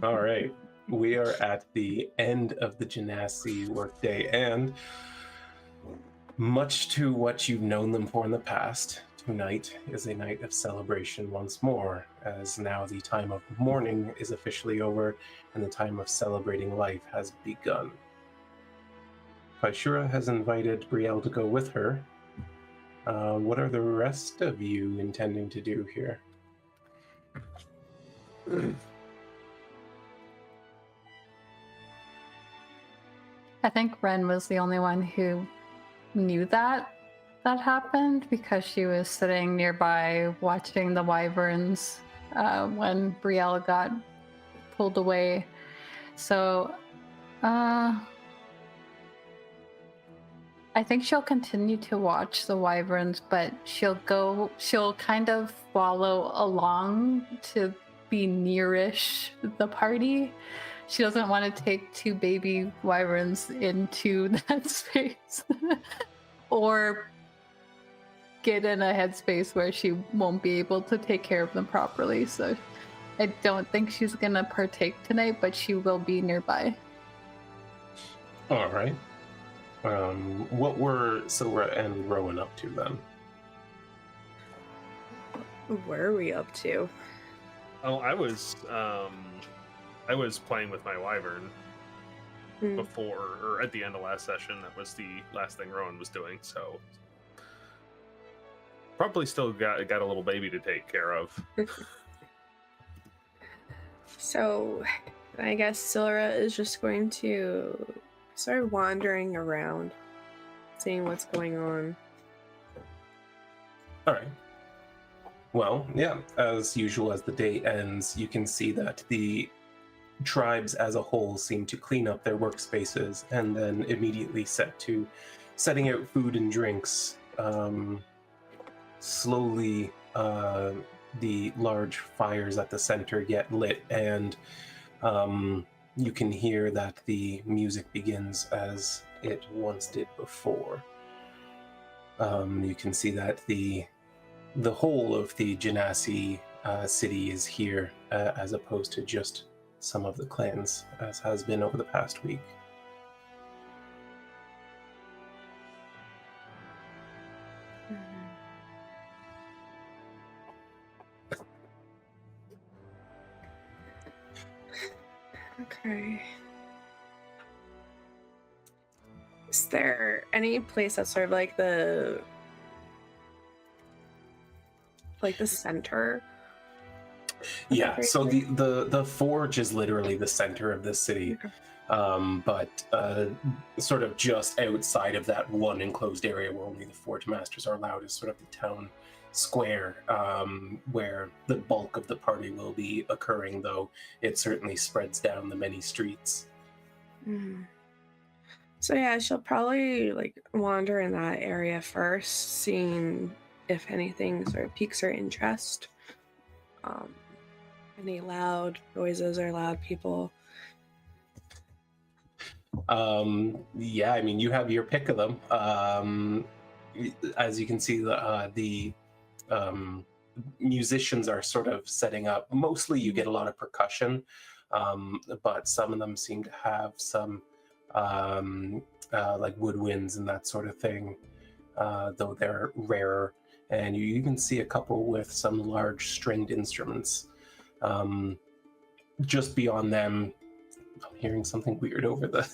All right. We are at the end of the Genasi workday, and much to what you've known them for in the past, tonight is a night of celebration once more, as now the time of mourning is officially over and the time of celebrating life has begun. Paishura has invited Brielle to go with her. What are the rest of you intending to do here? I think Wren was the only one who knew that happened because she was sitting nearby watching the wyverns when Brielle got pulled away. So I think she'll continue to watch the wyverns, but she'll kind of follow along to be nearish the party. She doesn't want to take two baby wyverns into that space or get in a headspace where she won't be able to take care of them properly. So I don't think she's going to partake tonight, but she will be nearby. All right. What were Sylra and Rhowan up to then? What are we up to? Oh, I was playing with my wyvern before, or at the end of last session. That was the last thing Rhowan was doing, so probably still got a little baby to take care of. So I guess Sylra is just going to start wandering around, seeing what's going on. All right. Well, yeah, as usual, as the day ends, you can see that the tribes as a whole seem to clean up their workspaces and then immediately set to setting out food and drinks. Slowly, the large fires at the center get lit, and you can hear that the music begins as it once did before. You can see that the whole of the Genasi city is here, as opposed to just some of the clans, as has been over the past week. Okay. Is there any place that's sort of like the center? Yeah, so the forge is literally the center of the city. Okay. But sort of just outside of that one enclosed area where only the forge masters are allowed is sort of the town square, where the bulk of the party will be occurring, though it certainly spreads down the many streets. So yeah, she'll probably like wander in that area first, seeing if anything sort of piques her interest. Any loud noises or loud people? Yeah, I mean, you have your pick of them. As you can see, the musicians are sort of setting up. Mostly you get a lot of percussion, but some of them seem to have some like woodwinds and that sort of thing, though they're rarer. And you even see a couple with some large stringed instruments. Just beyond them, I'm hearing something weird over the...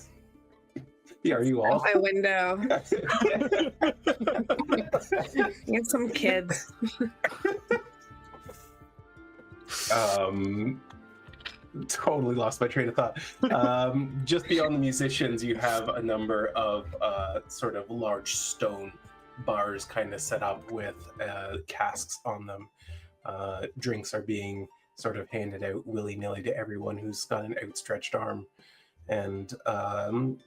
Are you all? My window. Get some kids. Totally lost my train of thought. Just beyond the musicians, you have a number of sort of large stone bars kind of set up with casks on them. Drinks are being sort of handed out willy-nilly to everyone who's got an outstretched arm. And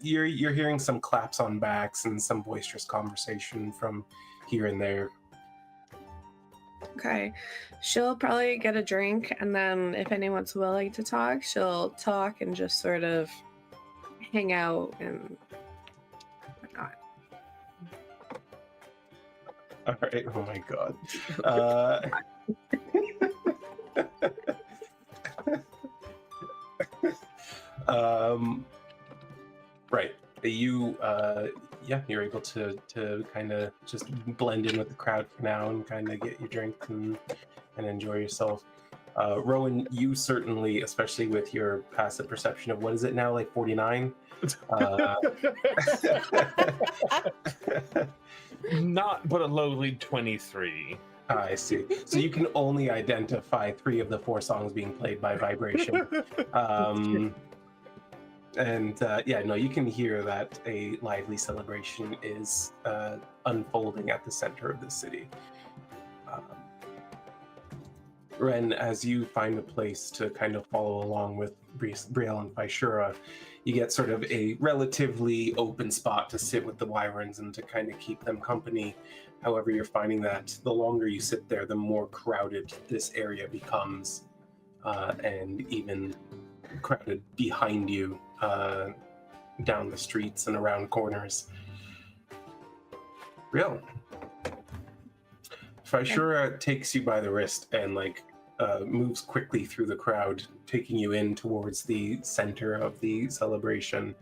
you're hearing some claps on backs and some boisterous conversation from here and there. Okay, she'll probably get a drink, and then if anyone's willing to talk, she'll talk and just sort of hang out and whatnot. All right. Oh my god. Right. You, you're able to kind of just blend in with the crowd for now and kind of get your drink and enjoy yourself. Rhowan, you certainly, especially with your passive perception of, what is it now, like 49? Not but a lowly 23. I see. So you can only identify 3 of the 4 songs being played by vibration. You can hear that a lively celebration is unfolding at the center of the city. Wren, as you find a place to kind of follow along with Brielle and Vyshura, you get sort of a relatively open spot to sit with the wyverns and to kind of keep them company. However, you're finding that the longer you sit there, the more crowded this area becomes, and even crowded behind you, down the streets and around corners. Brielle, Vyshura takes you by the wrist and moves quickly through the crowd, taking you in towards the center of the celebration.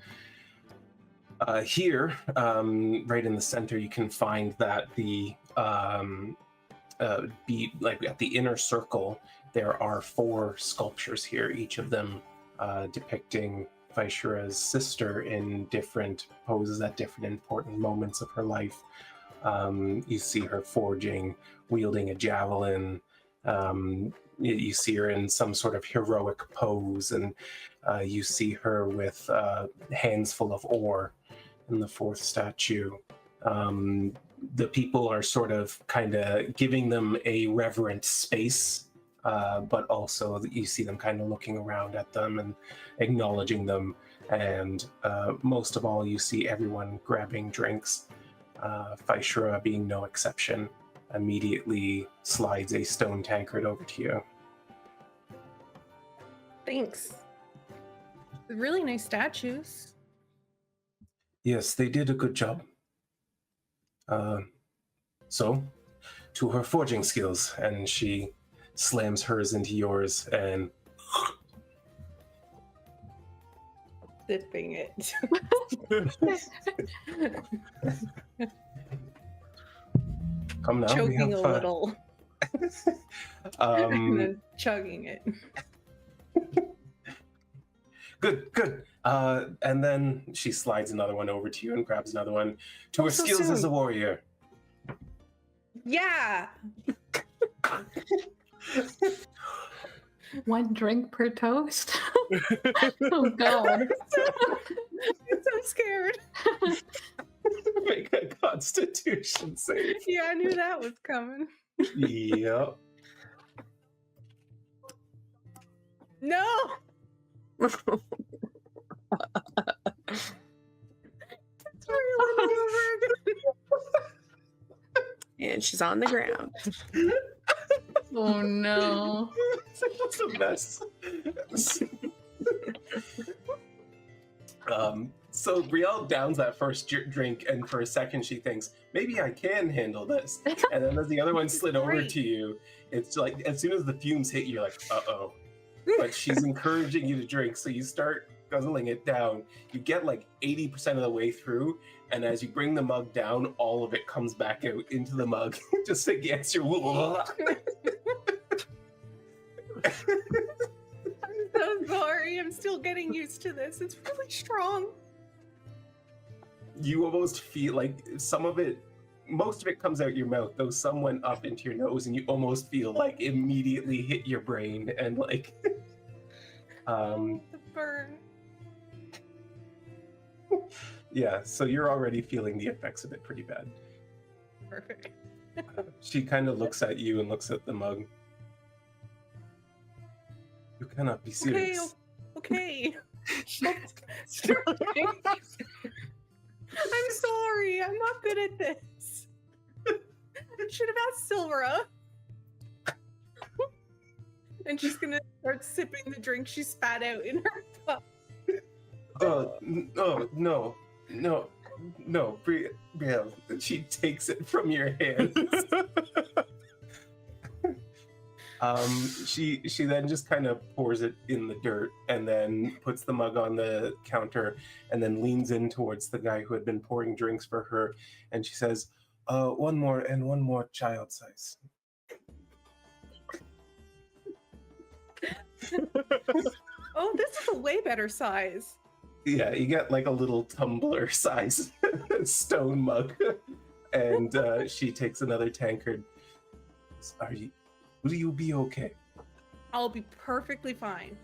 Here, right in the center, you can find that at the inner circle, there are 4 sculptures here, each of them depicting Vyshura's sister in different poses at different important moments of her life. You see her forging, wielding a javelin. You see her in some sort of heroic pose, and you see her with hands full of ore in the 4th statue. The people are sort of kind of giving them a reverent space, but also you see them kind of looking around at them and acknowledging them. And most of all, you see everyone grabbing drinks. Vyshura, being no exception, immediately slides a stone tankard over to you. Thanks. Really nice statues. Yes, they did a good job. So, to her forging skills, and she slams hers into yours and Sipping it. come now. Choking a little. And then chugging it. Good. And then she slides another one over to you and grabs another one. To her skills as a warrior. Yeah. One drink per toast? Oh, God. I'm so scared. Make a Constitution save. Yeah, I knew that was coming. Yep. No! It's really and she's on the ground. Oh, no. It's a mess. So Brielle downs that first drink, and for a second she thinks, maybe I can handle this. And then as the other one slid over to you, it's like, as soon as the fumes hit you, you're like, uh-oh. But she's encouraging you to drink, so you start guzzling it down. You get like 80% of the way through, and as you bring the mug down, all of it comes back out into the mug, just against your I'm so sorry. I'm still getting used to this. It's really strong. You almost feel like most of it comes out your mouth, though some went up into your nose, and you almost feel like immediately hit your brain and like The burn. Yeah, so you're already feeling the effects of it pretty bad. Perfect. She kind of looks at you and looks at the mug. You cannot be serious. Okay. I'm sorry. I'm not good at this. I should have asked Sylra. And she's gonna start sipping the drink she spat out in her cup. Oh, no, Brielle. She takes it from your hands. She then just kind of pours it in the dirt and then puts the mug on the counter and then leans in towards the guy who had been pouring drinks for her, and she says, one more child size. Oh, this is a way better size. Yeah, you get like a little tumbler size stone mug. And she takes another tankard. Will you be okay? I'll be perfectly fine.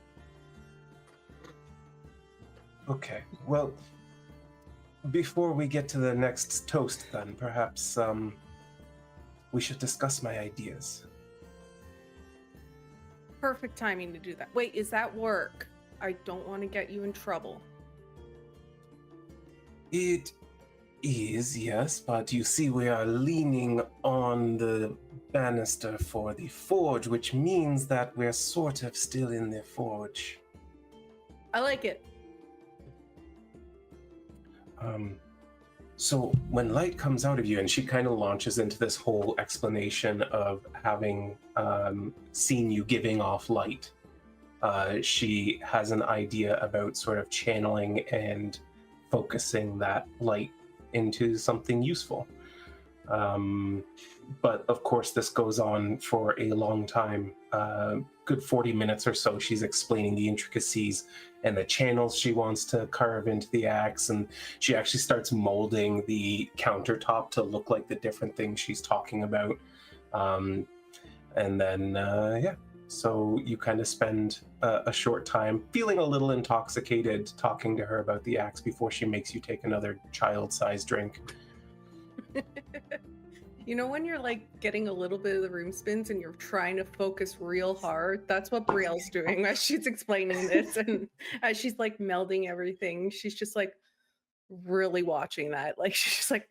Okay, well, before we get to the next toast then, perhaps we should discuss my ideas. Perfect timing to do that. Wait, is that work? I don't want to get you in trouble. It is, yes, but you see we are leaning on the banister for the forge, which means that we're sort of still in the forge. I like it. So when light comes out of you, and she kind of launches into this whole explanation of having seen you giving off light, she has an idea about sort of channeling and focusing that light into something useful. But of course, this goes on for a long time. Good 40 minutes or so, she's explaining the intricacies and the channels she wants to carve into the axe, and she actually starts molding the countertop to look like the different things she's talking about. And then, yeah, so you kind of spend a short time feeling a little intoxicated talking to her about the axe before she makes you take another child-sized drink. You know when you're like getting a little bit of the room spins and you're trying to focus real hard? That's what Brielle's doing as she's explaining this, and as she's like melding everything, she's just like really watching that. Like she's just like,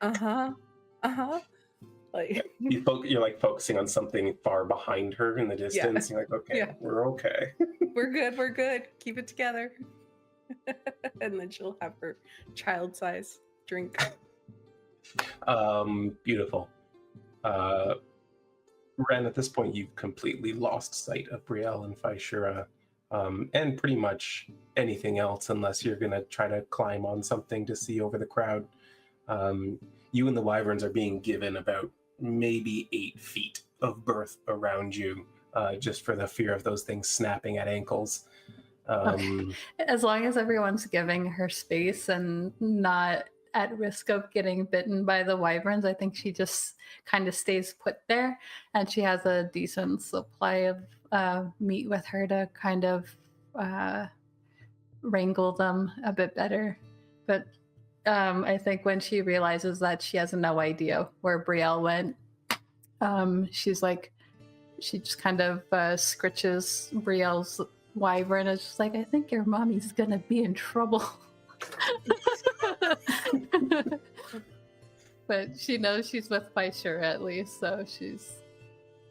like You're like focusing on something far behind her in the distance. You're like, okay, Yeah. we're okay. we're good. Keep it together. And then she'll have her child size drink. Beautiful. Wren, at this point, you've completely lost sight of Brielle and Physhura, and pretty much anything else, unless you're going to try to climb on something to see over the crowd. You and the wyverns are being given about maybe 8 feet of berth around you, just for the fear of those things snapping at ankles. As long as everyone's giving her space and not at risk of getting bitten by the wyverns, I think she just kind of stays put there, and she has a decent supply of meat with her to kind of wrangle them a bit better. But I think when she realizes that she has no idea where Brielle went, she just kind of scritches Brielle's wyvern and is just like, I think your mommy's gonna be in trouble. But she knows she's with Physhura at least, so she's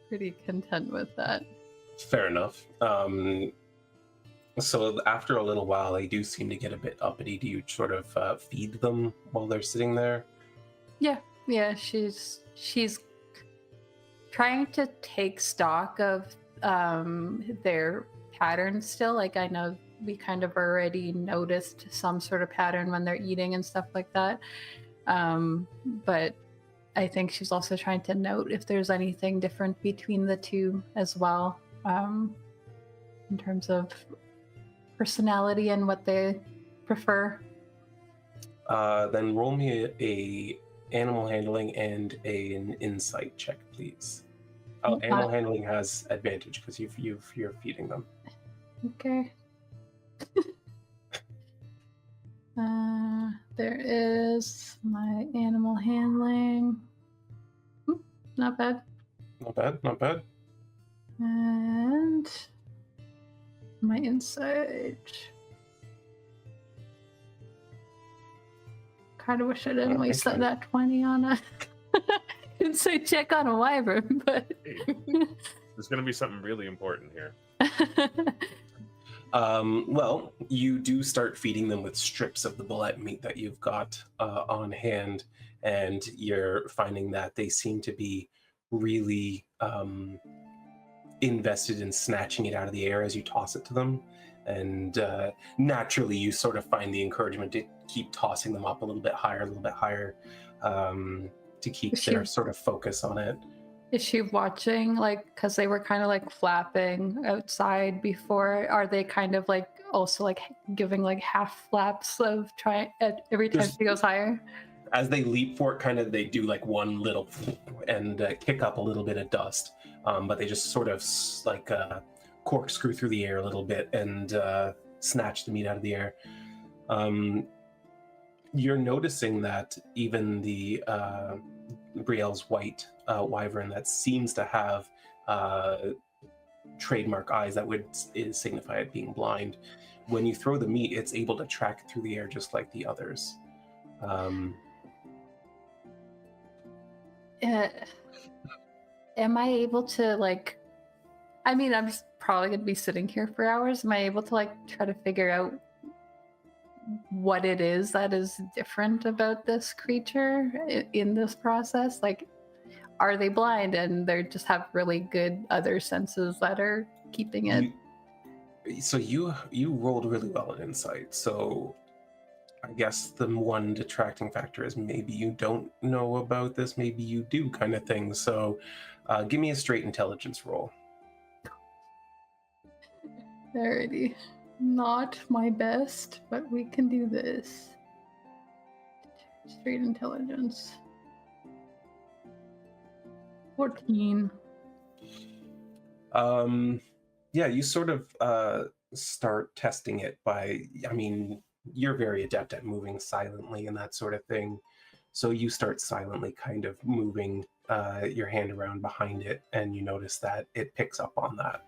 pretty content with that. Fair enough. So after a little while, they do seem to get a bit uppity. Do you sort of feed them while they're sitting there? Yeah, she's trying to take stock of their patterns still. Like, I know we kind of already noticed some sort of pattern when they're eating and stuff like that. But I think she's also trying to note if there's anything different between the two as well, in terms of personality and what they prefer. Then roll me a animal handling and an insight check, please. Animal handling has advantage because you're feeding them. Okay. There is my animal handling. Not bad. Not bad. And my insight. Kind of wish I didn't waste that 20 on a insight check on a wyvern, but There's going to be something really important here. Well, you do start feeding them with strips of the bullet meat that you've got on hand, and you're finding that they seem to be really invested in snatching it out of the air as you toss it to them. And naturally, you sort of find the encouragement to keep tossing them up a little bit higher, to keep their sort of focus on it. Is she watching, like, because they were kind of like flapping outside before? Are they kind of like also like giving like half flaps of every time she goes higher? As they leap for it, kind of they do like one little and kick up a little bit of dust, but they just sort of like corkscrew through the air a little bit and snatch the meat out of the air. You're noticing that even the Brielle's white wyvern that seems to have trademark eyes that would signify it being blind. When you throw the meat, it's able to track it through the air just like the others. Am I able to, like, I mean, I'm just probably going to be sitting here for hours. Am I able to, like, try to figure out what it is that is different about this creature in this process? Like, are they blind and they just have really good other senses that are keeping it? So you rolled really well in insight. So I guess the one detracting factor is maybe you don't know about this, maybe you do, kind of thing. So give me a straight intelligence roll. Alrighty. Not my best, but we can do this. Straight intelligence. 14. Yeah, you sort of start testing it by, I mean, you're very adept at moving silently and that sort of thing. So you start silently kind of moving your hand around behind it, and you notice that it picks up on that.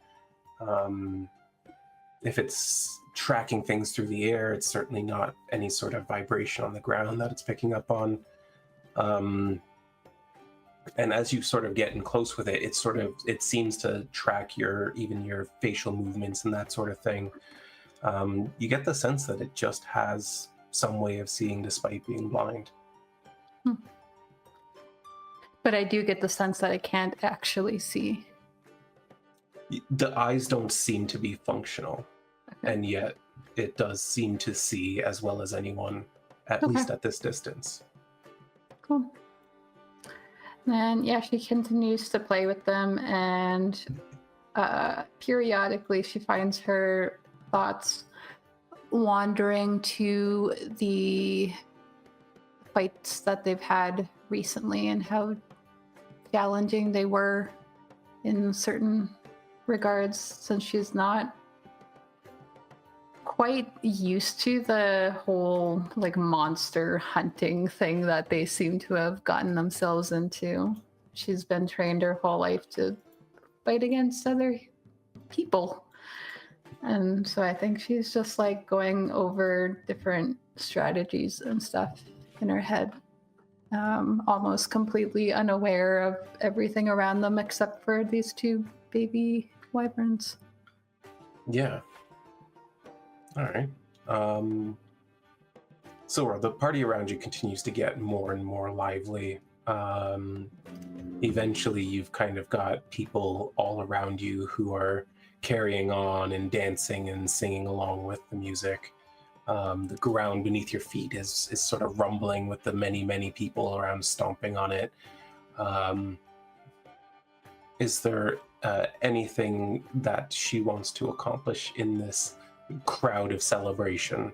If it's tracking things through the air, it's certainly not any sort of vibration on the ground that it's picking up on. And as you sort of get in close with it, it seems to track your facial movements and that sort of thing. You get the sense that it just has some way of seeing despite being blind. But I do get the sense that it can't actually see. The eyes don't seem to be functional, and yet it does seem to see as well as anyone, at least at this distance. Cool. And yeah, she continues to play with them, and periodically she finds her thoughts wandering to the fights that they've had recently and how challenging they were in certain regards, since she's not quite used to the whole like monster hunting thing that they seem to have gotten themselves into. She's been trained her whole life to fight against other people. And so I think she's just like going over different strategies and stuff in her head, almost completely unaware of everything around them except for these two baby wyverns. Yeah. All right. Sylra, the party around you continues to get more and more lively. Eventually, you've kind of got people all around you who are carrying on and dancing and singing along with the music. The ground beneath your feet is sort of rumbling with the many, many people around stomping on it. Is there anything that she wants to accomplish in this crowd of celebration?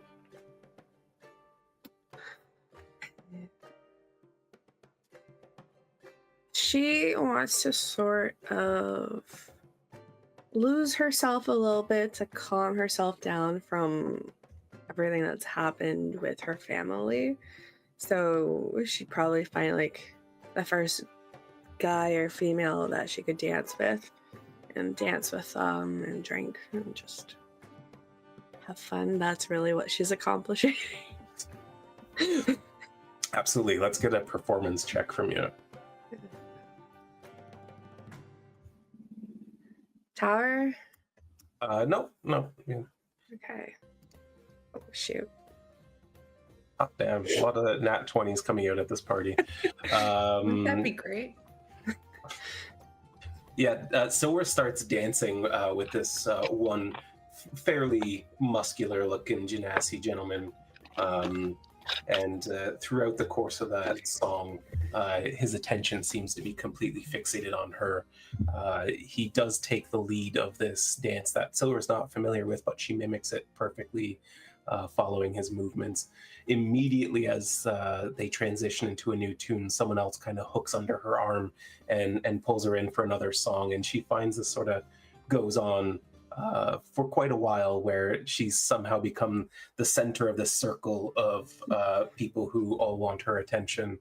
She wants to sort of lose herself a little bit to calm herself down from everything that's happened with her family. So she'd probably find like the first guy or female that she could dance with and drink and just have fun. That's really what she's accomplishing. Absolutely. Let's get a performance check from you. Tower? No. Yeah. Okay. Oh, shoot. Oh, damn. A lot of nat 20s coming out at this party. That'd be great. Sylra starts dancing with this one fairly muscular-looking Genasi gentleman, and throughout the course of that song, his attention seems to be completely fixated on her. He does take the lead of this dance that Sylra's not familiar with, but she mimics it perfectly, following his movements. Immediately as they transition into a new tune, someone else kind of hooks under her arm and pulls her in for another song, and she finds this sort of goes on for quite a while, where she's somehow become the center of this circle of people who all want her attention.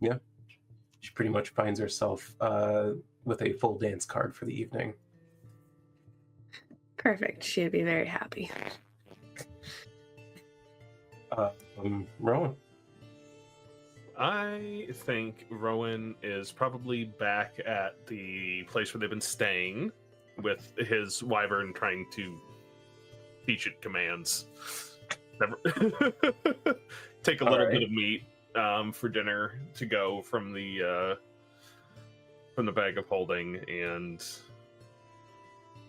Yeah, she pretty much finds herself with a full dance card for the evening. Perfect. She'd be very happy. Rhowan. I think Rhowan is probably back at the place where they've been staying with his wyvern trying to teach it commands. Take a little bit of meat for dinner to go from the bag of holding and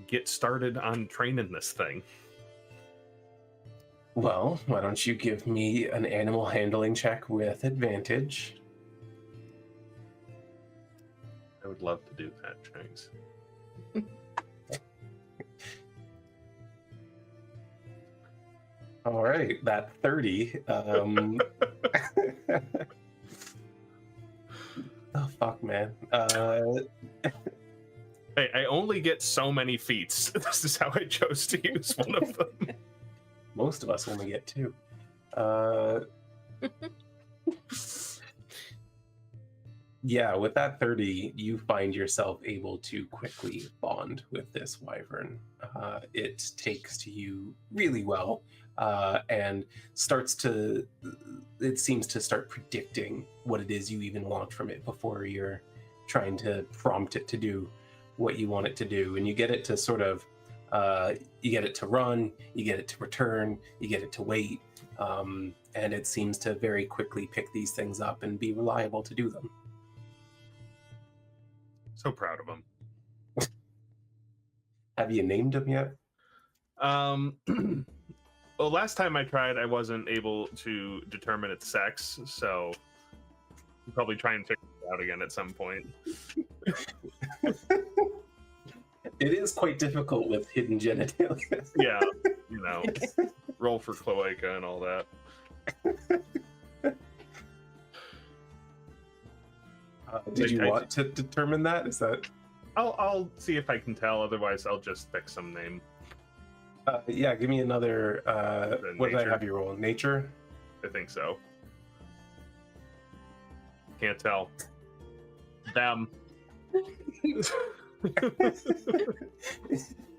get started on training this thing. Well, why don't you give me an animal handling check with advantage? I would love to do that, Shanks. All right, that 30. Oh, fuck, man. Hey, I only get so many feats. This is how I chose to use one of them. Most of us only get 2. Yeah, with that 30, you find yourself able to quickly bond with this wyvern. It takes to you really well, and it seems to start predicting what it is you even want from it before you're trying to prompt it to do what you want it to do. And you get it to sort of you get it to run, you get it to return, you get it to wait, and it seems to very quickly pick these things up and be reliable to do them. So proud of him. Have you named him yet? Well, last time I tried, I wasn't able to determine its sex, so I'll probably try and figure it out again at some point. It is quite difficult with hidden genitalia. Yeah, roll for cloaca and all that. Did you want to determine that? Is that? I'll see if I can tell. Otherwise, I'll just pick some name. Yeah, give me another. What did I nature? have you roll? Nature? I think so. Can't tell. Them.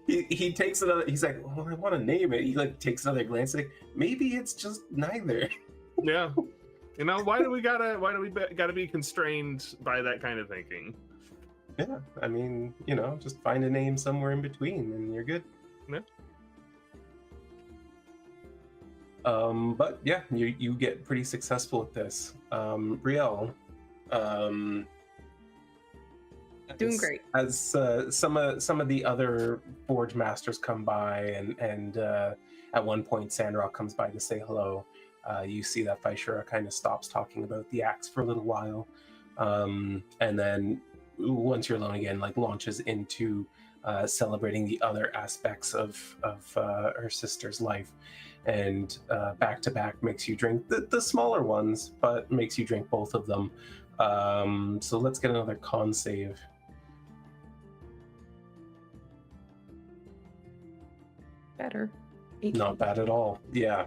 he takes another. He's like, well, I want to name it. He like takes another glance. Like, maybe it's just neither. Yeah. Why do we gotta be constrained by that kind of thinking? Yeah, I mean, just find a name somewhere in between, and you're good. Yeah. But yeah, you get pretty successful at this. Brielle, Doing great. As some of the other Forge Masters come by, and at one point Sandrock comes by to say hello. You see that Vaishura kind of stops talking about the axe for a little while, and then once you're alone again, like launches into celebrating the other aspects of her sister's life, and back to back makes you drink the smaller ones, but makes you drink both of them. So let's get another con save. Better. Not bad at all. Yeah.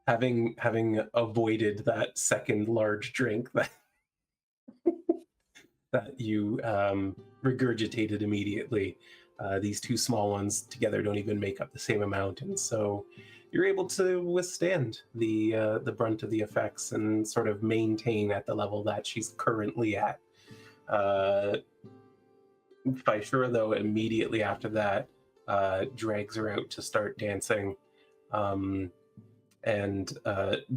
Having avoided that second large drink that that you regurgitated immediately, these two small ones together don't even make up the same amount, and so you're able to withstand the brunt of the effects and sort of maintain at the level that she's currently at. Vaishura, though, immediately after that drags her out to start dancing, and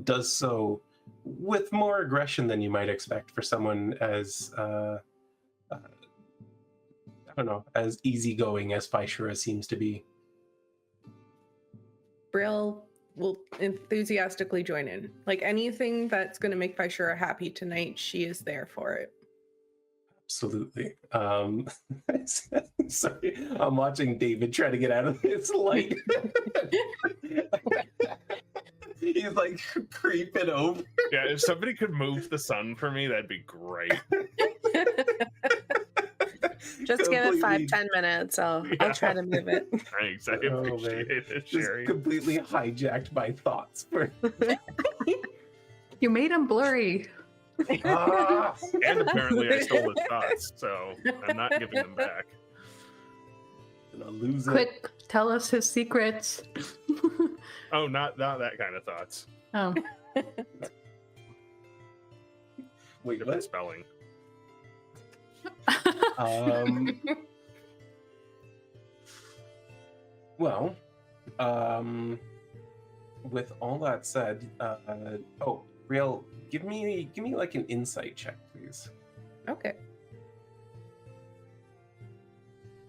does so with more aggression than you might expect for someone as I don't know, as easygoing as Faishura seems to be. Brielle will enthusiastically join in. Like anything that's going to make Faishura happy tonight, she is there for it. Absolutely. Sorry, I'm watching David try to get out of this light. He's like creeping over. Yeah, if somebody could move the sun for me, that'd be great. Just give it Completely- 5-10 minutes. I'll try to move it. Thanks, I Oh, man. appreciate it, Just Sherry. completely hijacked my thoughts. You made him blurry. Ah! And apparently I stole his thoughts, so I'm not giving them back. Gonna lose it. Quick, tell us his secrets. Oh, not that kind of thoughts. Oh, Wait, Different what? spelling. Well, with all that said, oh, Brielle, give me like an insight check, please. Okay.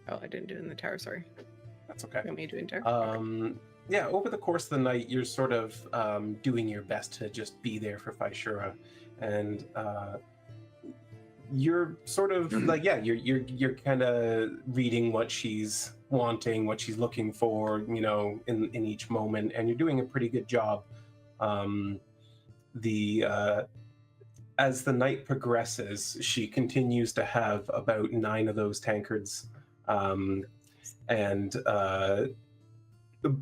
Oh, I didn't do it in the tower, sorry. That's okay. You want me to do it in tower? Yeah, over the course of the night, you're sort of doing your best to just be there for Faishura, and you're sort of like, yeah, you're kind of reading what she's wanting, what she's looking for, you know, in each moment, and you're doing a pretty good job. As the night progresses, she continues to have about 9 of those tankards, and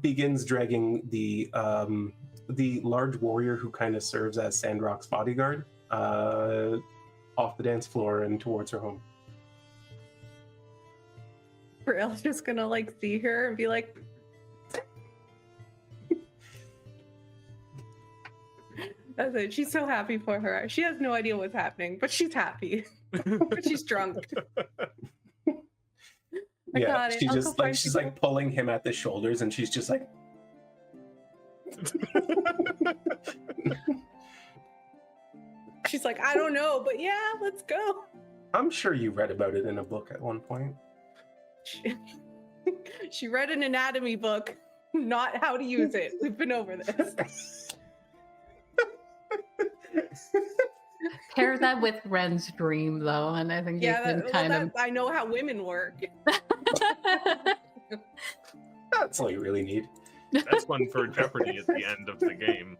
begins dragging the large warrior who kind of serves as Sandrock's bodyguard off the dance floor and towards her home. Brielle's just gonna like see her and be like, that's it. She's so happy for her. She has no idea what's happening, but she's happy. But she's drunk. I got it. she Uncle just like Faishura. she's like pulling him at the shoulders, and she's just like, She's like, I don't know, but yeah, let's go. I'm sure you read about it in a book at one point. She read an anatomy book, not how to use it. We've been over this. pair that with Wren's dream, though, and I think Yeah, you can kind of. I know how women work. That's all you really need. That's one for Jeopardy at the end of the game.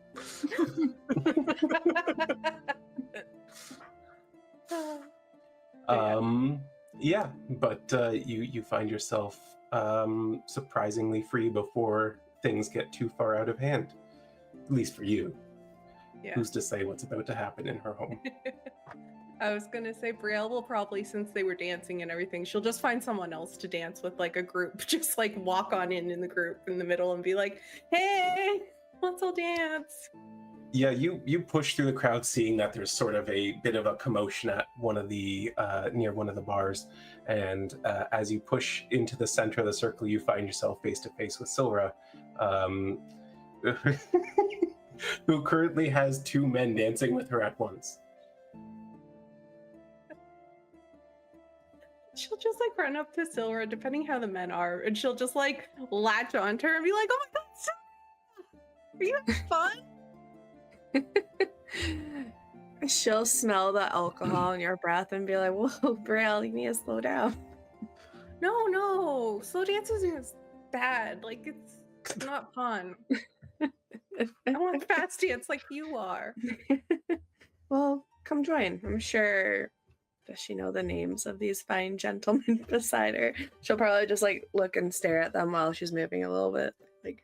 Yeah, but you find yourself surprisingly free before things get too far out of hand. At least for you. Yeah. Who's to say what's about to happen in her home? I was gonna say Brielle will probably, since they were dancing and everything, she'll just find someone else to dance with, like a group. Just like walk on in the group in the middle and be like, "Hey, let's all dance." Yeah, you push through the crowd, seeing that there's sort of a bit of a commotion at one of the near one of the bars, and as you push into the center of the circle, you find yourself face to face with Sylra, who currently has 2 men dancing with her at once. She'll just like run up to Sylra, depending how the men are, and she'll just like latch onto her and be like, "Oh my god, Sylra, are you having fun?" She'll smell the alcohol in your breath and be like, "Whoa, Brielle, you need to slow down." No, slow dancing is bad. Like it's not fun. I want fast dance like you are. Well, come join. I'm sure. Does she know the names of these fine gentlemen beside her? She'll probably just like look and stare at them while she's moving a little bit. Like,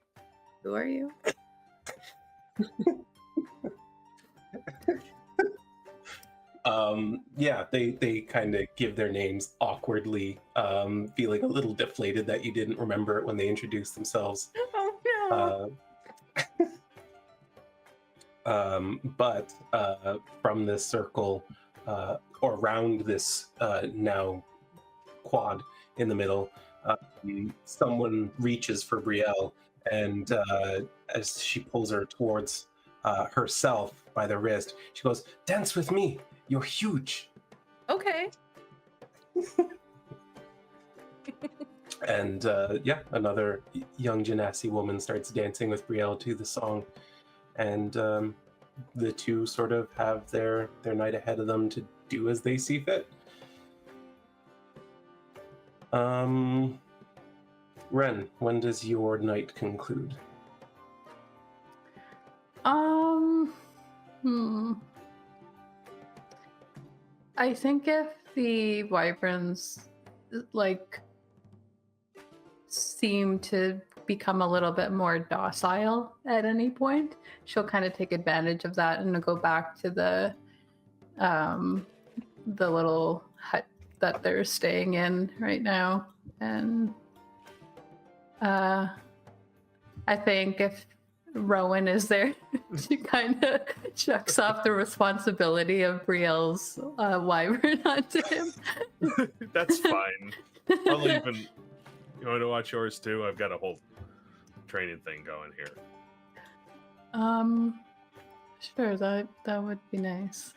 who are you? Yeah, they kind of give their names awkwardly, feeling a little deflated that you didn't remember it when they introduced themselves. Oh no. But from this circle, or around this now quad in the middle, someone reaches for Brielle, and as she pulls her towards herself by the wrist. She goes, "Dance with me. You're huge." Okay. And another young Genasi woman starts dancing with Brielle to the song, and the two sort of have their night ahead of them to do as they see fit. Wren, when does your night conclude? I think if the wyverns seem to become a little bit more docile at any point, she'll kind of take advantage of that and go back to the little hut that they're staying in right now. And I think if Rhowan is there, she kind of checks off the responsibility of Brielle's wyvern onto him. That's fine. I'll even. You want to watch yours too? I've got a whole training thing going here. Sure, that would be nice.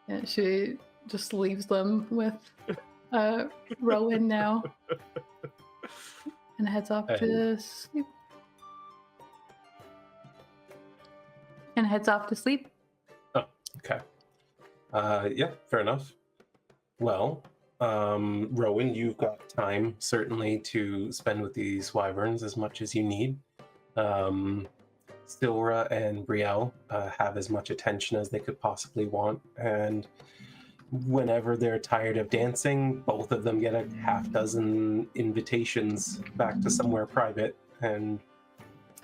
Yeah, she just leaves them with Rhowan now and heads off to sleep. Oh, okay. Yeah, fair enough. Well, Rhowan, you've got time certainly to spend with these wyverns as much as you need. Sylra and Brielle have as much attention as they could possibly want, and whenever they're tired of dancing, both of them get a half dozen invitations back to somewhere private, and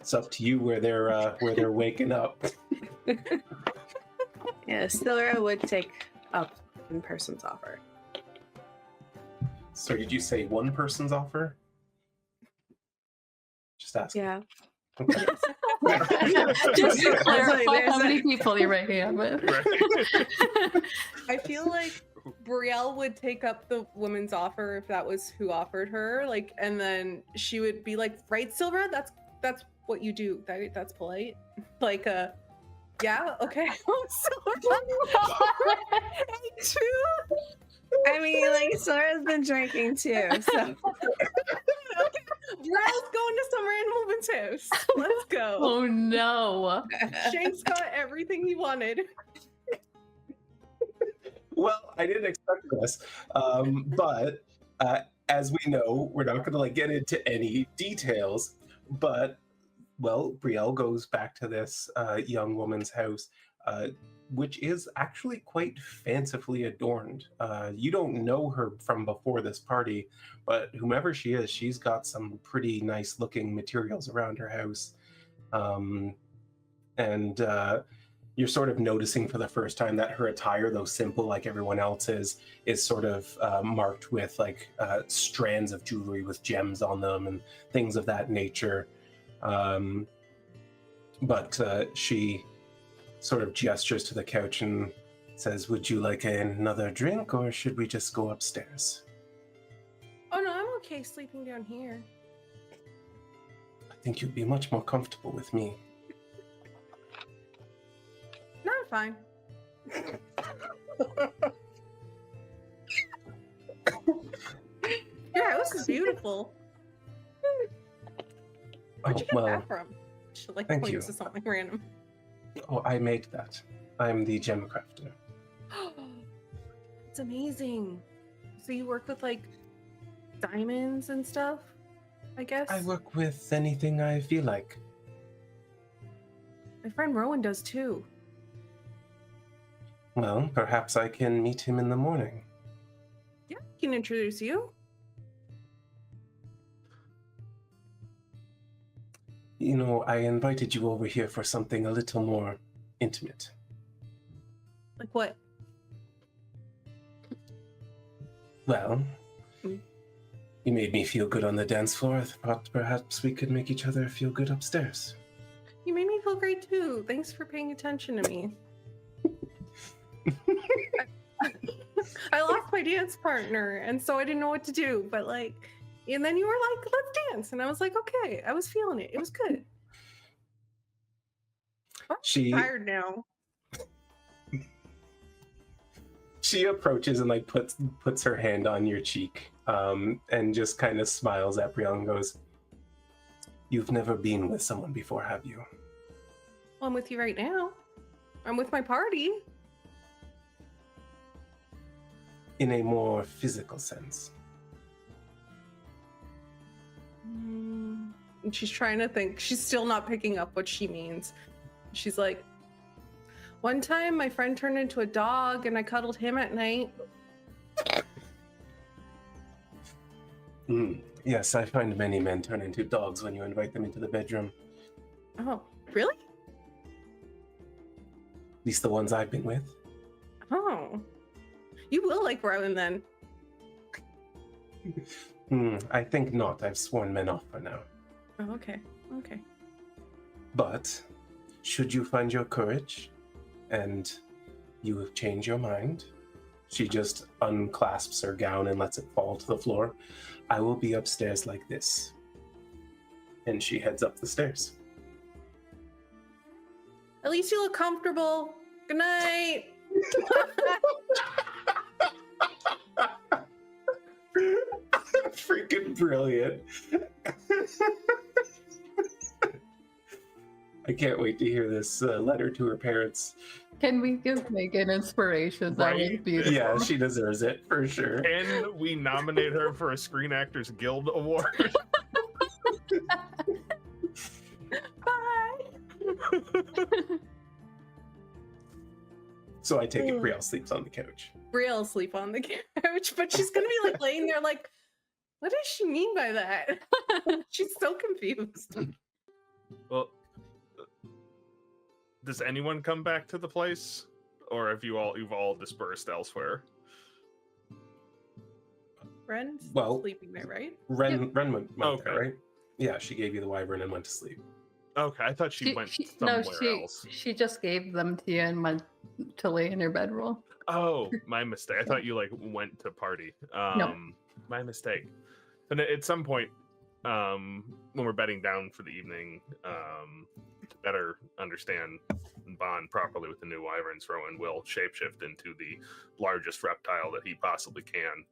it's up to you where they're waking up. Yeah, Sylra would take up in person's offer. So did you say one person's offer? Just ask. Yeah. Okay. Just to clarify There's how a- many people you're breaking up with. I feel like Brielle would take up the woman's offer if that was who offered her, and then she would be like, "Right, Sylra, that's what you do. That's polite." Yeah, okay. I mean, Sylra's been drinking too, so. Brielle's going to some random woman's house. Let's go. Oh no. Shanks got everything he wanted. Well, I didn't expect this, but as we know, we're not going to get into any details. But Brielle goes back to this young woman's house, which is actually quite fancifully adorned. You don't know her from before this party, but whomever she is, she's got some pretty nice looking materials around her house. And you're sort of noticing for the first time that her attire, though simple like everyone else's, is sort of marked with strands of jewelry with gems on them and things of that nature. But she sort of gestures to the couch and says, "Would you like another drink, or should we just go upstairs?" Oh no, I'm okay sleeping down here. I think you'd be much more comfortable with me. No, I'm fine. Your house is beautiful. Where'd you get that from? She thank points you. to something random. Oh, I made that. I'm the gem crafter. It's amazing. So you work with diamonds and stuff, I guess? I work with anything I feel like. My friend Rhowan does too. Well, perhaps I can meet him in the morning. Yeah, I can introduce you. You know, I invited you over here for something a little more intimate. Like what? Well, you made me feel good on the dance floor. I thought perhaps we could make each other feel good upstairs. You made me feel great too. Thanks for paying attention to me. I lost my dance partner, and so I didn't know what to do. But and then you were like, "Let's dance," and I was like, "Okay." I was feeling it. It was good. She tired now. she approaches and like puts her hand on your cheek, and just kind of smiles at Brielle and goes, "You've never been with someone before, have you?" Well, I'm with you right now. I'm with my party. In a more physical sense. And she's trying to think. She's still not picking up what she means. She's like, one time my friend turned into a dog and I cuddled him at night. Yes, I find many men turn into dogs when you invite them into the bedroom. Oh, really? At least the ones I've been with. Oh. You will like Rhowan then. I think not. I've sworn men off for now. Oh, okay. Okay. But, should you find your courage, and you have changed your mind, she just unclasps her gown and lets it fall to the floor. I will be upstairs like this. And she heads up the stairs. At least you look comfortable. Good night. Freaking brilliant. I can't wait to hear this letter to her parents. Can we give Megan inspiration? That Right? would be beautiful. Yeah, she deserves it for sure. Can we nominate her for a Screen Actors Guild Award? Bye. So I take it Brielle sleeps on the couch. Brielle will sleep on the couch, but she's gonna be like laying there like, what does she mean by that? She's so confused. Well, does anyone come back to the place, or have you've all dispersed elsewhere? Wren's Well, sleeping there, right? Wren went Okay. there, right? Yeah, she gave you the wyvern and went to sleep. Okay, I thought she went somewhere else. She just gave them to you and went to lay in her bedroll. Oh, my mistake. I thought you like went to party. No. My mistake. And at some point, when we're bedding down for the evening, to better understand and bond properly with the new wyverns, Rhowan will shapeshift into the largest reptile that he possibly can.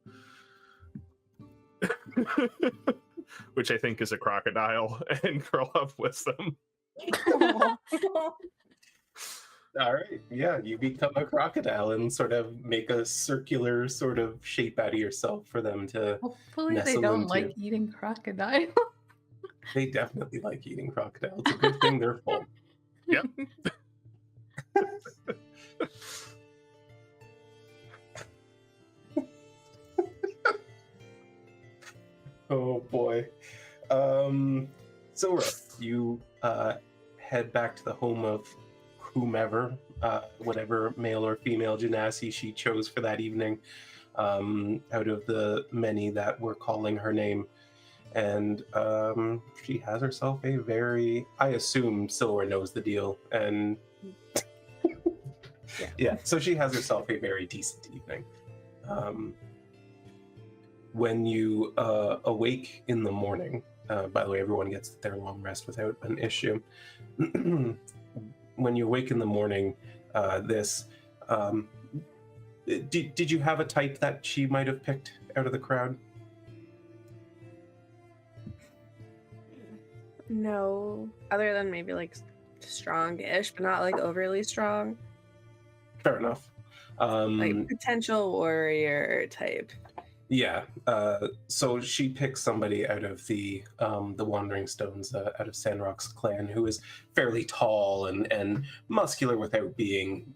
Which I think is a crocodile, and curl up with them. All right, yeah, you become a crocodile and sort of make a circular sort of shape out of yourself for them to. Hopefully they nestle don't into. like eating crocodile. They definitely like eating crocodile. It's a good thing they're full. Yep. Oh boy. So you head back to the home of whomever, whatever male or female Genasi she chose for that evening, out of the many that were calling her name. And she has herself a very, I assume Sylra knows the deal, and yeah, so she has herself a very decent evening. When you awake in the morning, by the way, everyone gets their long rest without an issue. When you awake in the morning, did you have a type that she might have picked out of the crowd? No, other than maybe like strong-ish, but not like overly strong. Fair enough. Like potential warrior type. Yeah. So she picks somebody out of the Wandering Stones, out of Sandrock's clan, who is fairly tall and muscular without being,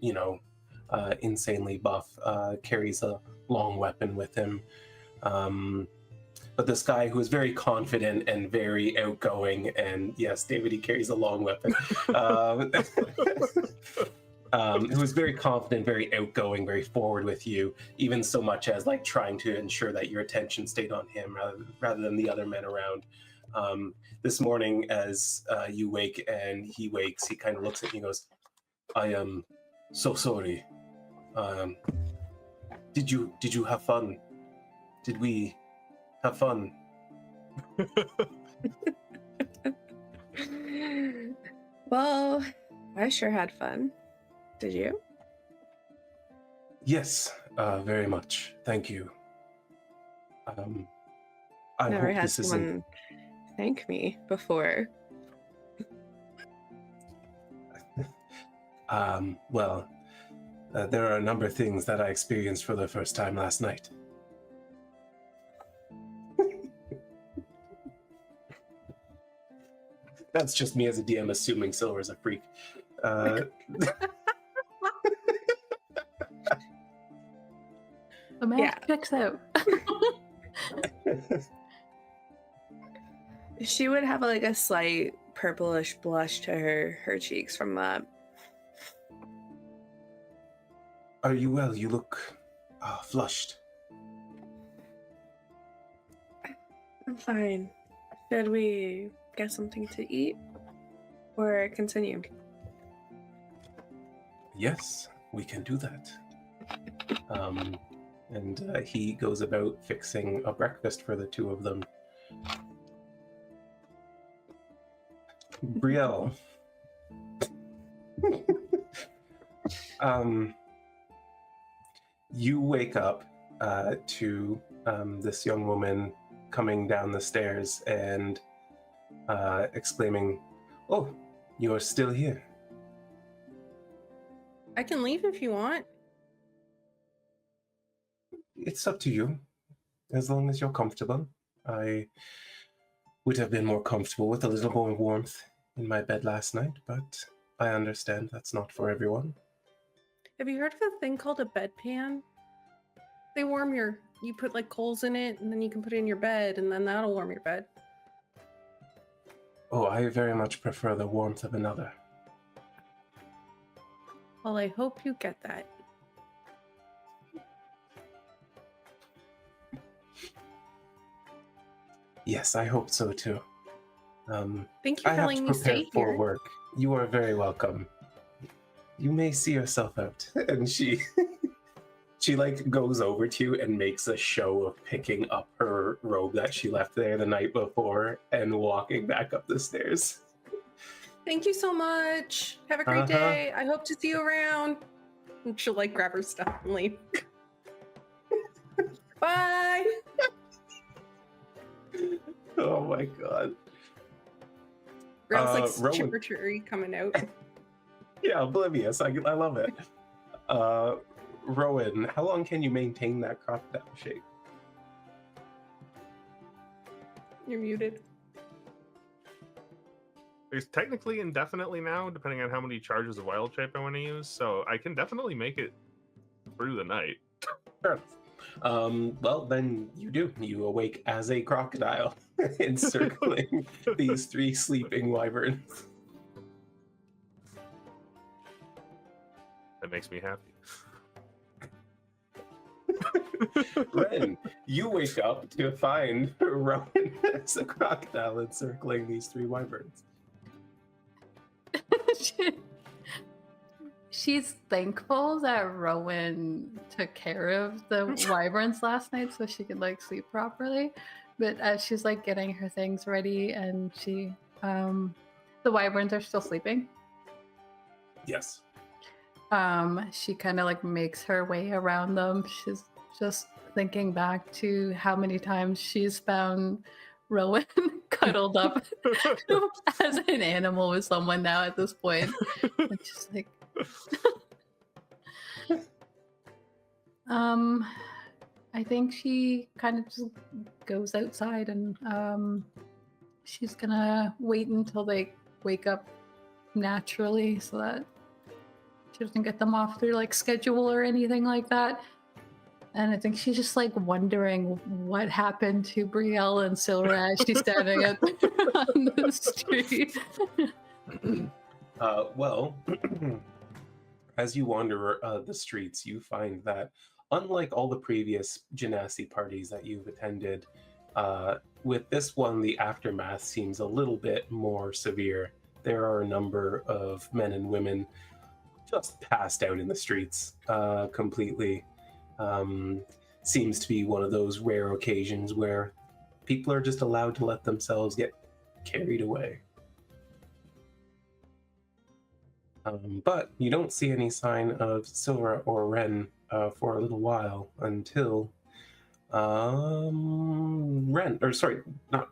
insanely buff. Carries a long weapon with him. But this guy who is very confident and very outgoing, and yes, David, he carries a long weapon. Who is very confident, very outgoing, very forward with you, even so much as like trying to ensure that your attention stayed on him rather than the other men around. This morning, as you wake and he wakes, he kind of looks at you and goes, "I am so sorry. Did you have fun? Did we have fun?" Well, I sure had fun. Did you? Yes, very much. Thank you. I Never hope had this isn't. someone thank me before. Well, there are a number of things that I experienced for the first time last night. That's just me as a DM assuming Sylra's a freak. The math Yeah. checks out. She would have like a slight purplish blush to her cheeks from that. Are you well? You look flushed. I'm fine. Should we get something to eat or continue? Yes, we can do that. And he goes about fixing a breakfast for the two of them. Brielle. You wake up to this young woman coming down the stairs and exclaiming, "Oh, you're still here." I can leave if you want. It's up to you, as long as you're comfortable. I would have been more comfortable with a little more warmth in my bed last night, but I understand that's not for everyone. Have you heard of a thing called a bedpan? They warm you put like coals in it and then you can put it in your bed and then that'll warm your bed. Oh, I very much prefer the warmth of another. Well, I hope you get that. Yes, I hope so too. Thank you I for have letting to me prepare stay for here. work. You are very welcome. You may see yourself out. And she like goes over to you and makes a show of picking up her robe that she left there the night before and walking back up the stairs. Thank you so much. Have a great day. I hope to see you around. And she'll like grab her stuff and leave. Bye. Oh my god. Rell's like Rhowan. chipper coming out. Yeah, oblivious. I love it. Rhowan, how long can you maintain that crocodile shape? You're muted. There's technically indefinitely now, depending on how many charges of wild shape I want to use. So I can definitely make it through the night. Fair enough. Well, then you do. You awake as a crocodile, encircling these three sleeping wyverns. That makes me happy. Wren, you wake up to find Rhowan as a crocodile encircling these three wyverns. She's thankful that Rhowan took care of the wyverns last night so she could like sleep properly. But as she's like getting her things ready and the wyverns are still sleeping. Yes. She kind of like makes her way around them. She's just thinking back to how many times she's found Rhowan cuddled up as an animal with someone now at this point. It's just like I think she kind of just goes outside and she's gonna wait until they wake up naturally so that she doesn't get them off their like schedule or anything like that. And I think she's just like wondering what happened to Brielle and Sylra as she's standing on the street. Well, as you wander the streets, you find that unlike all the previous Genasi parties that you've attended, with this one, the aftermath seems a little bit more severe. There are a number of men and women just passed out in the streets completely. Seems to be one of those rare occasions where people are just allowed to let themselves get carried away. But you don't see any sign of Sylra or Wren for a little while until Wren, or sorry, not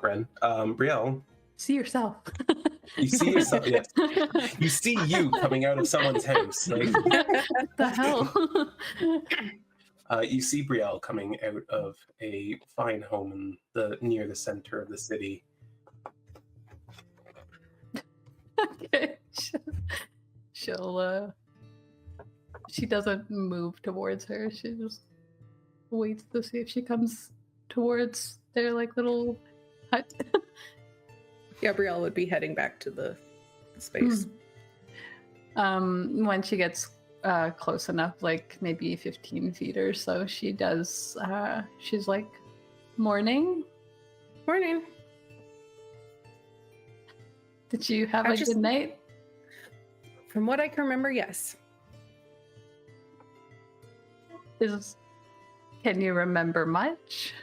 Wren, Brielle. See yourself. You see yourself, yes. You see you coming out of someone's house. Like, What the hell? you see Brielle coming out of a fine home in near the center of the city. Okay. She doesn't move towards her. She just waits to see if she comes towards their like little hut. Gabrielle would be heading back to the space. When she gets close enough, like maybe 15 feet or so, she does. She's like, "Morning. Morning. Did you have a good night?" From what I can remember, yes. Can you remember much?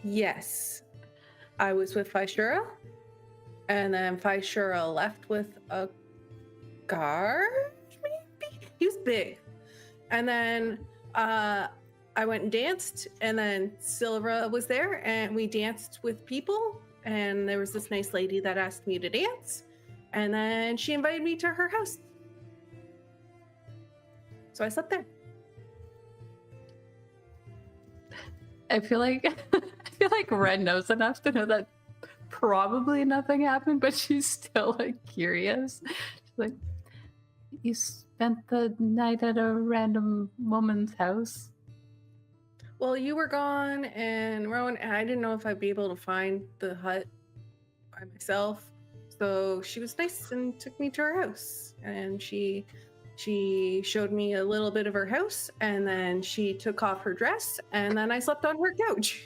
Yes. I was with Faishura, and then Faishura left with a guard, maybe? He was big. And then I went and danced, and then Sylra was there, and we danced with people, and there was this nice lady that asked me to dance, and then she invited me to her house. So I slept there. I feel like Wren knows enough to know that probably nothing happened, but she's still like curious. She's like, "You spent the night at a random woman's house?" Well, you were gone, and Rhowan, and I didn't know if I'd be able to find the hut by myself. So she was nice and took me to her house, and she showed me a little bit of her house, and then she took off her dress, and then I slept on her couch.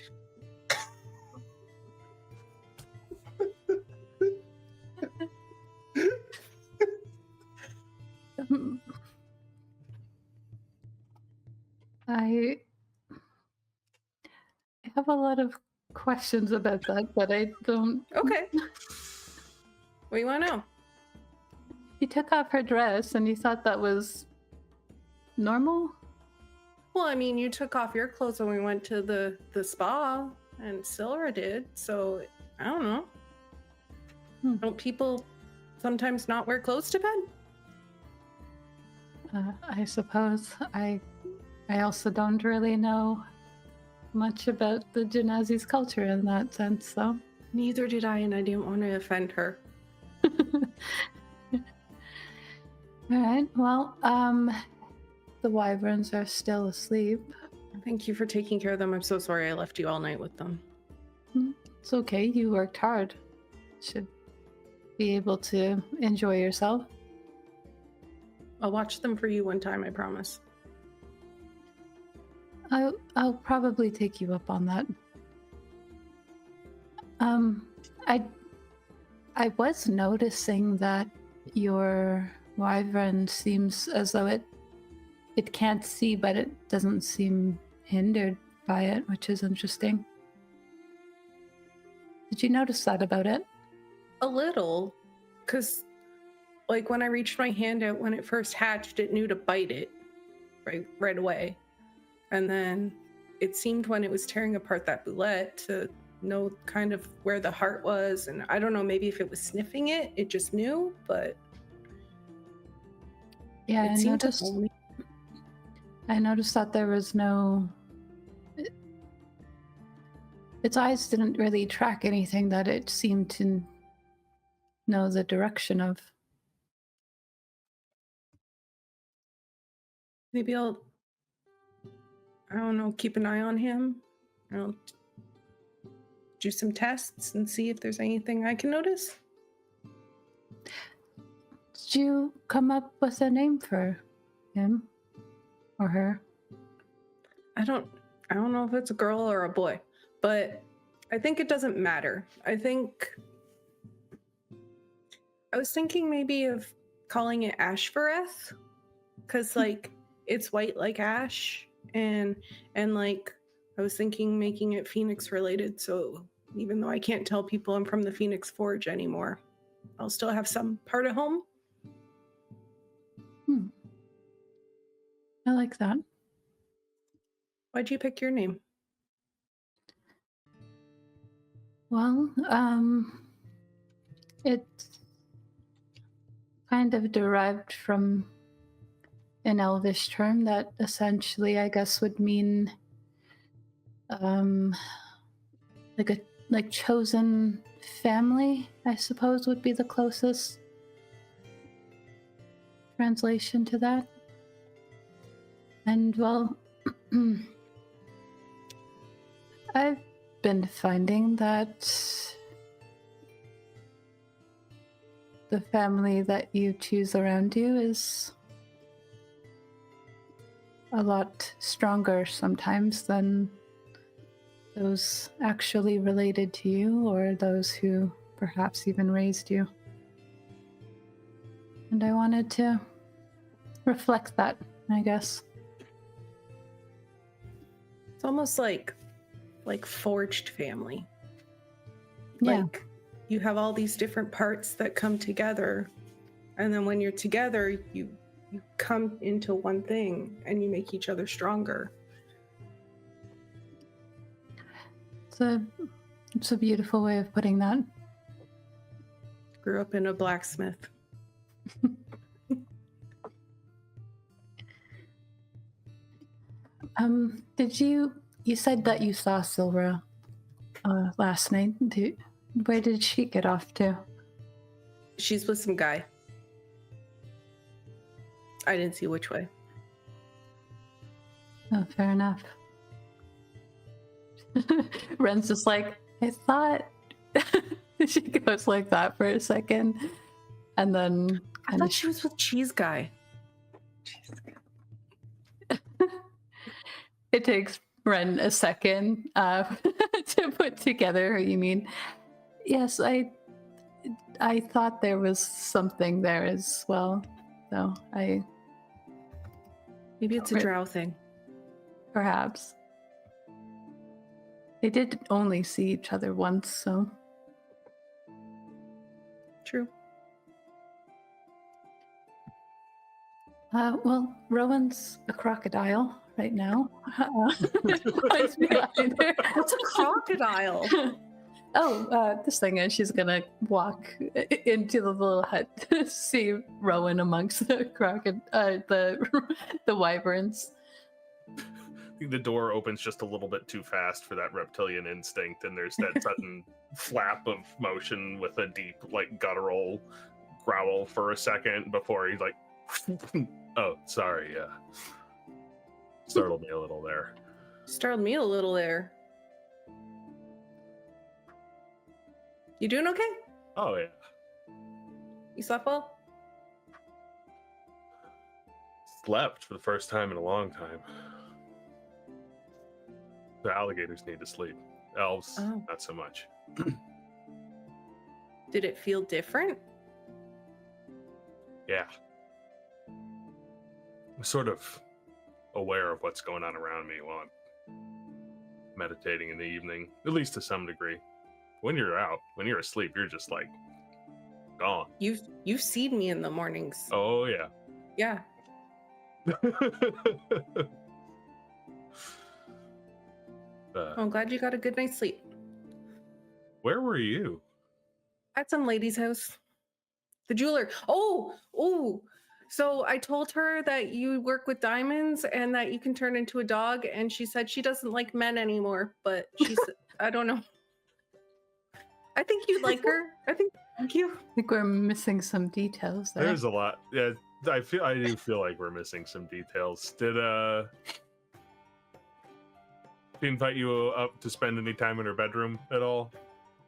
I have a lot of questions about that, but I don't. Okay. What do you want to know? You took off her dress and you thought that was normal? Well, I mean, you took off your clothes when we went to the spa, and Sylra did, so I don't know. Don't people sometimes not wear clothes to bed? I suppose. I also don't really know much about the Genasi's culture in that sense, so. Neither did I, and I didn't want to offend her. All right, well, the wyverns are still asleep. Thank you for taking care of them. I'm so sorry I left you all night with them. It's okay, you worked hard. Should be able to enjoy yourself. I'll watch them for you one time, I promise. I'll probably take you up on that. I was noticing that your wyvern seems as though it can't see, but it doesn't seem hindered by it, which is interesting. Did you notice that about it? A little, because like when I reached my hand out when it first hatched, it knew to bite it right away. And then it seemed when it was tearing apart that boulette to know kind of where the heart was. And I don't know, maybe if it was sniffing it, it just knew, but yeah, it seemed to hold me. I noticed that there was no... Its eyes didn't really track anything that it seemed to know the direction of. Maybe I don't know, keep an eye on him. I'll do some tests and see if there's anything I can notice. Did you come up with a name for him or her? I don't know if it's a girl or a boy, but I think it doesn't matter. I was thinking maybe of calling it Ashvareth, because like it's white like ash, and like I was thinking making it Phoenix related, so even though I can't tell people I'm from the Phoenix Forge anymore, I'll still have some part of home. I like that. Why'd you pick your name? Well, it's kind of derived from an Elvish term that essentially, I guess, would mean like chosen family, I suppose, would be the closest translation to that. And well, I've been finding that the family that you choose around you is a lot stronger sometimes than those actually related to you or those who perhaps even raised you. And I wanted to reflect that, I guess. It's almost like forged family. Yeah. Like you have all these different parts that come together, and then when you're together, you come into one thing and you make each other stronger. It's a beautiful way of putting that. Grew up in a blacksmith. Did you said that you saw Sylra last night. Where did she get off to? She's with some guy. I didn't see which way. Oh, fair enough. Wren's just like, I thought. She goes like that for a second, and then I thought she was with Cheese Guy. It takes Wren a second to put together what you mean. Yes, I thought there was something there as well, though. Maybe it's a drow thing. Perhaps. They did only see each other once, so. True. Well, Rhowan's a crocodile right now. What's behind her? What's a crocodile? This thing is, she's gonna walk into the little hut to see Rhowan amongst the the wyverns. I think the door opens just a little bit too fast for that reptilian instinct, and there's that sudden flap of motion with a deep, like, guttural growl for a second before he's like, oh, sorry, startled me a little there. Startled me a little there. You doing okay? Oh, yeah. You slept well? Slept for the first time in a long time. The alligators need to sleep. Elves, not so much. Did it feel different? Yeah. I'm sort of aware of what's going on around me while I'm meditating in the evening, at least to some degree. When you're out, when you're asleep, you're just like gone. You've seen me in the mornings. Oh yeah. Yeah. I'm glad you got a good night's sleep. Where were you? At some lady's house. The jeweler. Oh. So I told her that you work with diamonds and that you can turn into a dog, and she said she doesn't like men anymore, but she's I don't know. I think you'd like her. Thank you. I think we're missing some details there. There's a lot. Yeah, I do feel like we're missing some details. Did she invite you up to spend any time in her bedroom at all?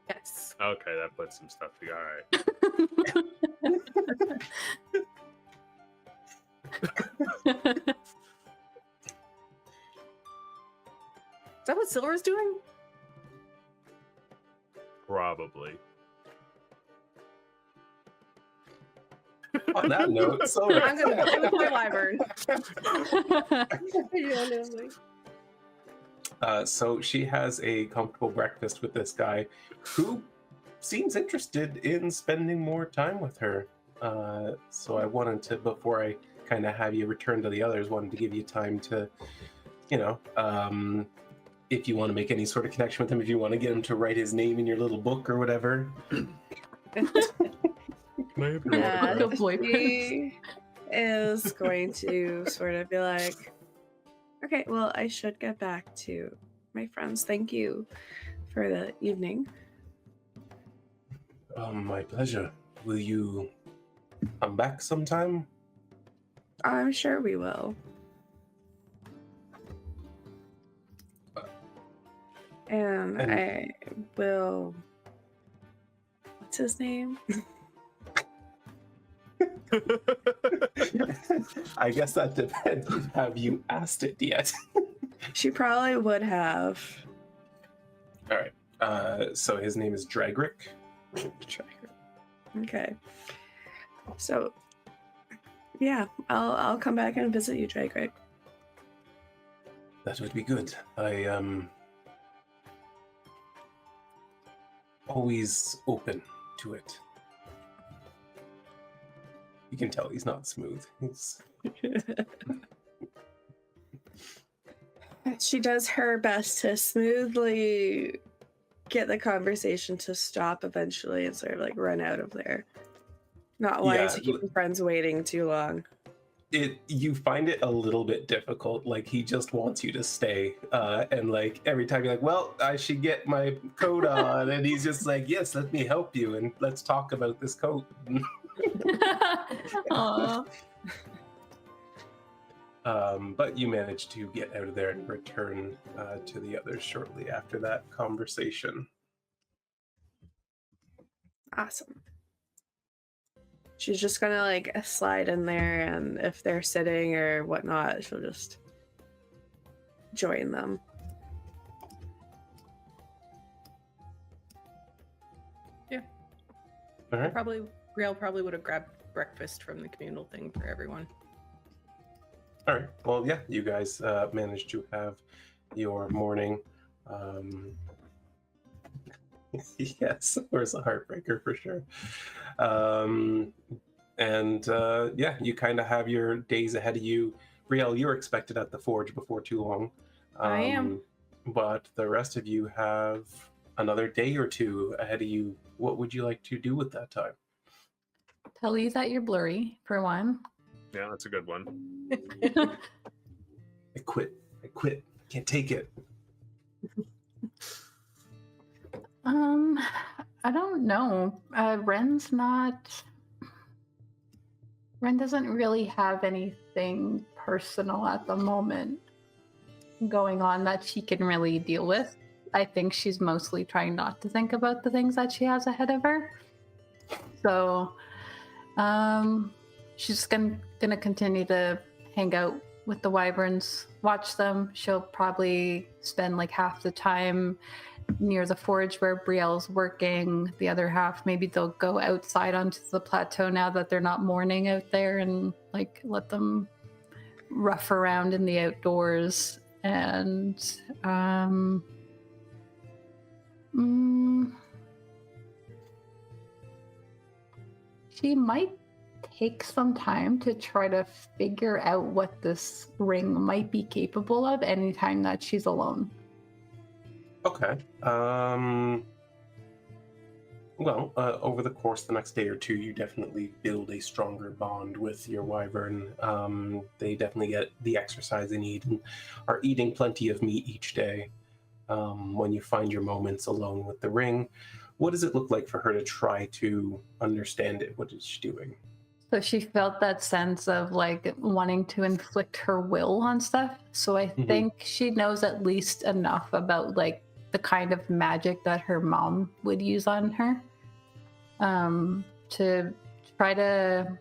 Yes. Okay, that puts some stuff together. All right. Is that what Sylra's doing? Probably. On that note, so I'm gonna play with my wyvern. So she has a comfortable breakfast with this guy who seems interested in spending more time with her. So I wanted to, before I kind of have you return to the others, wanted to give you time to, you know, if you want to make any sort of connection with him, if you want to get him to write his name in your little book or whatever. Maybe. Yeah, Good boy. she is going to sort of be like, okay, well, I should get back to my friends. Thank you for the evening. My pleasure. Will you come back sometime? I'm sure we will. And I will. What's his name? I guess that depends. Have you asked it yet? She probably would have. All right. So his name is Dragrick. Okay. So, yeah, I'll come back and visit you, Dragrick. That would be good. I always open to it. You can tell he's not smooth. He's... She does her best to smoothly get the conversation to stop eventually and sort of like run out of there. Not wanting to keep friends waiting too long. You find it a little bit difficult. Like he just wants you to stay, and like every time you're like, "Well, I should get my coat on," and he's just like, "Yes, let me help you, and let's talk about this coat." Aww. But you manage to get out of there and return to the others shortly after that conversation. Awesome. She's just gonna like slide in there, and if they're sitting or whatnot, she'll just join them. Yeah. All right. Brielle probably would have grabbed breakfast from the communal thing for everyone. All right. Well, yeah, you guys managed to have your morning. Yes, there's a heartbreaker for sure. Yeah, you kind of have your days ahead of you. Brielle, you're expected at the forge before too long. I am. But the rest of you have another day or two ahead of you. What would you like to do with that time? Tell you that you're blurry, for one. Yeah, that's a good one. I quit. I can't take it. I don't know. Ren doesn't really have anything personal at the moment going on that she can really deal with. I think she's mostly trying not to think about the things that she has ahead of her. So, she's gonna continue to hang out with the wyverns, watch them. She'll probably spend like half the time near the forge where Brielle's working. The other half, maybe they'll go outside onto the plateau now that they're not mourning out there, and like let them rough around in the outdoors. And she might take some time to try to figure out what this ring might be capable of anytime that she's alone. Okay. Well, over the course of the next day or two, you definitely build a stronger bond with your wyvern. They definitely get the exercise they need and are eating plenty of meat each day. When you find your moments alone with the ring, what does it look like for her to try to understand it? What is she doing? So she felt that sense of like wanting to inflict her will on stuff. So I think she knows at least enough about like the kind of magic that her mom would use on her. To try to...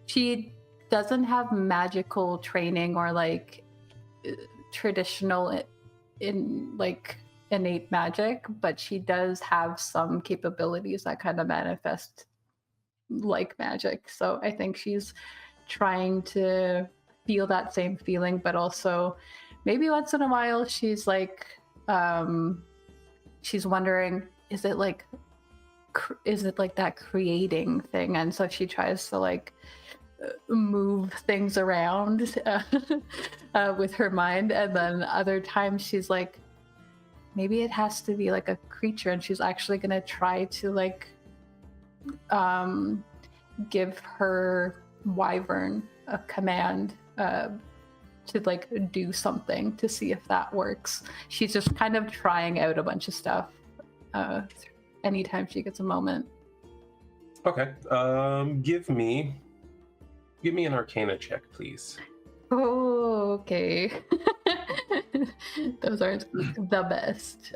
She doesn't have magical training or like traditional in like innate magic, but she does have some capabilities that kind of manifest like magic. So I think she's trying to feel that same feeling, but also maybe once in a while she's like she's wondering, is it like that creating thing? And so she tries to like move things around with her mind, and then other times she's like, maybe it has to be like a creature, and she's actually gonna try to like give her wyvern a command to like do something to see if that works. She's just kind of trying out a bunch of stuff anytime she gets a moment. Okay. Give me an Arcana check, please. Oh, okay. Those aren't the best.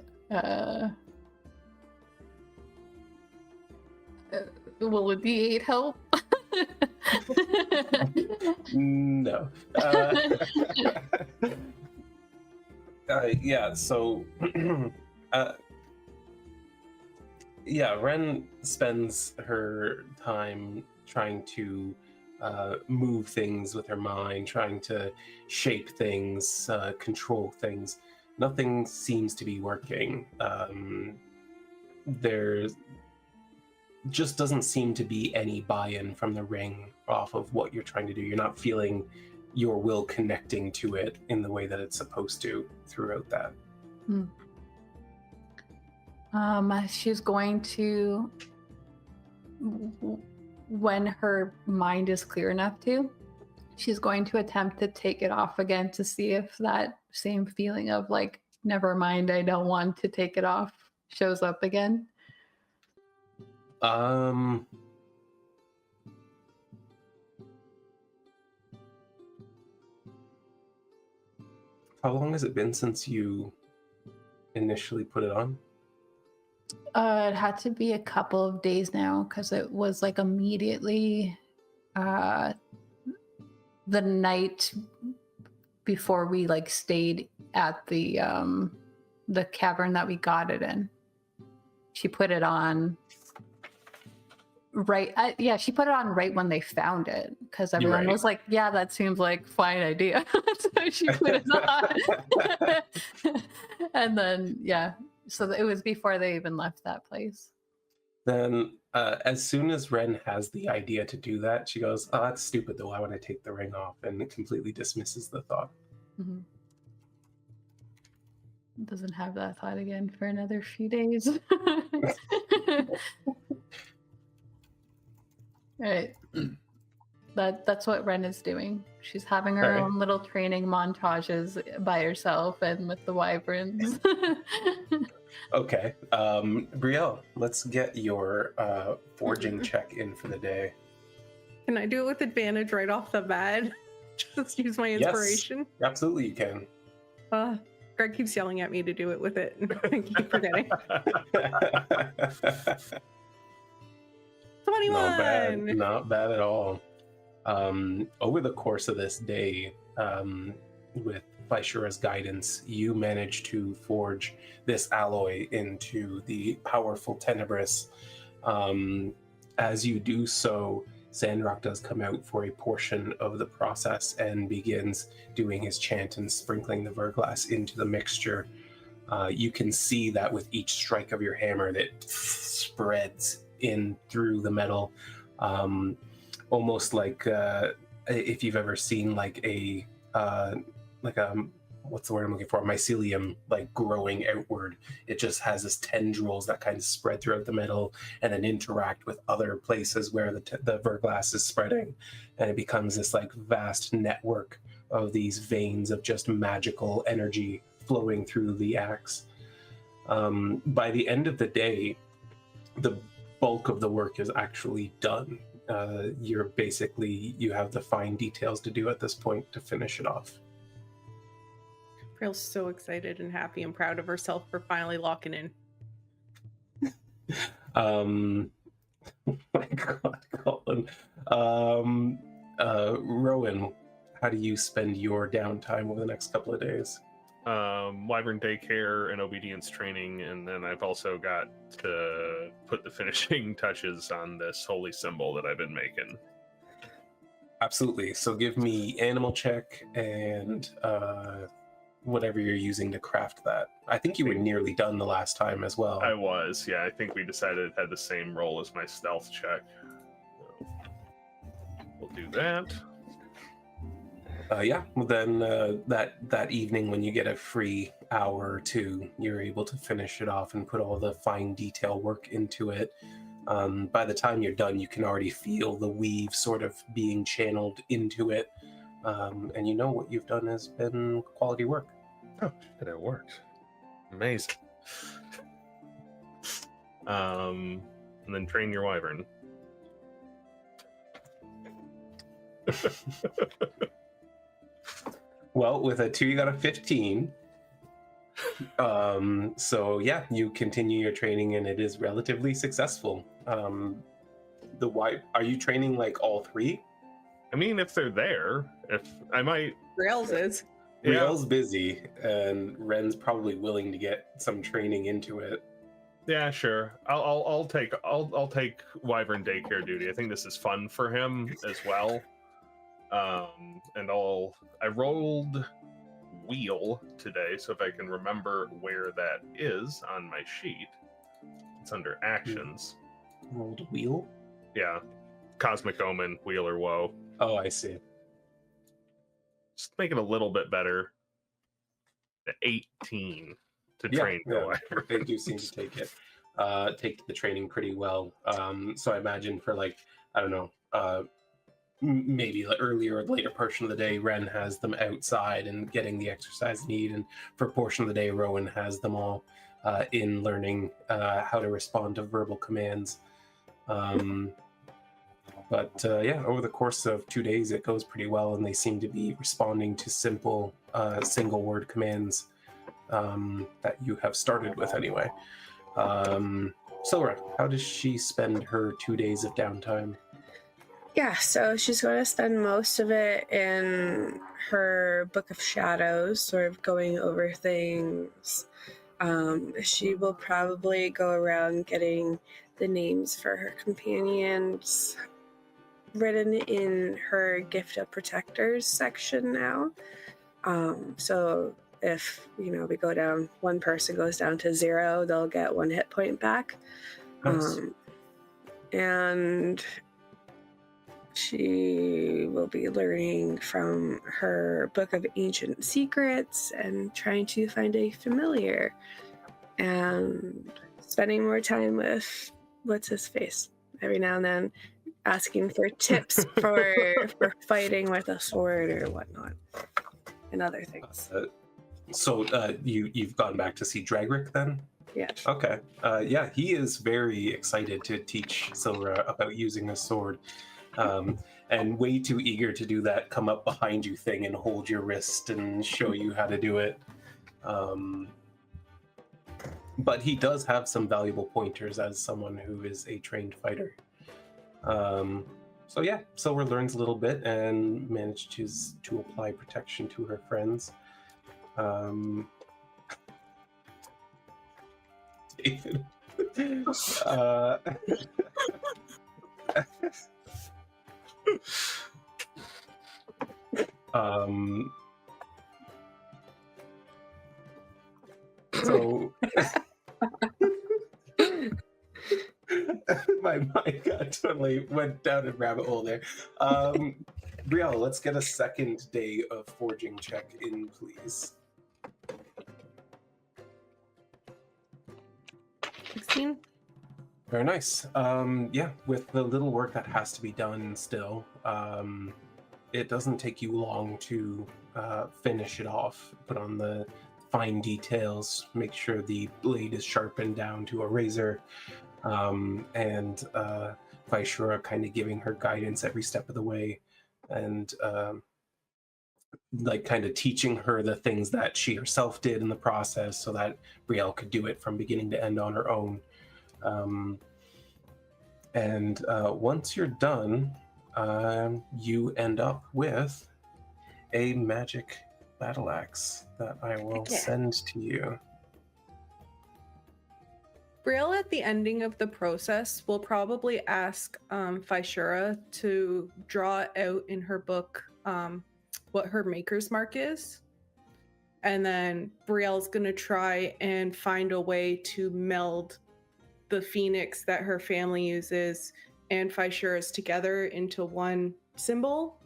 Will a D8 help? No. Yeah, so Wren spends her time trying to move things with her mind, trying to shape things, control things. Nothing seems to be working. There just doesn't seem to be any buy-in from the ring off of what you're trying to do. You're not feeling your will connecting to it in the way that it's supposed to throughout that. She's going to, when her mind is clear enough to, she's going to attempt to take it off again to see if that same feeling of like, never mind, I don't want to take it off shows up again. How long has it been since you initially put it on? It had to be a couple of days now because it was like immediately the night before we like stayed at the cavern that we got it in. She put it on right she put it on right when they found it because everyone was like, yeah, that seems like fine idea. So she put it on. And then so it was before they even left that place. Then as soon as Wren has the idea to do that, she goes, oh, that's stupid though, I want to take the ring off, and it completely dismisses the thought. Mm-hmm. Doesn't have that thought again for another few days. Right. That's what Wren is doing. She's having her own little training montages by herself and with the wyverns. Okay. Brielle, let's get your forging check in for the day. Can I do it with advantage right off the bat? Just use my inspiration? Yes, absolutely you can. Greg keeps yelling at me to do it with it. I keep forgetting. 21! Not bad at all. Over the course of this day, with Vaishura's guidance, you manage to forge this alloy into the powerful Tenebris. As you do so, Sandrock does come out for a portion of the process and begins doing his chant and sprinkling the verglass into the mixture. You can see that with each strike of your hammer that spreads in through the metal, almost like if you've ever seen like a what's the word I'm looking for? Mycelium, like growing outward. It just has this tendrils that kind of spread throughout the metal and then interact with other places where the verglass is spreading, and it becomes this like vast network of these veins of just magical energy flowing through the axe. By the end of the day, the bulk of the work is actually done. You have the fine details to do at this point to finish it off. Brielle's so excited and happy and proud of herself for finally locking in. My God, Colin. Rhowan, how do you spend your downtime over the next couple of days? Wyvern daycare and obedience training, and then I've also got to put the finishing touches on this holy symbol that I've been making. Absolutely. So give me animal check and whatever you're using to craft that. I think you were nearly done the last time as well. I was, yeah. I think we decided it had the same roll as my stealth check. we'll do that. Yeah, well then that evening when you get a free hour or two, you're able to finish it off and put all the fine detail work into it. By the time you're done, you can already feel the weave sort of being channeled into it, and you know what you've done has been quality work. Oh, shit, it worked. Amazing. And then train your wyvern. Well, with a 2, you got a 15. So yeah, you continue your training and it is relatively successful. Are you training like all 3? I mean, if they're there, if I might. Brielle's is. Brielle's busy, and Wren's probably willing to get some training into it. Yeah, sure. I'll take wyvern daycare duty. I think this is fun for him as well. And I rolled wheel today, so if I can remember where that is on my sheet, it's under actions. Rolled wheel? Yeah, Cosmic Omen, Wheel or Woe. Oh, I see. Just make it a little bit better. 18 to train the wyvern. They do seem to take the training pretty well. So I imagine for like, I don't know, maybe the earlier or later portion of the day, Wren has them outside and getting the exercise need, and for a portion of the day, Rhowan has them all in learning how to respond to verbal commands. But yeah, over the course of 2 days, it goes pretty well, and they seem to be responding to simple single-word commands that you have started with anyway. Sylra, how does she spend her 2 days of downtime? Yeah, so she's going to spend most of it in her Book of Shadows, sort of going over things. She will probably go around getting the names for her companions written in her Gift of Protectors section now. So if, we go down, one person goes down to 0, they'll get 1 hit point back. Nice. And she will be learning from her Book of Ancient Secrets and trying to find a familiar, and spending more time with what's-his-face every now and then, asking for tips for fighting with a sword or whatnot, and other things. So you've gone back to see Dragrick then? Yeah. Okay. Yeah, he is very excited to teach Sylra about using a sword. And way too eager to do that come up behind you thing and hold your wrist and show you how to do it. But he does have some valuable pointers as someone who is a trained fighter. So yeah, Sylra learns a little bit and manages to apply protection to her friends. David. So my mind totally went down a rabbit hole there. Brielle, let's get a second day of forging check in, please. 16. Very nice. Yeah, with the little work that has to be done still, it doesn't take you long to finish it off. Put on the fine details, make sure the blade is sharpened down to a razor, and Vaishura kind of giving her guidance every step of the way, and like kind of teaching her the things that she herself did in the process so that Brielle could do it from beginning to end on her own. And once you're done, you end up with a magic battle axe that I will send to you. Brielle, at the ending of the process, will probably ask Vaishura to draw out in her book what her maker's mark is. And then Brielle's going to try and find a way to meld the phoenix that her family uses and Vaishura's together into one symbol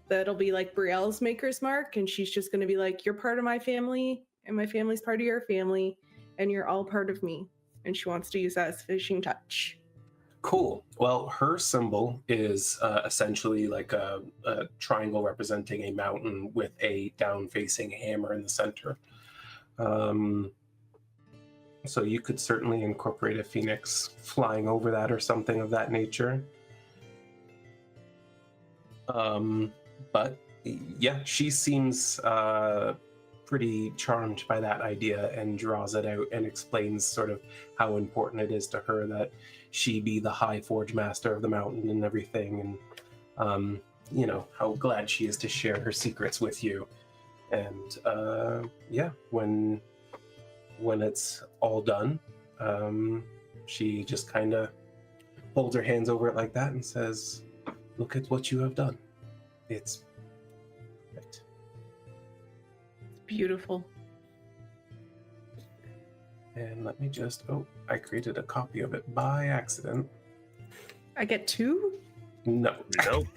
that'll be like Brielle's maker's mark, and she's just going to be like, you're part of my family, and my family's part of your family, and you're all part of me. And she wants to use that as finishing touch. Cool. Well, her symbol is essentially like a triangle representing a mountain with a down-facing hammer in the center. So you could certainly incorporate a phoenix flying over that or something of that nature. But yeah, she seems pretty charmed by that idea and draws it out and explains sort of how important it is to her that she be the high forge master of the mountain and everything, and you know, how glad she is to share her secrets with you. And yeah, when it's all done, she just kind of holds her hands over it like that and says, look at what you have done. It's right. Beautiful. And let me just, oh, I created a copy of it by accident. I get 2? No. Nope.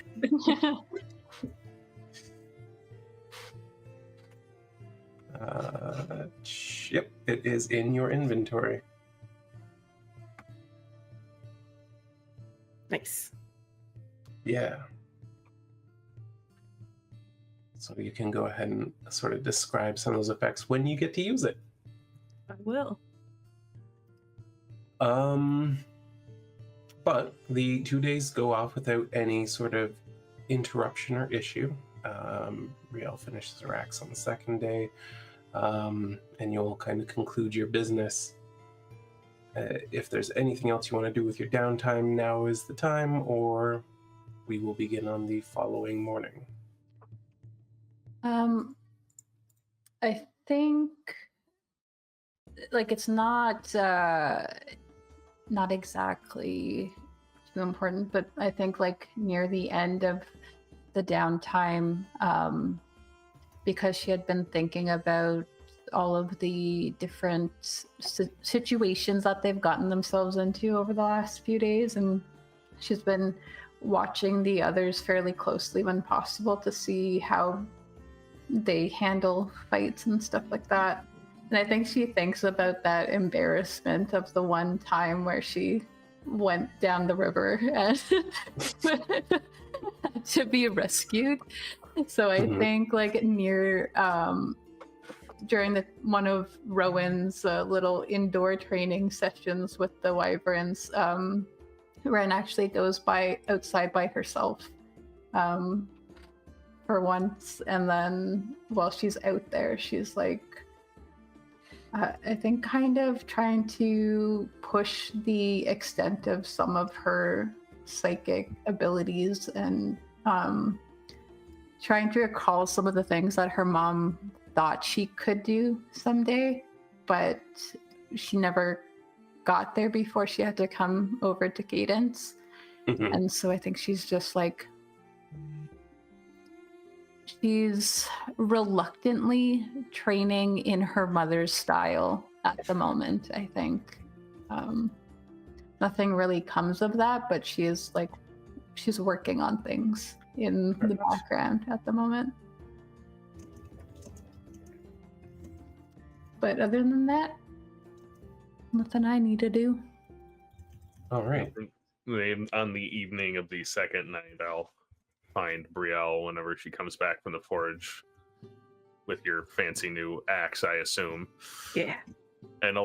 Yep, it is in your inventory. Nice. Yeah. So you can go ahead and sort of describe some of those effects when you get to use it. I will. But the 2 days go off without any sort of interruption or issue. Brielle finishes her axe on the second day, and you'll kind of conclude your business. If there's anything else you want to do with your downtime, now is the time, or we will begin on the following morning. I think like it's not exactly too important, but I think like near the end of the downtime, because she had been thinking about all of the different situations that they've gotten themselves into over the last few days, and she's been watching the others fairly closely when possible to see how they handle fights and stuff like that. And I think she thinks about that embarrassment of the one time where she went down the river and to be rescued. So I think like near during one of Rowan's little indoor training sessions with the wyverns, Wren actually goes outside by herself for once, and then while she's out there, she's like, I think kind of trying to push the extent of some of her psychic abilities and trying to recall some of the things that her mom thought she could do someday, but she never got there before she had to come over to Cadence. And so I think she's just like, she's reluctantly training in her mother's style at the moment, I think. Nothing really comes of that, but she's working on things in the background at the moment. But other than that, nothing I need to do. All right. On the evening of the second night, I'll find Brielle whenever she comes back from the forge with your fancy new axe, I assume. Yeah. And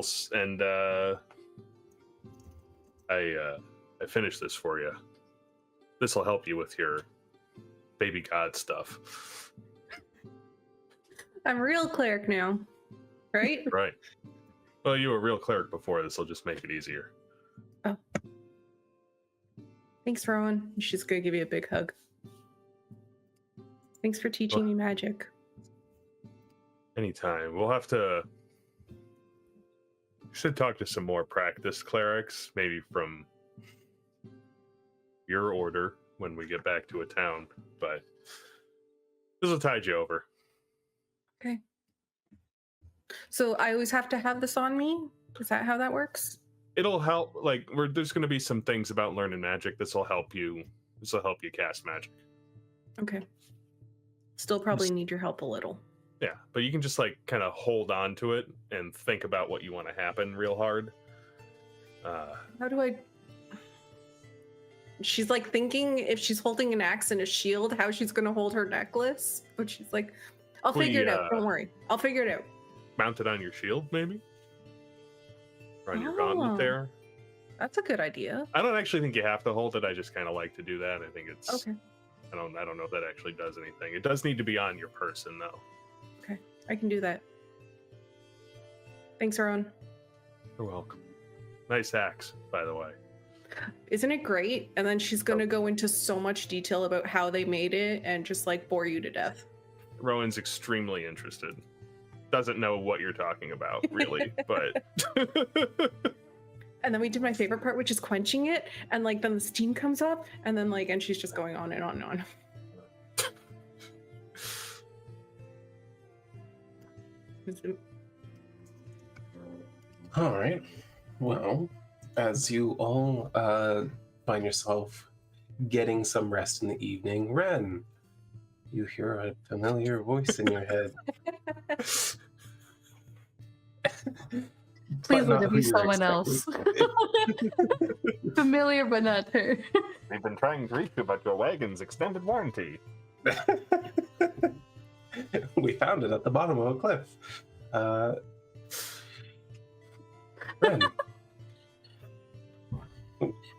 I finished this for you. This will help you with your baby god stuff. I'm a real cleric now, right? Right. Well, you were a real cleric before. This will just make it easier. Oh. Thanks, Rhowan. She's gonna give you a big hug. Thanks for teaching me magic. Anytime. We'll have to... should talk to some more practiced clerics, maybe from your order when we get back to a town, but this will tide you over. Okay. So I always have to have this on me? Is that how that works? It'll help, like, there's going to be some things about learning magic. This will help you cast magic. Okay. Still probably need your help a little. Yeah, but you can just like kind of hold on to it and think about what you want to happen real hard. How do I? She's like thinking if she's holding an axe and a shield, how she's gonna hold her necklace. But she's like, I'll figure it out. Don't worry, I'll figure it out. Mount it on your shield, maybe. Or on your gauntlet there. That's a good idea. I don't actually think you have to hold it. I just kind of like to do that. I think it's Okay. I don't know if that actually does anything. It does need to be on your person though. Okay, I can do that. Thanks, Rhowan. You're welcome. Nice axe, by the way. Isn't it great? And then she's gonna go into so much detail about how they made it and just like bore you to death. Rowan's extremely interested. Doesn't know what you're talking about, really, but And then we did my favorite part, which is quenching it, and like then the steam comes up, and then like and she's just going on and on and on. All right. Well, as you all find yourself getting some rest in the evening, Wren, you hear a familiar voice in your head. Please But let not it who be you were someone else. Familiar, but not her. they've been trying to reach you about your wagon's extended warranty. We found it at the bottom of a cliff. Wren.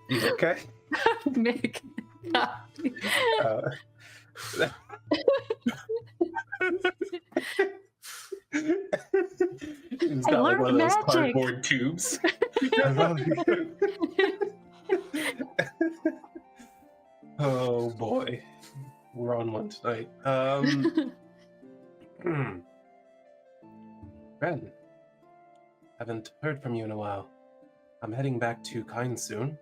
You okay? Make It's I got like learned one of those magic. cardboard tubes. Oh boy, we're on one tonight. Ren, haven't heard from you in a while. I'm heading back to Kind soon.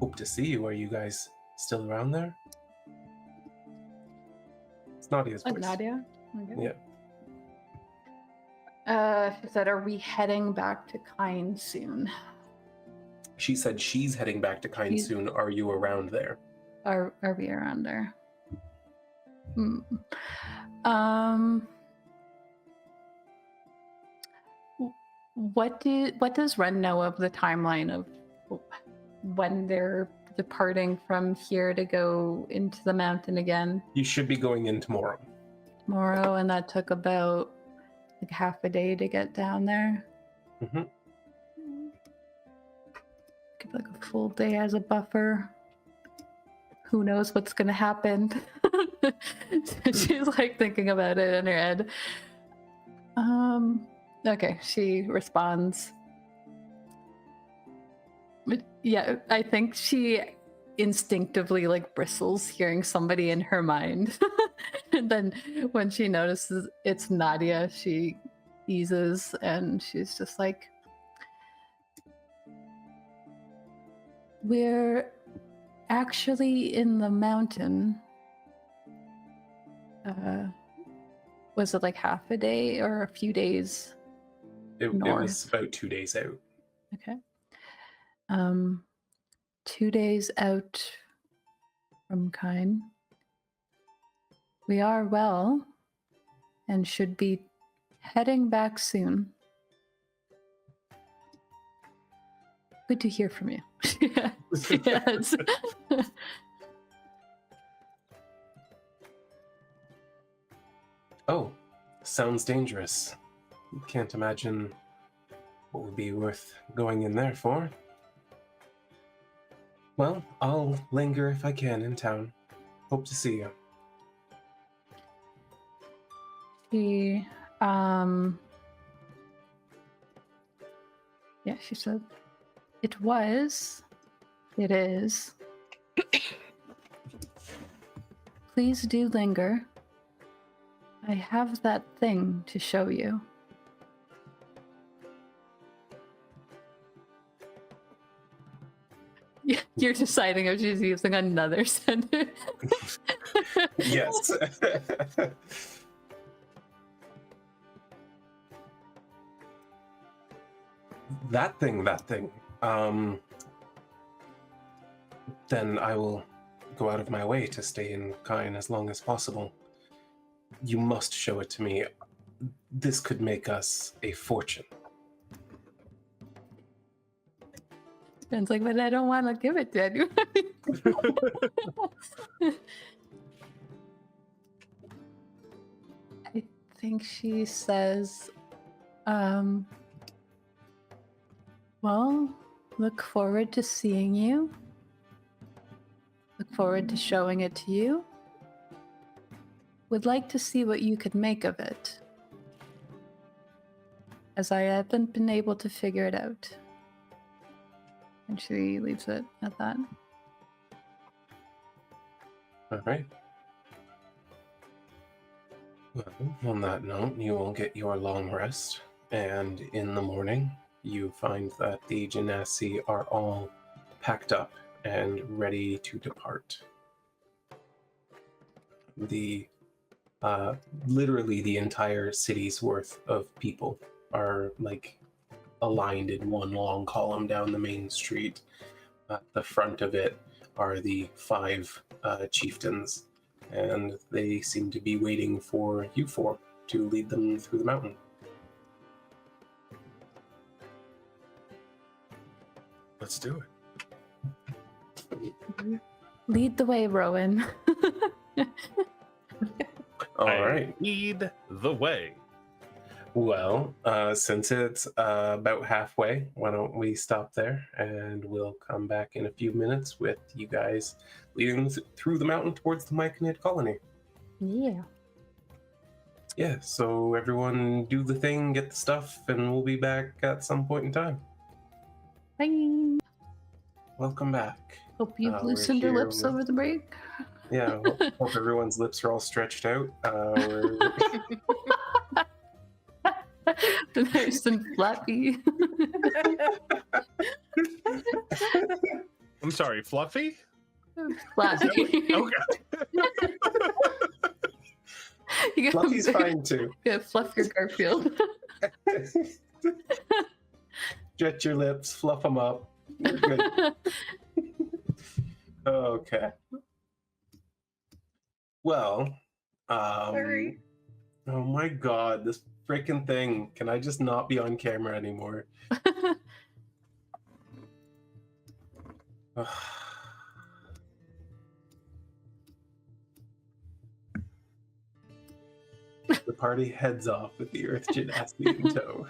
Hope to see you. Are you guys still around there? It's Nadia's voice. Nadia? Okay. Yeah. She said, are we heading back to Kind soon? She said she's heading back to Kind soon. Are you around there? Are we around there? What does Wren know of the timeline of when they're departing from here to go into the mountain again? You should be going in tomorrow. Tomorrow, and that took about like half a day to get down there. Mm-hmm. Give like a full day as a buffer. Who knows what's gonna happen? She's like thinking about it in her head. Okay, she responds. Yeah, I think she instinctively like bristles hearing somebody in her mind. And then when she notices it's Nadia, she eases and she's just like, we're actually in the mountain. Was it like half a day or a few days? It was about 2 days out. Okay. 2 days out from Kind. We are well and should be heading back soon. Good to hear from you. Yes. Oh, sounds dangerous. Can't imagine what would be worth going in there for. Well, I'll linger if I can in town. Hope to see you. She, yeah, she said, it is. Please do linger. I have that thing to show you. You're deciding if she's using another sentence. Yes. That thing. Then I will go out of my way to stay in Kine as long as possible. You must show it to me. This could make us a fortune. Ben's like, but I don't want to give it to anyone. I think she says, well, look forward to seeing you. Look forward to showing it to you. Would like to see what you could make of it, as I haven't been able to figure it out. And she leaves it at that. All right. Well, on that note, you will get your long rest, and in the morning, you find that the Genasi are all packed up and ready to depart. Literally the entire city's worth of people are like aligned in one long column down the main street. At the front of it are the 5 chieftains, and they seem to be waiting for you 4 to lead them through the mountain. Let's do it. Lead the way, Rhowan. All right. Lead the way. Well, since it's about halfway, why don't we stop there, and we'll come back in a few minutes with you guys leading through the mountain towards the Myconid colony. Yeah. Yeah, so everyone do the thing, get the stuff, and we'll be back at some point in time. Bye. Welcome back. Hope you've we're loosened your here lips with- over the break. Yeah, hope everyone's lips are all stretched out. We're... Nice and flappy. I'm sorry, Fluffy? Flappy. Okay. You gotta- Fluffy's fine too. Yeah, fluff your Garfield. Stretch your lips, fluff them up. You're good. Okay. Well, Sorry. oh my god, this freaking thing. Can I just not be on camera anymore? The party heads off with the Earth Genasi in tow.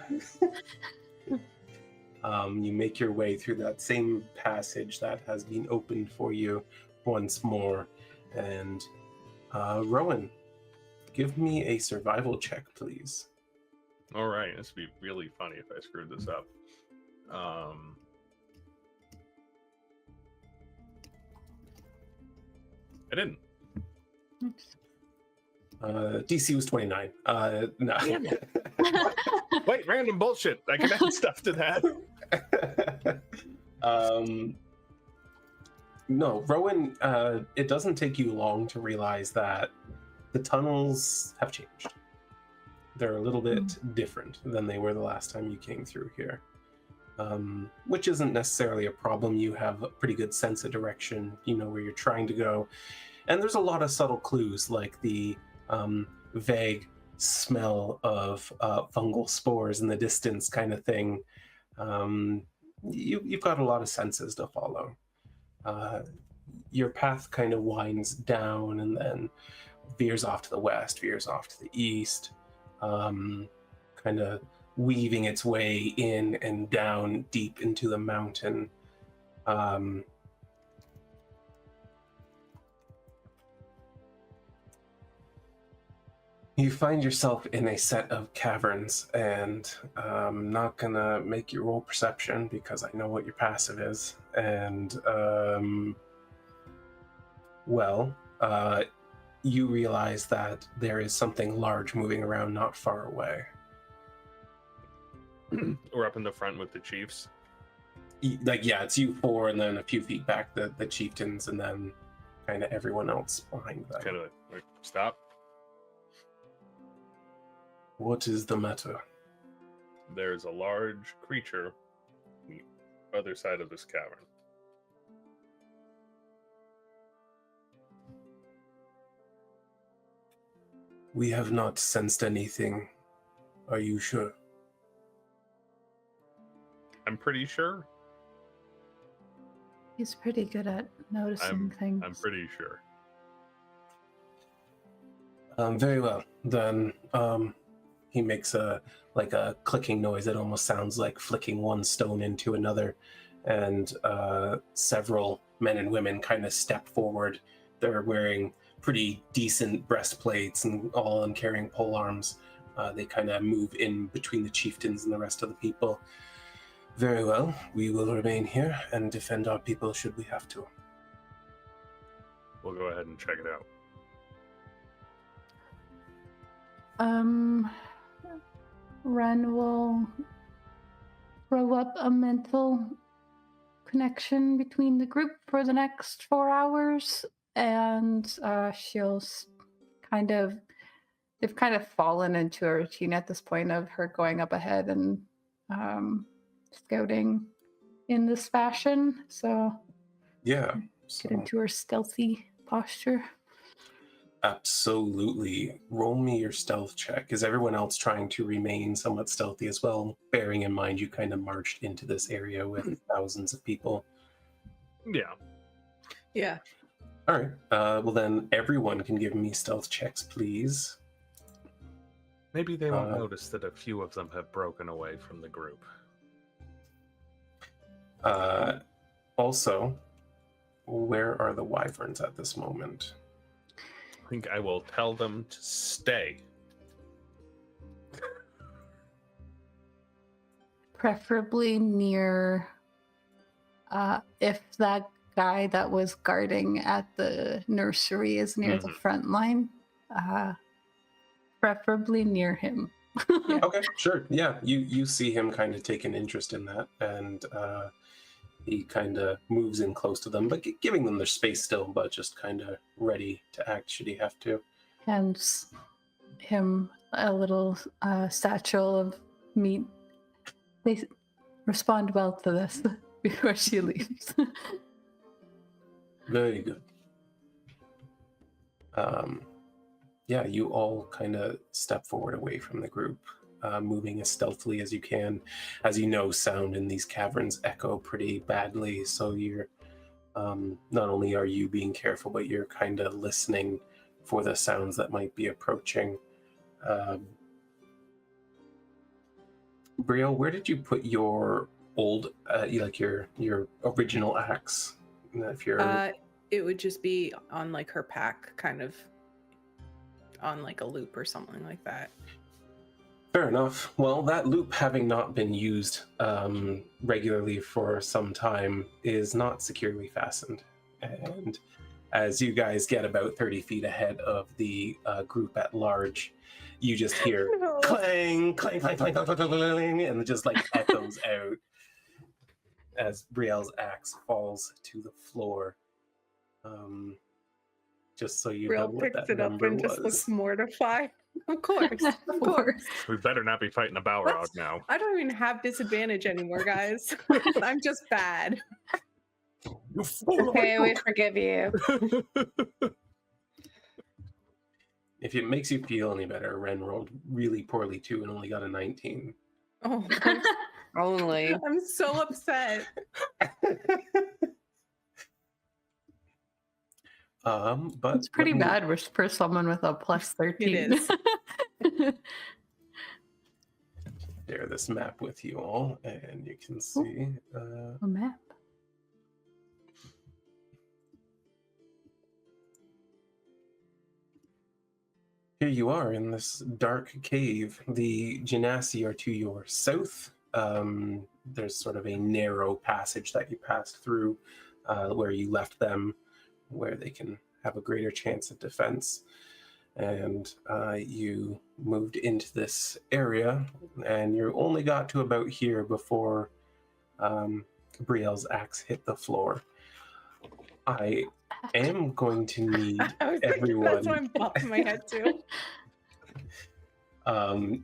You make your way through that same passage that has been opened for you once more. And Rhowan, give me a survival check, please. All right, this would be really funny if I screwed this up. I didn't. DC was 29. No. Wait, random bullshit. I can add stuff to that. No, Rhowan, it doesn't take you long to realize that the tunnels have changed. They're a little bit different than they were the last time you came through here. Which isn't necessarily a problem. You have a pretty good sense of direction. You know where you're trying to go. And there's a lot of subtle clues, like the vague smell of fungal spores in the distance kind of thing. You've got a lot of senses to follow. Your path kind of winds down and then veers off to the west, veers off to the east, kind of weaving its way in and down deep into the mountain. You find yourself in a set of caverns, and I'm not gonna make you roll perception because I know what your passive is. And, you realize that there is something large moving around not far away. We're up in the front with the chiefs. It's you 4, and then a few feet back, the chieftains, and then kind of everyone else behind them. Kind of like, stop. What is the matter? There's a large creature on the other side of this cavern. We have not sensed anything. Are you sure? I'm pretty sure. He's pretty good at noticing things. I'm pretty sure. Very well. Then he makes a clicking noise that almost sounds like flicking one stone into another, and several men and women kind of step forward. They're wearing pretty decent breastplates and all and carrying pole arms. They kind of move in between the chieftains and the rest of the people. Very well. We will remain here and defend our people should we have to. We'll go ahead and check it out. Wren will throw up a mental connection between the group for the next 4 hours, and she'll they've kind of fallen into a routine at this point of her going up ahead and scouting in this fashion. So Yeah. get into her stealthy posture. Absolutely. Roll me your stealth check. Is everyone else trying to remain somewhat stealthy as well? Bearing in mind you kind of marched into this area with thousands of people. Yeah. Yeah. All right. Well, then everyone can give me stealth checks, please. Maybe they won't notice that a few of them have broken away from the group. Also, where are the wyverns at this moment? I think I will tell them to stay. Preferably near, if that guy that was guarding at the nursery is near the front line, preferably near him. Okay, sure. Yeah, you see him kind of take an interest in that, and he kind of moves in close to them, but giving them their space still, but just kind of ready to act should he have to. Hands him a little satchel of meat. They respond well to this before she leaves. Very good. Yeah, you all kind of step forward away from the group, moving as stealthily as you can. As you know, sound in these caverns echo pretty badly, so you're not only are you being careful, but you're kind of listening for the sounds that might be approaching. Brielle, where did you put your old, your original axe? If you're, it would just be on like her pack, kind of on like a loop or something like that. Fair enough. Well, that loop, having not been used regularly for some time, is not securely fastened. And as you guys get about 30 feet ahead of the group at large, you just hear clang, clang, clang, clang, clang, clang, clang, clang, and it just like echoes out as Brielle's axe falls to the floor. Just so you know Brielle what picks that it up number and was. just looks mortified. Of course. Of course. We better not be fighting a Balrog now. I don't even have disadvantage anymore, guys. I'm just bad. Okay, we forgive you. If it makes you feel any better, Wren rolled really poorly too and only got a 19. Oh, Only. I'm so upset. But It's pretty bad for someone with a plus 13. It is. Share this map with you all, and you can see. A map. Here you are in this dark cave. The Genasi are to your south. There's sort of a narrow passage that you passed through where you left them, where they can have a greater chance of defense. And you moved into this area, and you only got to about here before Brielle's axe hit the floor. I am going to need everyone. That's why I'm bopping my head too.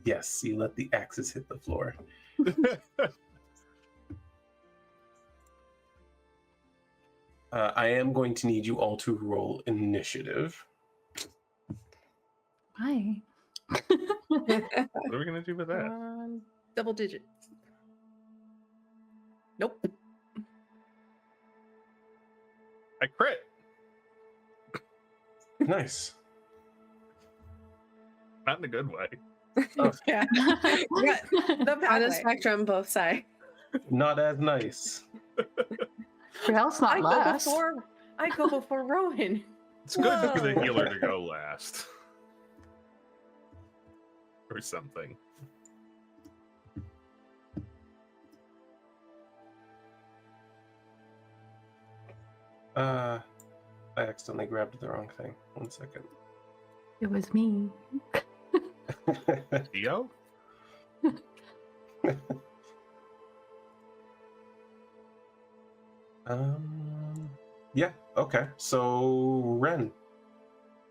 Yes, you let the axes hit the floor. I am going to need you all to roll initiative. Hi. What are we gonna do with that? Double digits. Nope. I crit. Nice. Not in a good way. Yeah. Yeah, the On bad the way. spectrum, both sides. Not as nice. Brielle's not last. I go before Rhowan. It's good for the Whoa. healer to go last. Or something. I accidentally grabbed the wrong thing. 1 second. It was me. Theo? Yeah, okay. So, Wren,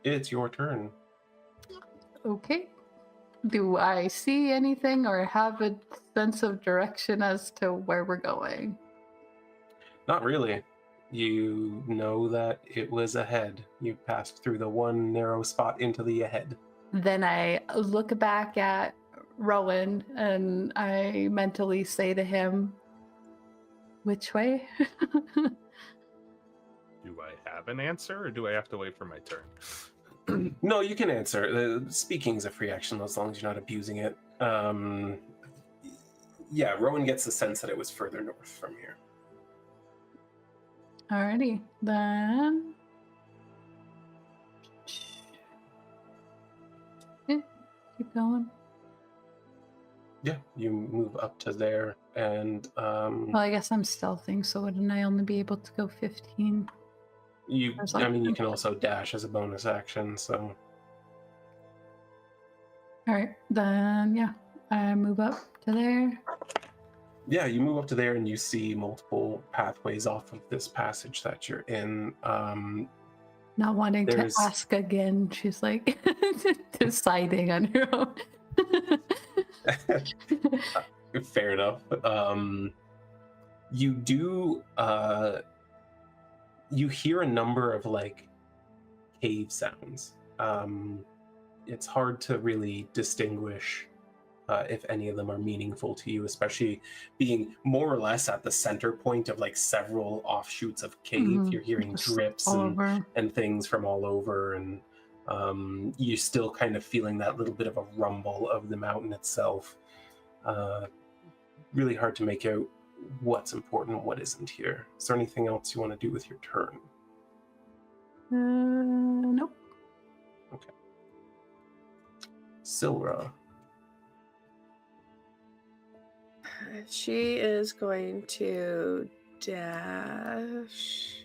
it's your turn. Okay. Do I see anything or have a sense of direction as to where we're going? Not really. You know that it was ahead. You passed through the one narrow spot into the ahead. Then I look back at Rhowan and I mentally say to him, which way? Do I have an answer or do I have to wait for my turn? No, you can answer. Speaking's a free action as long as you're not abusing it. Yeah, Rhowan gets the sense that it was further north from here. Alrighty, then. Yeah, keep going. Yeah, you move up to there, and Well, I guess I'm stealthing, so wouldn't I only be able to go 15? you There's can also dash as a bonus action, so Alright, then yeah, I move up to there. yeah, you move up to there and you see multiple pathways off of this passage that you're in. Not wanting to There's- ask again, she's like deciding on her own. Fair enough. You do you hear a number of like cave sounds. It's hard to really distinguish if any of them are meaningful to you, especially being more or less at the center point of like several offshoots of cave. Mhm. You're hearing Just drips all and over. things from all over, and you're still kind of feeling that little bit of a rumble of the mountain itself. Really hard to make out what's important and what isn't here. Is there anything else you want to do with your turn? Nope. Sylra. She is going to dash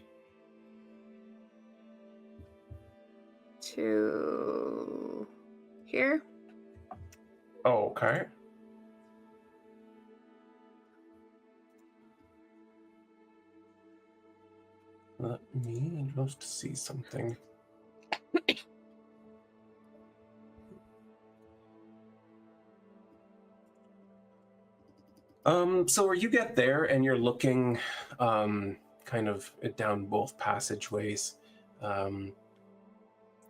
to here. Oh, okay. Let me just see something. So you get there and you're looking kind of down both passageways.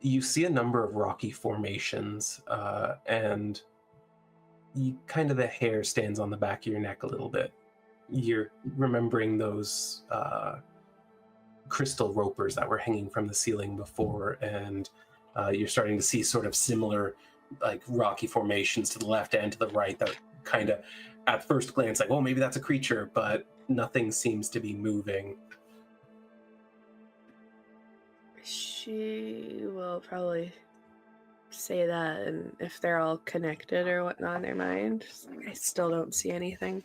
You see a number of rocky formations, and kind of the hair stands on the back of your neck a little bit. You're remembering those crystal ropers that were hanging from the ceiling before, and you're starting to see sort of similar like rocky formations to the left and to the right that kind of at first glance like, well, maybe that's a creature, but nothing seems to be moving. She will probably say that, and if they're all connected or whatnot in their mind, just like, I still don't see anything.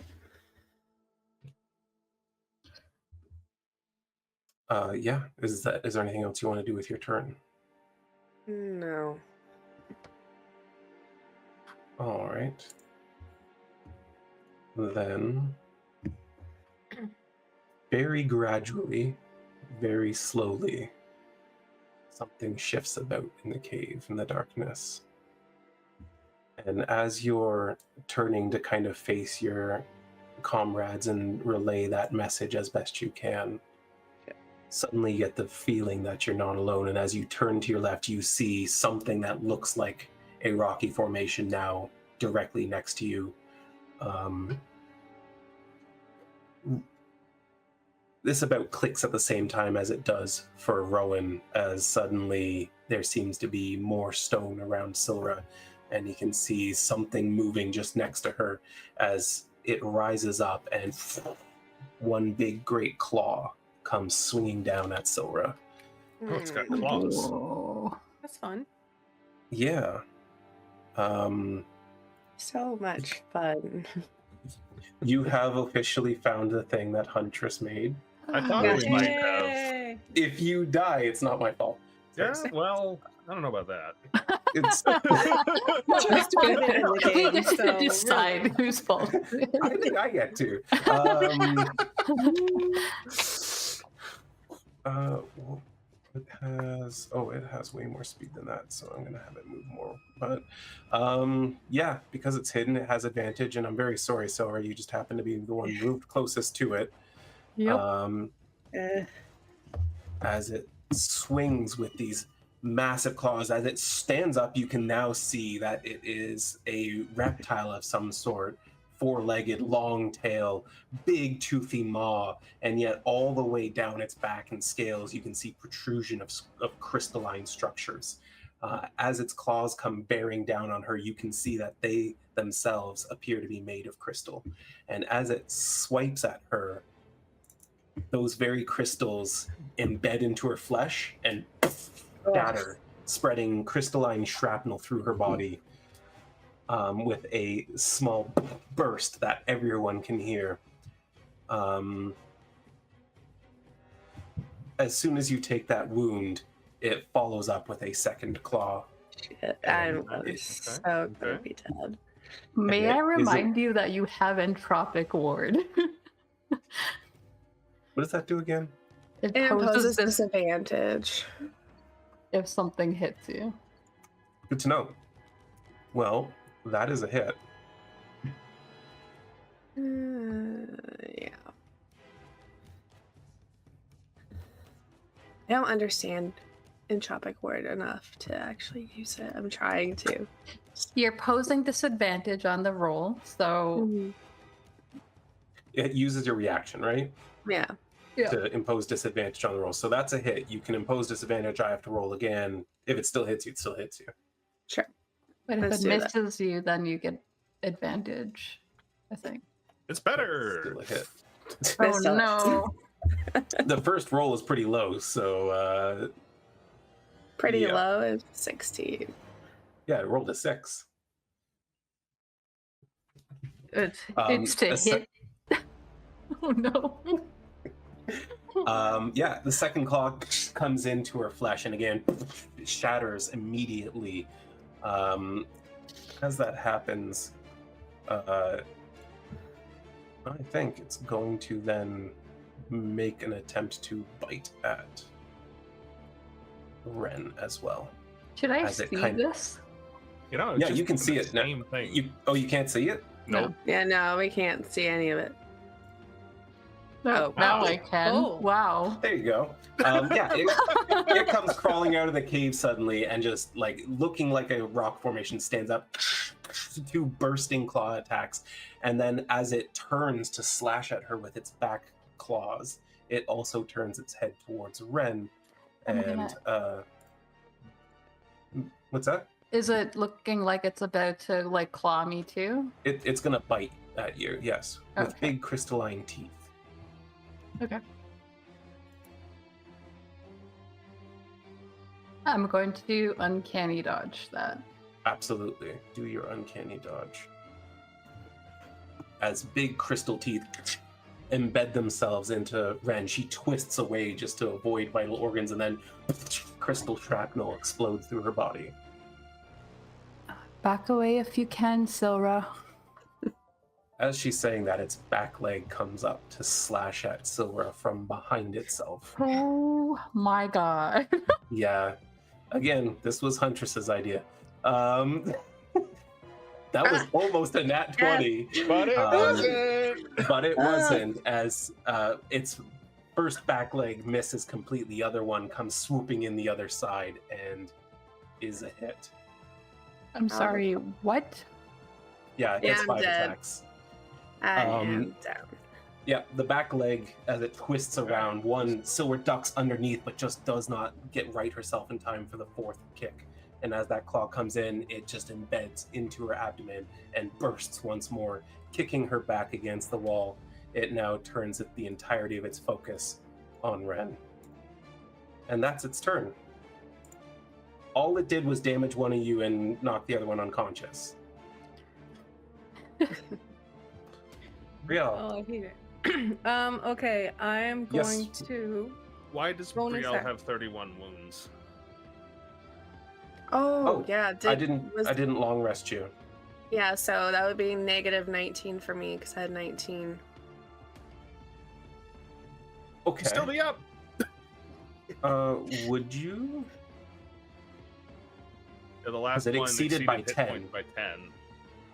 Yeah, is there anything else you want to do with your turn? No. All right. Then, very gradually, very slowly, something shifts about in the cave, in the darkness. And as you're turning to kind of face your comrades and relay that message as best you can, suddenly you get the feeling that you're not alone. And as you turn to your left, you see something that looks like a rocky formation now directly next to you. This about clicks at the same time as it does for Rhowan, as suddenly there seems to be more stone around Sylra, and you can see something moving just next to her as it rises up, and one big great claw comes swinging down at Sylra. Oh, it's got claws. Whoa. That's fun. Yeah. So much fun. You have officially found the thing that Huntress made. I thought Yeah. we might have. Yay! If you die, it's not my fault. Yeah, well, I don't know about that. It's Just put it in the We game, get to so decide whose fault. I think I get to. It has way more speed than that, so I'm gonna have it move more. But yeah, because it's hidden, it has advantage, and I'm very sorry, Sylra, you just happen to be the one moved closest to it. Yep. As it swings with these massive claws, as it stands up, you can now see that it is a reptile of some sort. Four-legged, long tail, big toothy maw, and yet all the way down its back and scales, you can see protrusion of crystalline structures. As its claws come bearing down on her, you can see that they themselves appear to be made of crystal. And as it swipes at her, those very crystals embed into her flesh and shatter, spreading crystalline shrapnel through her body. With a small burst that everyone can hear. As soon as you take that wound, it follows up with a second claw. Shit, I'm so gonna be dead. May I Is it- remind you that you have entropic ward? What does that do again? It It imposes poses this disadvantage. if something hits you. Good to know. Well, that is a hit. Yeah. I don't understand entropic word enough to actually use it. I'm trying to. You're posing disadvantage on the roll, so It uses your reaction, right? Yeah. Yeah. To impose disadvantage on the roll. So that's a hit. You can impose disadvantage. I have to roll again. If it still hits you, it still hits you. Sure. but if Let's it do that. misses you, then you get advantage, I think. It's Still better. a hit. Oh Still- no. The first roll is pretty low, so Pretty Yeah. low is 16. yeah, it rolled a 6. It's to a sec- hit. Oh no. Yeah, the second claw comes into her flesh and again shatters immediately. As that happens, I think it's going to then make an attempt to bite at Wren as well. Should I As see it kind- this? You know, it's Yeah, just you can the see it now. Same thing. You can't see it? Nope. Yeah, no, we can't see any of it. No, Oh, now wow. I can. Oh. Wow. There you go. Yeah, it comes crawling out of the cave suddenly and just like looking like a rock formation stands up. 2 bursting claw attacks, and then as it turns to slash at her with its back claws, it also turns its head towards Wren. I'm And what's that? Is it looking like it's about to like claw me too? It's gonna bite at you. Yes, with Okay. big crystalline teeth. Okay. I'm going to do uncanny dodge that. Absolutely. Do your uncanny dodge. As big crystal teeth embed themselves into Wren, she twists away just to avoid vital organs, and then crystal shrapnel explodes through her body. Back away if you can, Sylra. As she's saying that, its back leg comes up to slash at Sylra from behind itself. Oh my god. Yeah. Again, this was Huntress's idea. That was almost a nat 20. But it Um, wasn't. But it wasn't, as its first back leg misses completely. The other one comes swooping in the other side and is a hit. I'm sorry, what? Yeah, it Yeah, hits I'm 5 dead. attacks. I am down. Yeah, the back leg, as it twists around, one Sylra ducks underneath, but just does not get right herself in time for the 4th kick. And as that claw comes in, it just embeds into her abdomen and bursts once more, kicking her back against the wall. It now turns the entirety of its focus on Wren. And that's its turn. All it did was damage one of you and knock the other one unconscious. Brielle. Oh, I hate it. Okay, I'm going Yes. to. Why does Bonus Brielle act. have 31 wounds? Oh, yeah. I didn't long rest you. Yeah, so that would be negative 19 for me because I had 19. Okay. Still be up. Would you? Yeah, the last it one exceeded by hit 10. point by 10.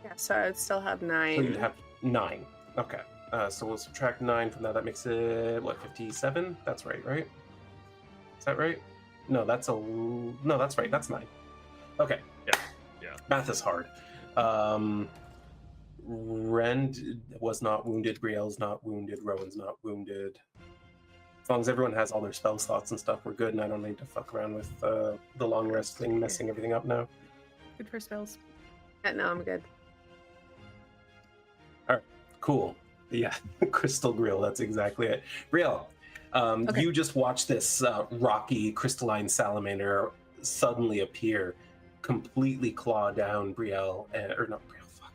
Yeah, so I would still have 9. So you'd have 9. Okay. So we'll subtract 9 from that. That makes it, what, 57? That's right, right? Is that right? No, that's right. That's 9. Okay. Yeah. Math is hard. Ren was not wounded. Brielle's not wounded. Rowan's not wounded. As long as everyone has all their spell slots and stuff, we're good, and I don't need to fuck around with the long rest thing, messing everything up now. Good for spells. Yeah, no, I'm good. Cool. Yeah, crystal grill. That's exactly it. Brielle, Okay. you just watched this rocky crystalline salamander suddenly appear, completely claw down Brielle, or not Brielle, fuck,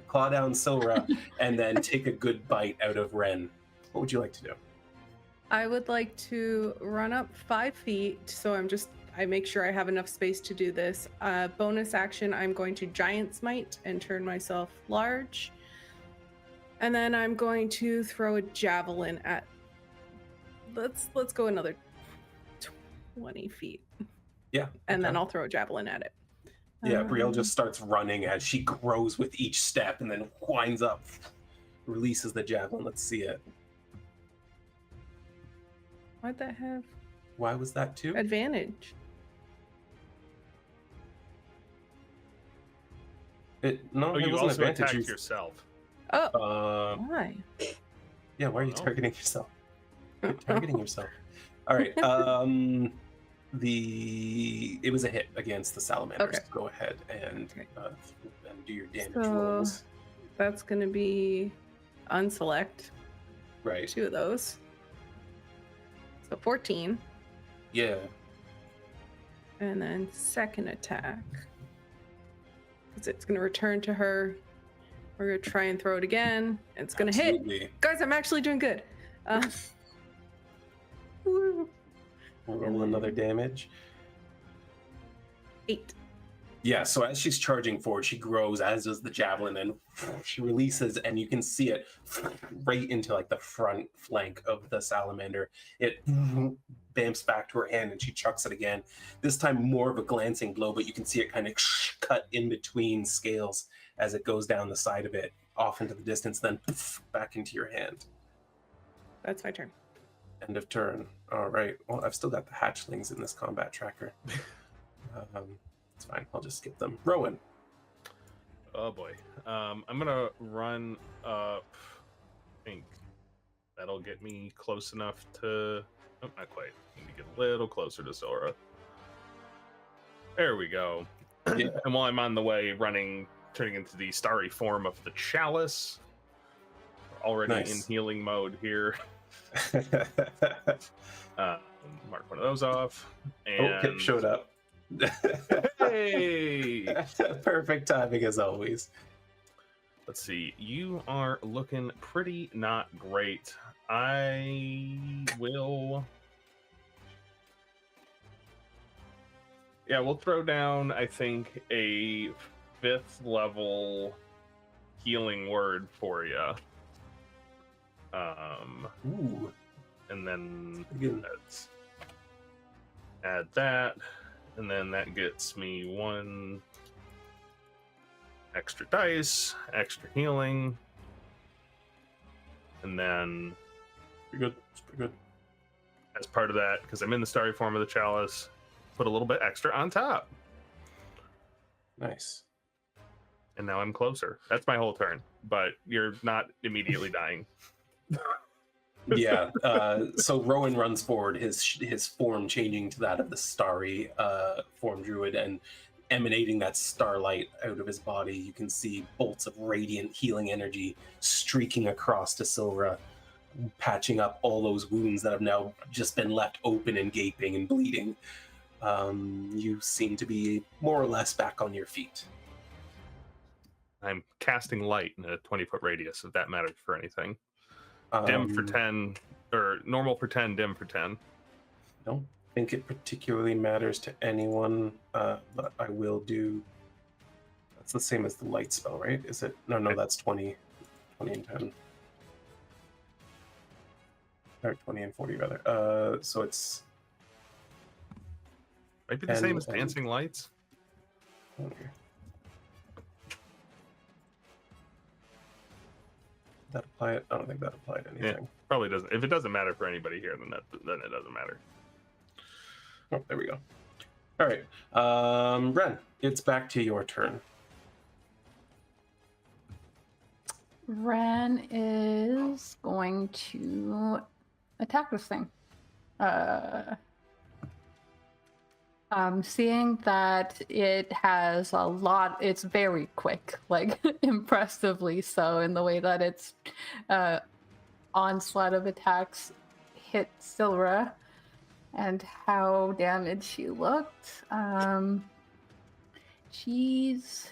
claw down Sylra, and then take a good bite out of Wren. What would you like to do? I would like to run up 5 feet, so I make sure I have enough space to do this. Bonus action, I'm going to Giant Smite and turn myself large. And then I'm going to throw a javelin at. Let's go another 20 feet. Yeah. And then okay. I'll throw a javelin at it. Yeah, Brielle just starts running as she grows with each step and then winds up, releases the javelin. Let's see it. Why'd that have Why was that 2? advantage? Oh, It you wasn't also advantage. attacked yourself. Oh, why? Yeah, why are you Oh. targeting yourself? You're targeting yourself. All right. It was a hit against the salamanders. Okay. Go ahead and Okay. and do your damage So- rolls. That's going to be unselect Right. 2 of those. So 14. Yeah. And then second attack. Because it's going to return to her. We're going to try and throw it again. And it's going to hit. Absolutely. Guys, I'm actually doing good. Woo. Roll another damage. 8. Yeah, so as she's charging forward, she grows, as does the javelin, and she releases, and you can see it right into like the front flank of the salamander. It bamps back to her hand, and she chucks it again. This time, more of a glancing blow, but you can see it kind of cut in between scales as it goes down the side of it, off into the distance, then back into your hand. That's my turn. End of turn. All right. Well, I've still got the hatchlings in this combat tracker. It's fine. I'll just skip them. Rhowan. Oh boy. I'm gonna run up. I think that'll get me close enough to. Oh, not quite. Need to get a little closer to Sylra. There we go. Yeah. And while I'm on the way, turning into the starry form of the chalice. Already Nice. in healing mode here. Mark one of those off. And Pip showed up. Hey! Perfect timing as always. Let's see. You are looking pretty not great. I will. Yeah, we'll throw down, I think, a 5th level healing word for you. Ooh. And then Again. let's add that. And then that gets me 1 extra dice, extra healing. And then Pretty good. It's pretty good. as part of that, because I'm in the starry form of the chalice, put a little bit extra on top. Nice. And now I'm closer. That's my whole turn. But you're not immediately dying. Yeah. So Rhowan runs forward, his form changing to that of the starry form druid, and emanating that starlight out of his body. You can see bolts of radiant healing energy streaking across to Sylra, patching up all those wounds that have now just been left open and gaping and bleeding. You seem to be more or less back on your feet. I'm casting light in a 20-foot radius, if that matters for anything. Dim for 10, or normal for 10, dim for 10. Don't think it particularly matters to anyone, but I will do... That's the same as the light spell, right? Is it? No, that's 20 and 10. Or 20 and 40, rather. So it's... Might be the same as dancing lights. Okay. That apply it? I don't think that applied to anything. Yeah, probably doesn't. If it doesn't matter for anybody here, then it doesn't matter. Oh, there we go. All right, Wren, it's back to your turn. Wren is going to attack this thing. Seeing that it has a lot, it's very quick, like impressively so, in the way that its onslaught of attacks hit Sylra, and how damaged she looked. She's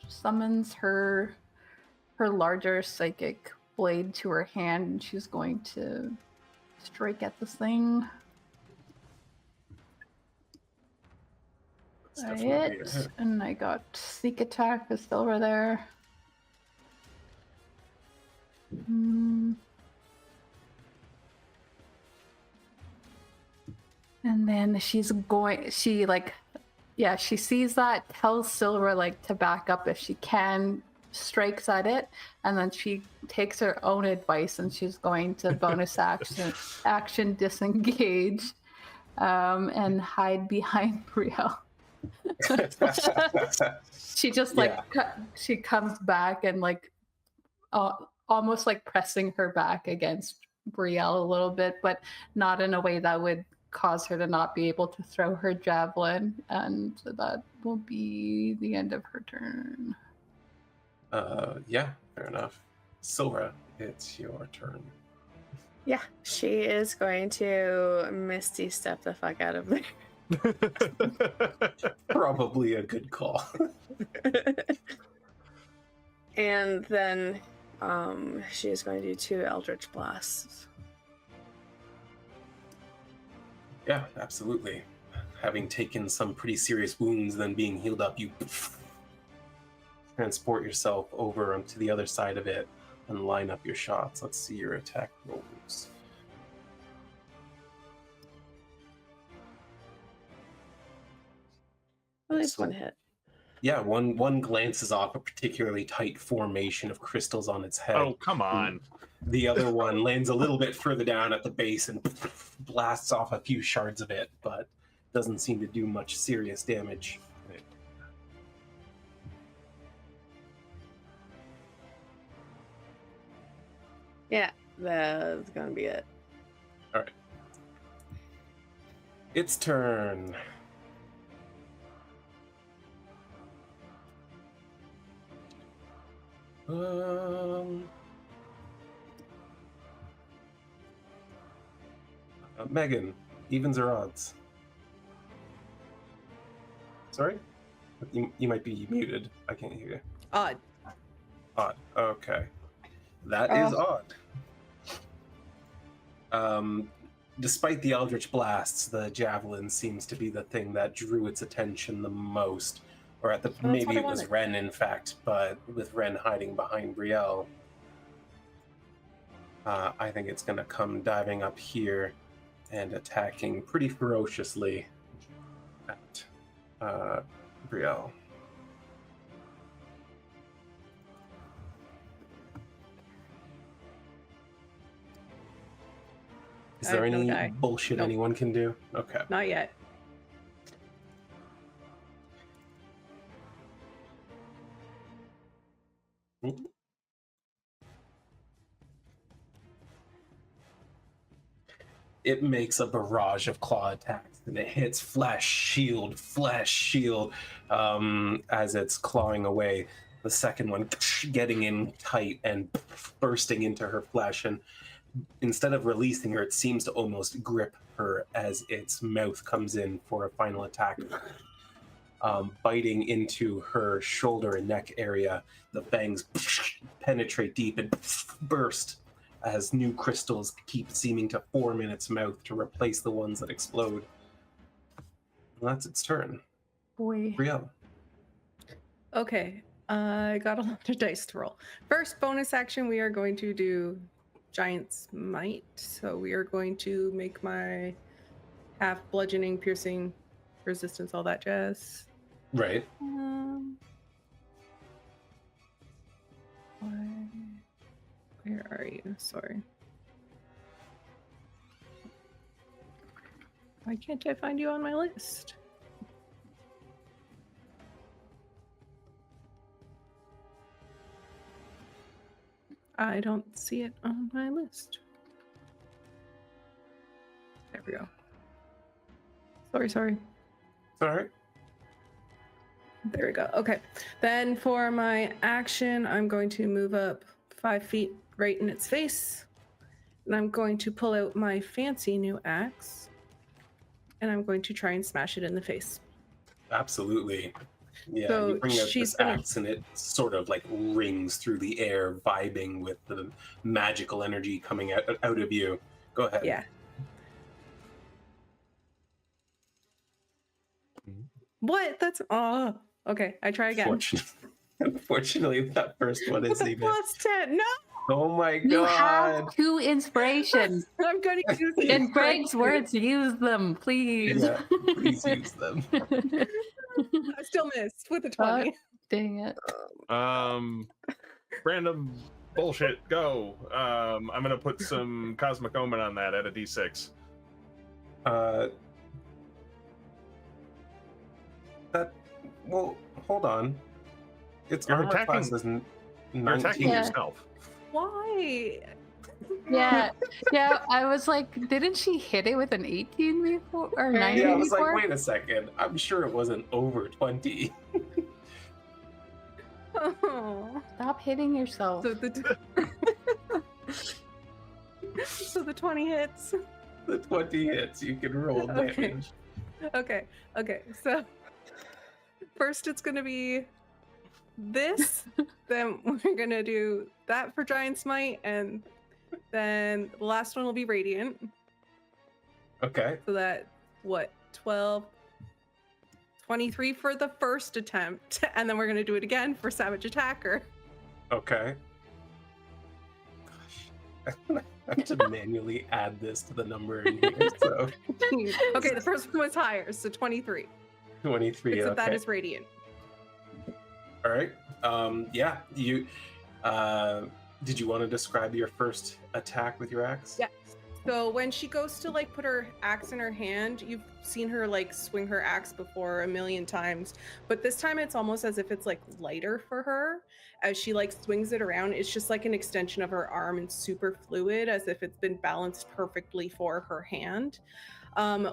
summons her larger psychic blade to her hand, and she's going to strike at this thing. That's definitely a Right, hit. and I got sneak attack is still over there. And then she sees that, tells Sylra like to back up if she can, strikes at it, and then she takes her own advice and she's going to bonus action disengage and hide behind Brielle. She just like she comes back and like almost like pressing her back against Brielle a little bit, but not in a way that would cause her to not be able to throw her javelin, and that will be the end of her turn. Yeah, fair enough. Sylra, it's your turn. Yeah, she is going to Misty step the fuck out of there. Probably a good call. And then she is going to do 2 Eldritch Blasts. Yeah, absolutely. Having taken some pretty serious wounds, then being healed up, you transport yourself over to the other side of it and line up your shots. Let's see your attack rolls. At least one hit. Yeah, one glances off a particularly tight formation of crystals on its head. Oh, come on. The other one lands a little bit further down at the base and blasts off a few shards of it, but doesn't seem to do much serious damage. Yeah, that's going to be it. All right. Its turn. Megan, evens or odds? Sorry? You might be muted. I can't hear you. Odd. Odd. Okay. That is odd. Despite the Eldritch Blasts, the javelin seems to be the thing that drew its attention the most. Or maybe it was Wren, in fact, but with Wren hiding behind Brielle, I think it's going to come diving up here and attacking pretty ferociously at Brielle. Is there any bullshit anyone can do? Okay. Not yet. It makes a barrage of claw attacks, and it hits flesh, shield, as it's clawing away. The second one getting in tight and bursting into her flesh, and instead of releasing her, it seems to almost grip her as its mouth comes in for a final attack. Biting into her shoulder and neck area, the fangs penetrate deep and burst as new crystals keep seeming to form in its mouth to replace the ones that explode. And that's its turn. Boy. Brielle. Okay, I got a lot of dice to roll. First bonus action, we are going to do Giant's Might. So we are going to make my half bludgeoning, piercing, resistance, all that jazz. Right. Where are you? Sorry. Why can't I find you on my list? I don't see it on my list. There we go. Sorry. It's all right. There we go. Okay. Then for my action, I'm going to move up 5 feet right in its face. And I'm going to pull out my fancy new axe. And I'm going to try and smash it in the face. Absolutely. Yeah, So you bring out she's this gonna- axe and it sort of like rings through the air, vibing with the magical energy coming out of you. Go ahead. Yeah. What? That's okay. I try again. Unfortunately, that first one With is a even. plus 10. No, Oh my You god! have 2 inspirations. I'm gonna use it. In Greg's words, use them, please. Yeah, please use them. I still missed with a 20. Dang it. Random bullshit. Go. I'm gonna put some cosmic omen on that at a d6. Well, hold on. It's You're armor attacking- class isn't. You're attacking Yeah. yourself. Why? Yeah, I was like, didn't she hit it with an 18 before or 19 Yeah, I was before? like, wait a second. I'm sure it wasn't over 20. Oh. Stop hitting yourself. So the 20 hits. The 20 hits, you can roll Okay. damage. Okay. So first it's gonna be this. Then we're gonna do that for Giant Smite, and then the last one will be Radiant. Okay. So that, 12, 23 for the first attempt, and then we're gonna do it again for Savage Attacker. Okay. Gosh. I have to manually add this to the number in here. So Okay, the first one was higher, so 23. 23. Except Okay. that is Radiant. All right. Yeah. You. Did you want to describe your first attack with your axe? Yeah. So when she goes to like put her axe in her hand, you've seen her like swing her axe before a million times, but this time it's almost as if it's like lighter for her. As she like swings it around, it's just like an extension of her arm and super fluid, as if it's been balanced perfectly for her hand.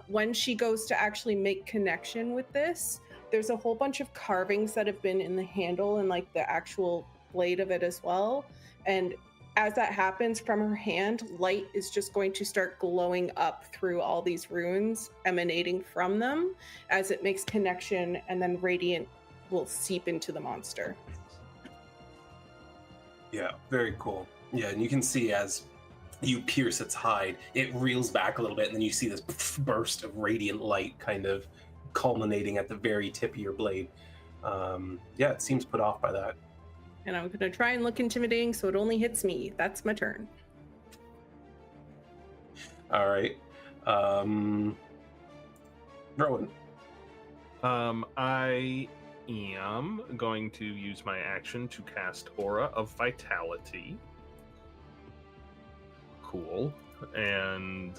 When she goes to actually make connection with this, there's a whole bunch of carvings that have been in the handle and like the actual blade of it as well. And as that happens from her hand, light is just going to start glowing up through all these runes emanating from them as it makes connection, and then radiant will seep into the monster. Yeah, very cool. Yeah, and you can see as you pierce its hide, it reels back a little bit, and then you see this burst of radiant light kind of culminating at the very tip of your blade. Yeah, it seems put off by that. And I'm going to try and look intimidating so it only hits me. That's my turn. All right. Rhowan. I am going to use my action to cast Aura of Vitality. Cool. And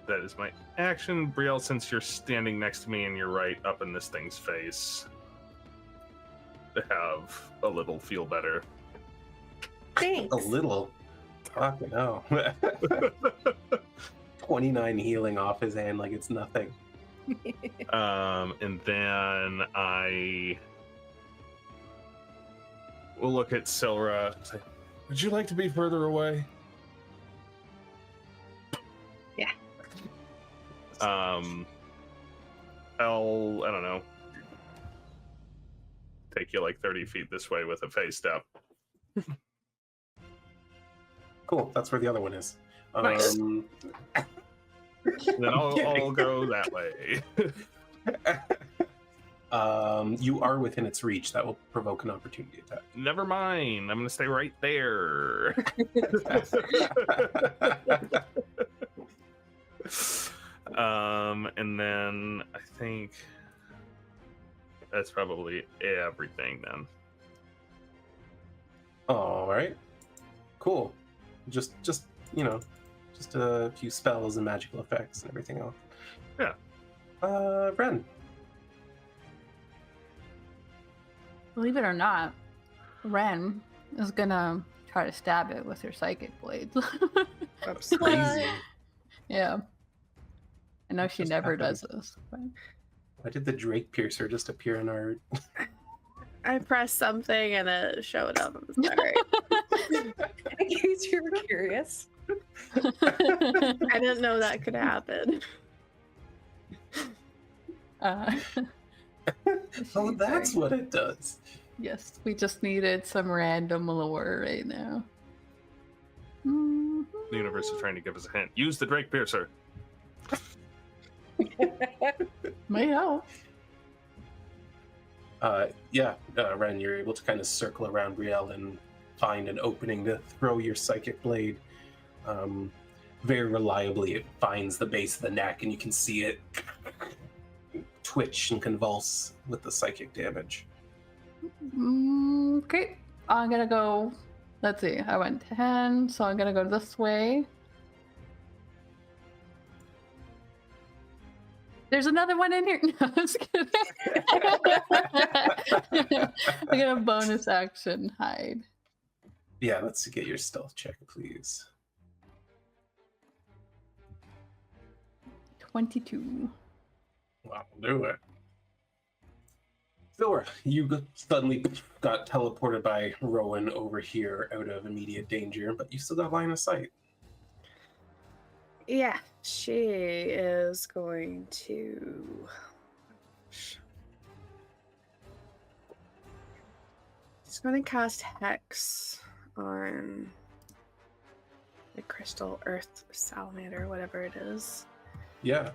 that is my action. Brielle, since you're standing next to me and you're right up in this thing's face, have a little feel better. Thanks. A little. Fucking hell. 29 healing off his hand like it's nothing. And then I will look at Sylra and say, would you like to be further away? Yeah. I don't know, take you like 30 feet this way with a face step. Cool, that's where the other one is. Nice. Then I'll go that way. You are within its reach. That will provoke an opportunity attack. Never mind. I'm going to stay right there. And then I think that's probably everything then. All right. Cool. Just you know, just a few spells and magical effects and everything else. Yeah. Wren. Believe it or not, Wren is gonna try to stab it with her psychic blades. Oops. Crazy. Yeah. I know she Just never happened. does this. But... Why did the Drake Piercer just appear in our... I pressed something and it showed up. I'm sorry. In case you were curious. I didn't know that could happen. Oh, that's what it does. Yes, we just needed some random lore right now. Mhm. The universe is trying to give us a hint. Use the Drake Piercer. Might help. Wren, you're able to kind of circle around Brielle and find an opening to throw your psychic blade. Very reliably, it finds the base of the neck, and you can see it twitch and convulse with the psychic damage. Okay, I'm gonna go. Let's see, I went 10, so I'm gonna go this way. There's another one in here. No, I'm just kidding. I got a bonus action hide. Yeah, let's get your stealth check, please. 22. Wow, do it. Sylra, you suddenly got teleported by Rhowan over here out of immediate danger, but you still got line of sight. Yeah, she is going to. She's going to cast Hex on the crystal earth salamander, whatever it is. Yeah.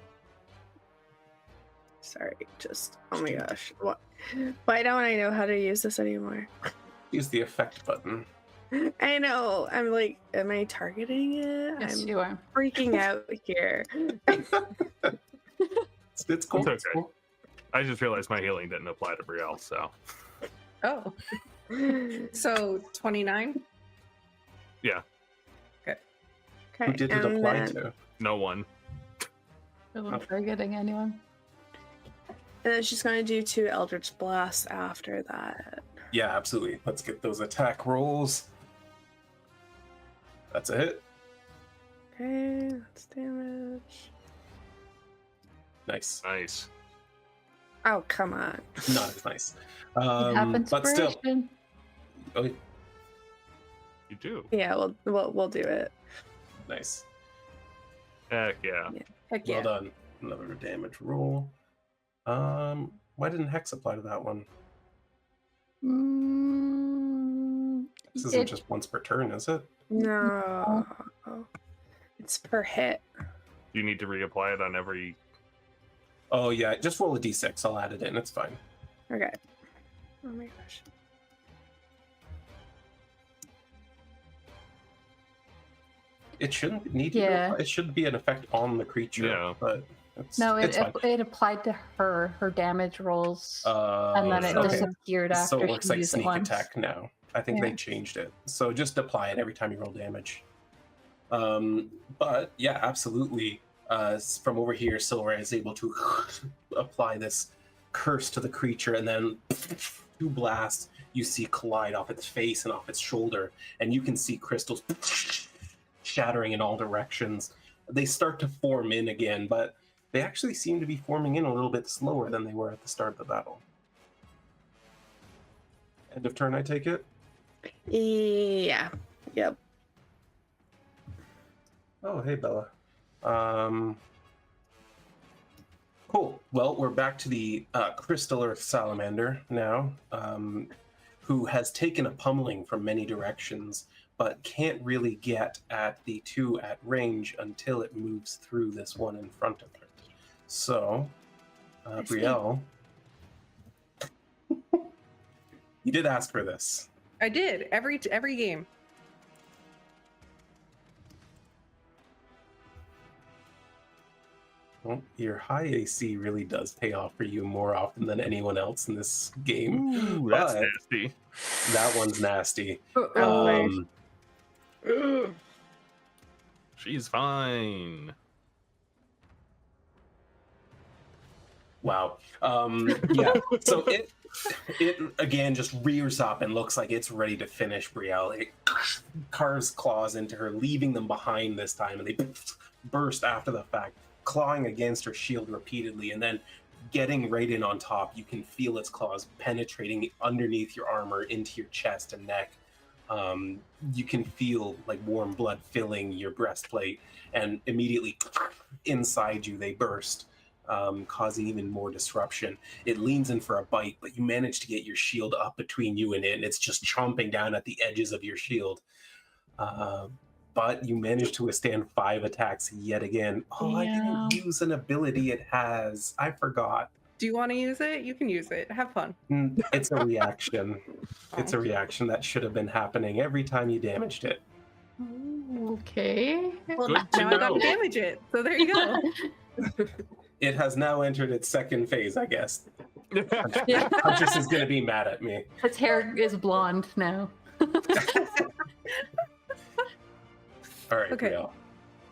Sorry, just oh my gosh, what? Why don't I know how to use this anymore? Use the effect button. I know. I'm like, am I targeting it? Yes, I'm you are. freaking out here. It's cool. It's It's okay. cool. I just realized my healing didn't apply to Brielle, so Oh. So 29? yeah, Okay, Who did it and apply then, to? no one. Isn't forgetting anyone. And then she's going to do 2 Eldritch Blasts after that. Yeah, absolutely. Let's get those attack rolls. That's a hit. Okay, that's damage. Nice. Nice. Oh, come on. Not as nice. You have But still. inspiration. Oh, You do. Yeah, we'll do it. nice. Heck yeah. Heck Well yeah. done. Another damage roll. Why didn't Hex apply to that one? This isn't just once per turn, is it? No. It's per hit. You need to reapply it on every. Oh yeah, just roll a d6. I'll add it in. It's fine. Okay. Oh my gosh. It shouldn't need to. Yeah. It should be an effect on the creature. Yeah. But it's, No, it's fine. it applied to her damage rolls, and then it okay. disappeared after So it looks she like used it sneak once. attack now. I think Yeah. they changed it. So just apply it every time you roll damage. But yeah, absolutely. From over here, Sylra is able to apply this curse to the creature, and then 2 blasts you see collide off its face and off its shoulder, and you can see crystals shattering in all directions. They start to form in again, but they actually seem to be forming in a little bit slower than they were at the start of the battle. End of turn, I take it? Yeah. Yep. Oh, hey, Bella. Cool. Well, we're back to the Crystal Earth Salamander now, who has taken a pummeling from many directions, but can't really get at the 2 at range until it moves through this one in front of her. So, Brielle, you did ask for this. I did every game. Well, your high AC really does pay off for you more often than anyone else in this game. Ooh, that's But nasty. that one's nasty. She's fine. Wow. Yeah. So it again just rears up and looks like it's ready to finish Brielle. It carves claws into her, leaving them behind this time, and they burst after the fact, clawing against her shield repeatedly, and then getting right in on top. You can feel its claws penetrating underneath your armor into your chest and neck. You can feel like warm blood filling your breastplate, and immediately inside you they burst, causing even more disruption. It leans in for a bite, but you manage to get your shield up between you and it, and it's just chomping down at the edges of your shield. But you manage to withstand 5 attacks yet again. Oh, I didn't use an ability it has. I forgot. Do you want to use it? You can use it. Have fun. It's a reaction. It's a reaction that should have been happening every time you damaged it. Okay. Well, Good to now I got know. to damage it. So there you go. It has now entered its 2nd phase, I guess. Yeah. Huntress is going to be mad at me. Its hair is blonde now. All right, Okay. Brielle.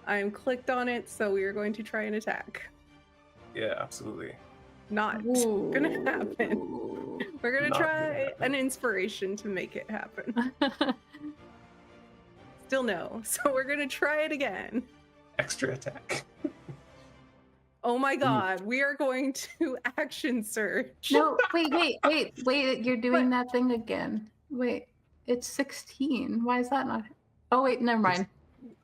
I'm clicked on it, so we are going to try an attack. Yeah, absolutely. Not gonna happen. We're gonna Not try gonna happen. an inspiration to make it happen. Still no. So we're gonna try it again. Extra attack. Oh my god, we are going to action search. No, wait. You're doing that thing again. Wait, it's 16. Why is that not? Oh, wait, never mind.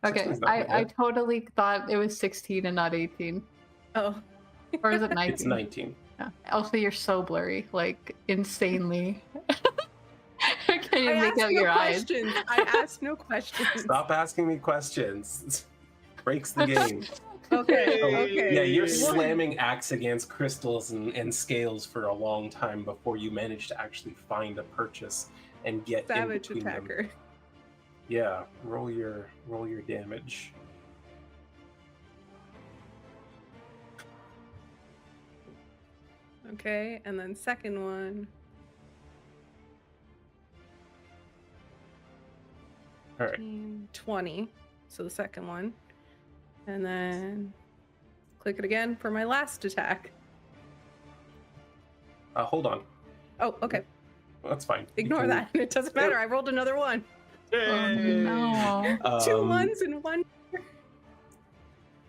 Okay, 16's not I bad. totally thought it was 16 and not 18. Oh. Or is it 19? It's 19. Yeah. Also, you're so blurry, like insanely. Can you I make asked out no your eyes? questions. I asked no questions. Stop asking me questions. Breaks the game. Okay, Oh, okay. Yeah, you're slamming axe against crystals and scales for a long time before you manage to actually find a purchase and get Savage in between attacker. them. Yeah, roll your damage. Okay, and then second one. All right. 20. So the second one. And then click it again for my last attack. Hold on. Oh, okay. That's fine. You Ignore can- that. It doesn't matter. I rolled another one. Oh, no. 2 Um, ones and 1.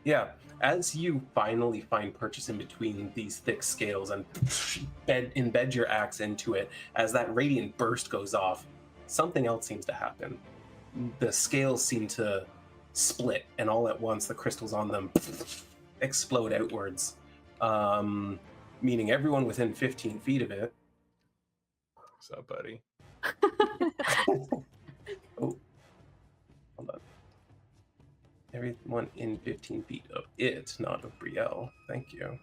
Yeah, as you finally find purchase in between these thick scales and embed your axe into it, as that radiant burst goes off, something else seems to happen. The scales seem to split, and all at once the crystals on them explode outwards, meaning everyone within 15 feet of it. What's up, buddy? Oh, hold on. Everyone in 15 feet of it, not of Brielle. Thank you.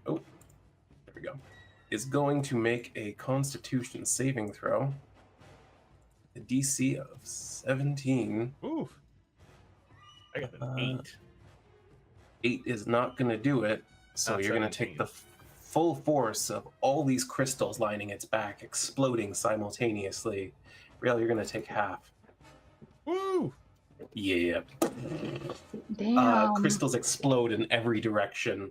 Oh, there we go. Is going to make a Constitution saving throw. A DC of 17. Ooh. I got an 8. 8 is not going to do it, so Not you're going to take 17. the full force of all these crystals lining its back, exploding simultaneously. Brielle, you're going to take half. Woo! Yeah. Damn. Crystals explode in every direction,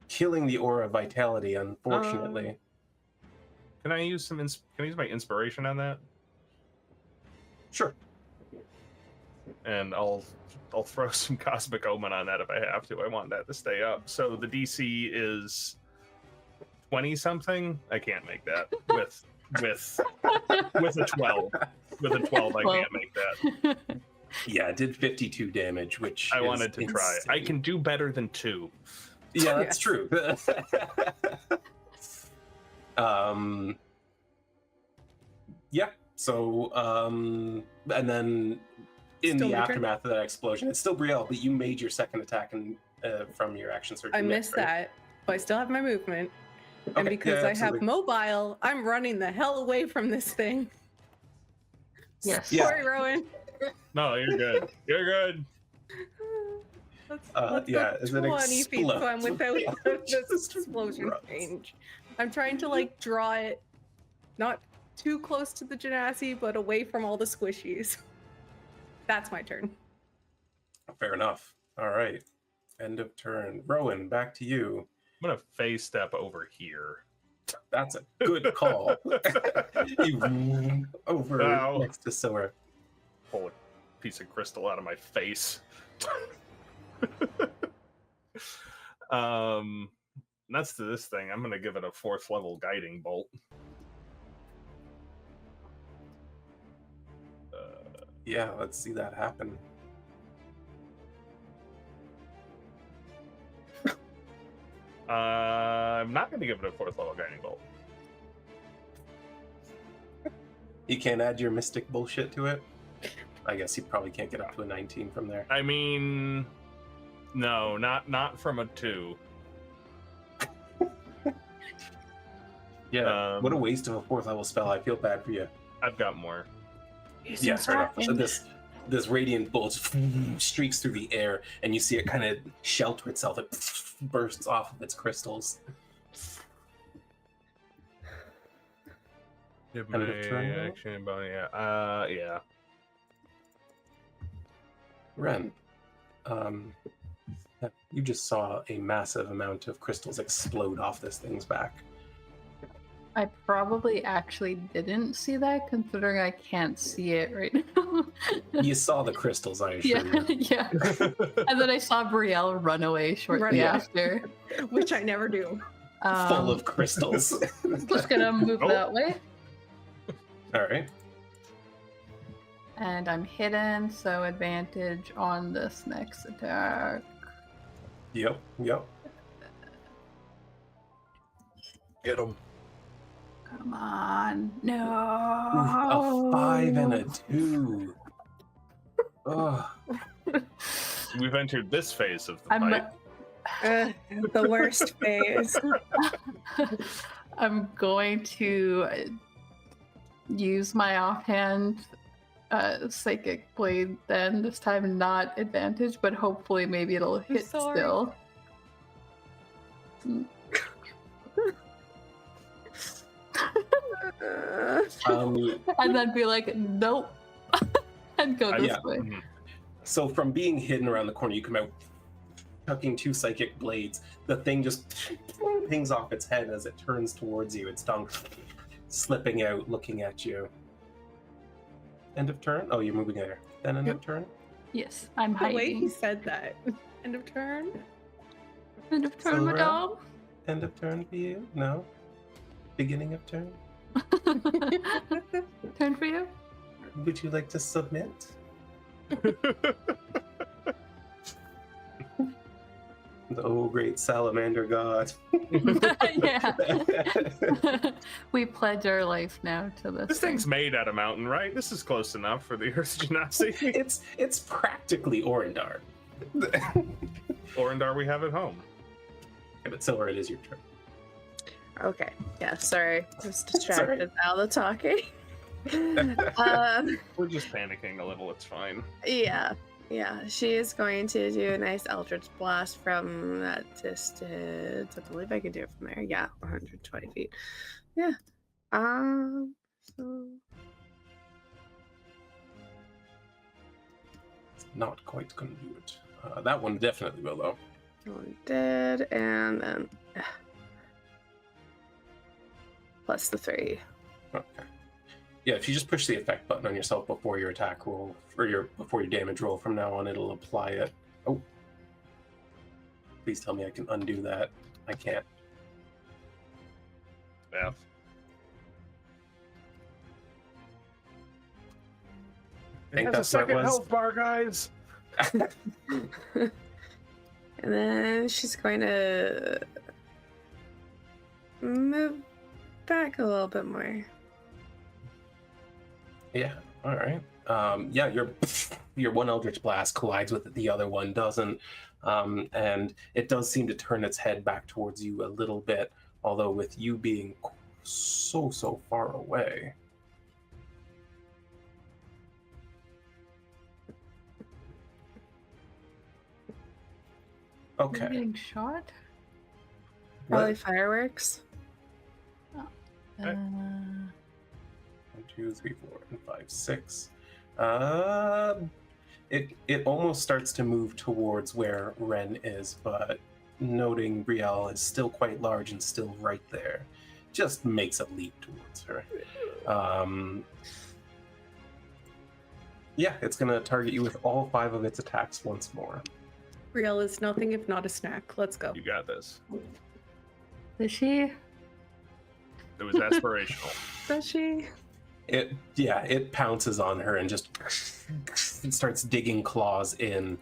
killing the aura of vitality, unfortunately. Can I use can I use my inspiration on that? Sure. And I'll throw some Cosmic Omen on that if I have to. I want that to stay up. So the DC is 20 something. I can't make that with a 12. With a 12, I can't make that. Yeah, it did 52 damage, which I is wanted to try. I insane. can do better than 2. Yeah, that's true. Yeah. So, and then in Still the my turn? aftermath of that explosion, it's still Brielle, but you made your second attack from your action surge. I missed that, but I still have my movement. And Okay, because yeah, I have absolutely. mobile, I'm running the hell away from this thing. Yes. Yeah. Sorry, Rowan. No, you're good. You're good. Let's yeah, go as it 20 feet so I'm explodes. without this Just explosion runs. range. I'm trying to like draw it not too close to the Genasi, but away from all the squishies. That's my turn. Fair enough. All right. End of turn. Rowan, back to you. I'm gonna phase step over here. That's a good call. You over Ow. next to Sylra. Pull a piece of crystal out of my face. Next to this thing, I'm gonna give it a 4th level guiding bolt. Yeah, let's see that happen. I'm not gonna give it a 4th level guiding bolt. You can't add your mystic bullshit to it? I guess you probably can't get up to a 19 from there. I mean, no, not from a 2. Yeah, what a waste of a 4th level spell. I feel bad for you. I've got more. Yeah, fair enough. So this radiant bolt streaks through the air, and you see it kind of shelter itself. It bursts off of its crystals. Give End of turn now? action, but yeah. Yeah. Wren, you just saw a massive amount of crystals explode off this thing's back. I probably actually didn't see that, considering I can't see it right now. You saw the crystals, I assure Yeah, you. yeah. And then I saw Brielle run away shortly Yeah. after. Which I never do. Full of crystals. Just gonna move Oh. that way. All right. And I'm hidden, so advantage on this next attack. Yep. Get him. Come on. No. A 5 and a 2. Oh, We've entered this phase of the I'm fight. The worst phase. I'm going to use my offhand psychic blade then, this time not advantage, but hopefully maybe it'll hit sorry. still. And then be like, nope. And go this yeah. way. Mhm. so from being hidden around the corner, you come out chucking 2 psychic blades. The thing just pings off its head as it turns towards you. Its tongue slipping out, looking at you. End of turn? Oh, you're moving there. Then end of turn? Yes, I'm The way he hiding. said that. End of turn. End of turn, Sylra? madame. End of turn for you? No? Beginning of turn? Turn for you? Would you like to submit? Oh, great salamander god. Yeah. We pledge our life now to this. This thing's made out of mountain, right? This is close enough for the Earth's Genasi. It's practically Orindar. Orindar we have at home. Okay, but Sylra, it is your turn. Okay. Yeah, sorry. I was Sorry. distracted by the talking. We're just panicking a little, it's fine. Yeah. She is going to do a nice Eldritch Blast from that distance. I believe I can do it from there. Yeah, 120 feet. Yeah. So It's not quite gonna do it. That one definitely will, though. one dead, and then plus the 3. Okay. Yeah, if you just push the effect button on yourself before your attack roll, or before your damage roll from now on, it'll apply it. Oh. Please tell me I can undo that. I can't. F. I think It has a that's what it second was. health bar, guys. And then she's going to move back a little bit more. Yeah, all right. Yeah, your one Eldritch Blast collides with it, the other one doesn't. And it does seem to turn its head back towards you a little bit, although with you being so far away. Are Okay. you getting shot? Probably What? fireworks. Uh, 1, 2, 3, 4, and 5, 6. It almost starts to move towards where Wren is, but noting Brielle is still quite large and still right there, just makes a leap towards her. Yeah, it's gonna target you with all 5 of its attacks once more. Brielle is nothing if not a snack. Let's go. You got this. Is she? It was aspirational. Does she? It pounces on her and just it starts digging claws in.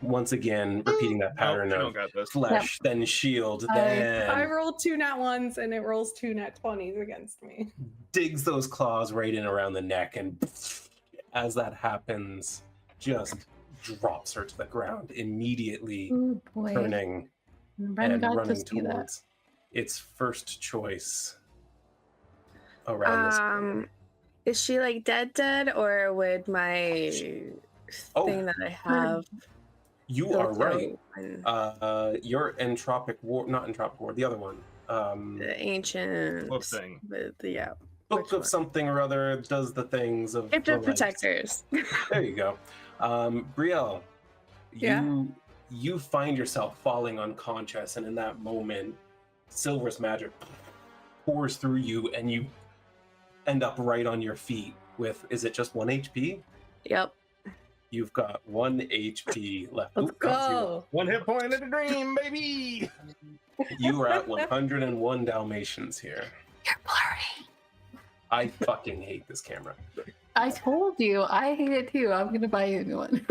Once again, repeating that pattern Nope, you of don't got this. flesh, then shield, I then rolled 2 nat 1s and it rolls 2 nat 20s against me. digs those claws right in around the neck, and as that happens, just drops her to the ground, immediately Oh boy. turning Ren and got to running see that. towards its first choice around this. Is she like dead, or would my Oh. thing that I have? You are filter right. when Your entropic war, not entropic war, the other one. the ancient Book thing. Yeah. Book which of one? something or other does the things of Gift the of lights. Protectors. There you go. Brielle, Yeah? you find yourself falling unconscious, and in that moment, Sylra's magic pours through you, and you end up right on your feet with, is it just 1 HP? Yep. You've got 1 HP left. Let's Oop, that's zero. go. 1 hit point in a dream, baby. You are at 101 Dalmatians here. You're blurry. I fucking hate this camera. I told you. I hate it too. I'm gonna buy you a new one.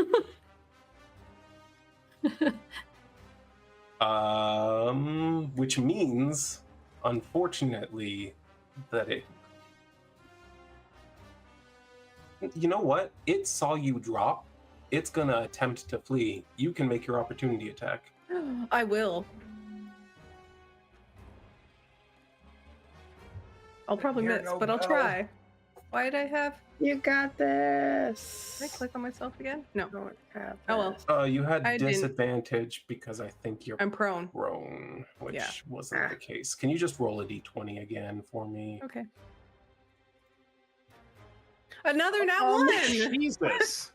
Which means, unfortunately, that it. You know what? It saw you drop. It's gonna attempt to flee. You can make your opportunity attack. I will. I'll probably Hear miss, no but I'll bell. try. Why did I have? You got this. Did I click on myself again? No. Don't have Oh well. this. You had I didn't- disadvantage because I think you're I'm prone. prone, which Yeah. wasn't the case. Can you just roll a d20 again for me? Okay. Another nat 1. Jesus.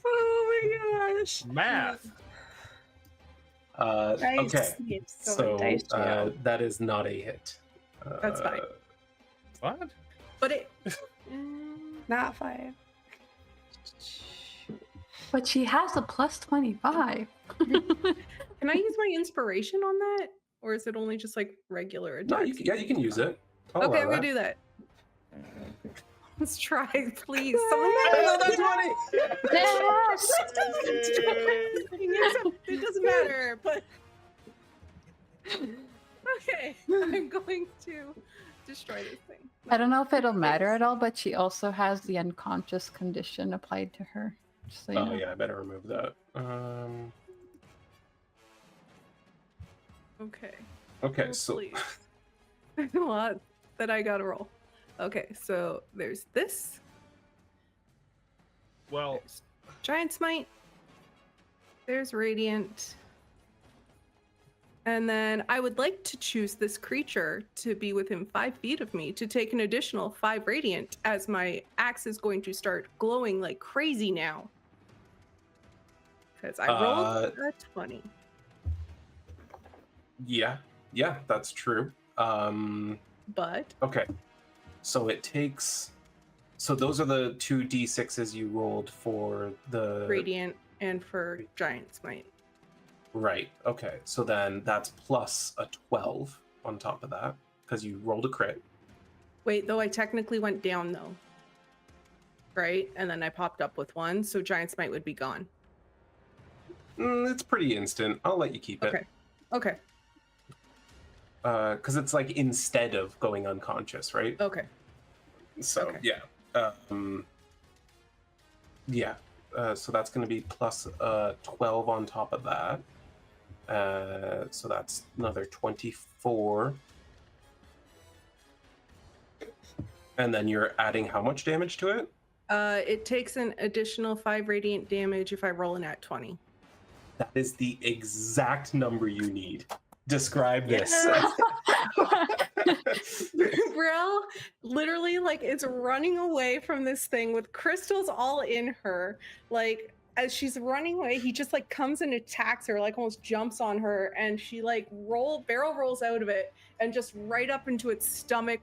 Oh my gosh. Math. Okay, so dice jail. that is not a hit. That's fine. What? But it. Not 5. But she has a plus 25. Can I use my inspiration on that, or is it only just like regular No, attacks? you can use it. I'll Okay, I'm allow gonna do that. Let's try, please. Someone Yes! It doesn't matter, but okay. I'm going to destroy this thing. I don't know if it'll matter at all, but she also has the unconscious condition applied to her. Just so you Oh know. yeah, I better remove that. Okay. Okay, Oh, so please. There's a lot that I gotta roll. Okay, so there's this. Well, There's Giant Smite. There's Radiant. And then I would like to choose this creature to be within 5 feet of me to take an additional 5 Radiant, as my axe is going to start glowing like crazy now. Because I rolled a 20. yeah, that's true. But Okay. So it takes. So those are the 2 d6s you rolled for the radiant and for giant smite. Right. Okay. So then that's plus a 12 on top of that because you rolled a crit. Wait, though I technically went down though. Right? And then I popped up with 1, so giant smite would be gone. It's pretty instant. I'll let you keep it. Okay. Okay. Because it's like instead of going unconscious, right? Okay. So Okay. yeah. Yeah. So that's going to be plus 12 on top of that. So that's another 24. And then you're adding how much damage to it? It takes an additional 5 radiant damage if I roll an at 20. That is the exact number you need. Describe this. Brielle literally like is running away from this thing with crystals all in her. Like as she's running away, he just like comes and attacks her, like almost jumps on her, and she like barrel rolls out of it and just right up into its stomach,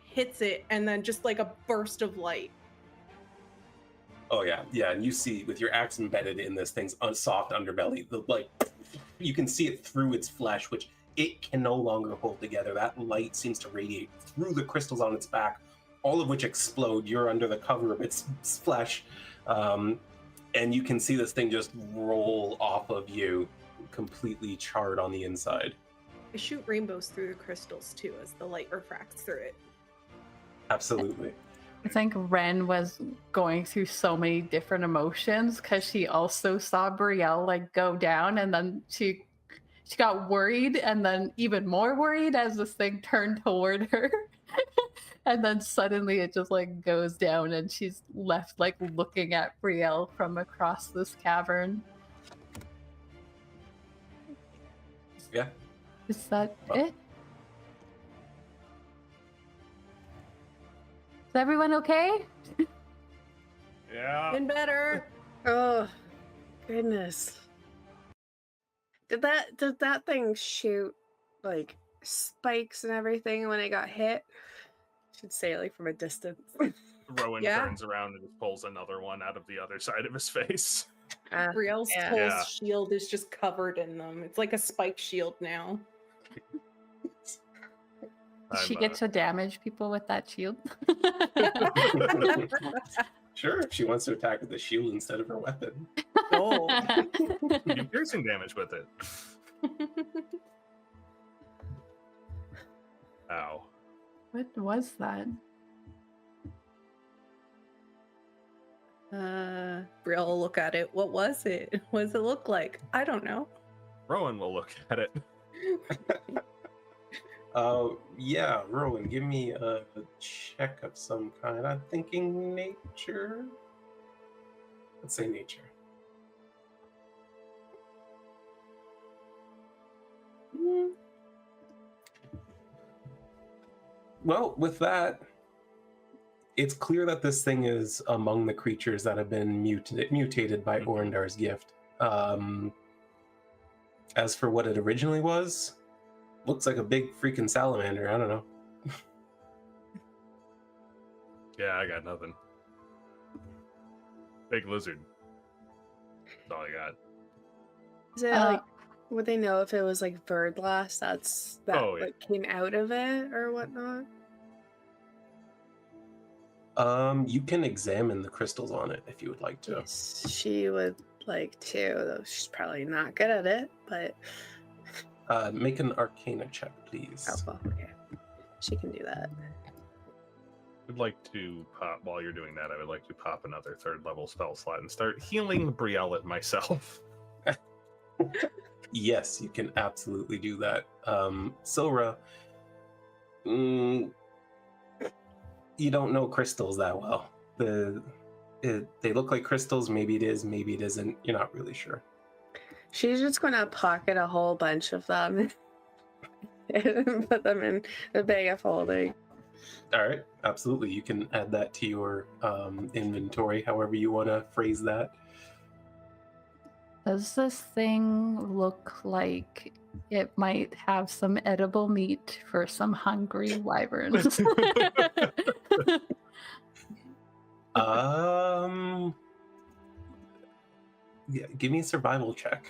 hits it, and then just like a burst of light. Oh yeah, yeah, and you see with your axe embedded in this thing's soft underbelly, you can see it through its flesh, which it can no longer hold together. That light seems to radiate through the crystals on its back, all of which explode. You're under the cover of its flesh, and you can see this thing just roll off of you, completely charred on the inside. I shoot rainbows through the crystals too as the light refracts through it. Absolutely. I think Wren was going through so many different emotions because she also saw Brielle like go down, and then she got worried, and then even more worried as this thing turned toward her. And then suddenly it just like goes down, and she's left like looking at Brielle from across this cavern. Yeah. Is that Well. it? Is everyone okay? Yeah. Been better. Oh, goodness. Did that thing shoot like spikes and everything when it got hit? Should say like from a distance. Rhowan Yeah. turns around and just pulls another one out of the other side of his face. Brielle's Yeah. whole Yeah. shield is just covered in them. It's like a spike shield now. She gets to damage people with that shield. Sure, if she wants to attack with the shield instead of her weapon. Oh. You do piercing damage with it. Ow. What was that? Brielle will look at it. What was it? What does it look like? I don't know. Rhowan will look at it. Yeah, Rhowan, give me a check of some kind. I'm thinking nature. Let's say nature. Well, with that, it's clear that this thing is among the creatures that have been mutated by Orendar's gift. As for what it originally was, looks like a big freaking salamander. I don't know. Yeah, I got nothing. Big lizard. That's all I got. Is it like would they know if it was like Verdlast that Oh, yeah. like came out of it or whatnot? You can examine the crystals on it if you would like to. Yes, she would like to, though she's probably not good at it, but Make an Arcana check, please. oh well, okay. She can do that. I'd like to pop, while you're doing that, I would like to pop another 3rd level spell slot and start healing Brielle it myself. Yes, you can absolutely do that. Sylra, you don't know crystals that well. They look like crystals. Maybe it is, maybe it isn't. You're not really sure. She's just gonna pocket a whole bunch of them and put them in the bag of holding. All right, absolutely. You can add that to your inventory, however you want to phrase that. Does this thing look like it might have some edible meat for some hungry wyverns? Yeah, give me a survival check.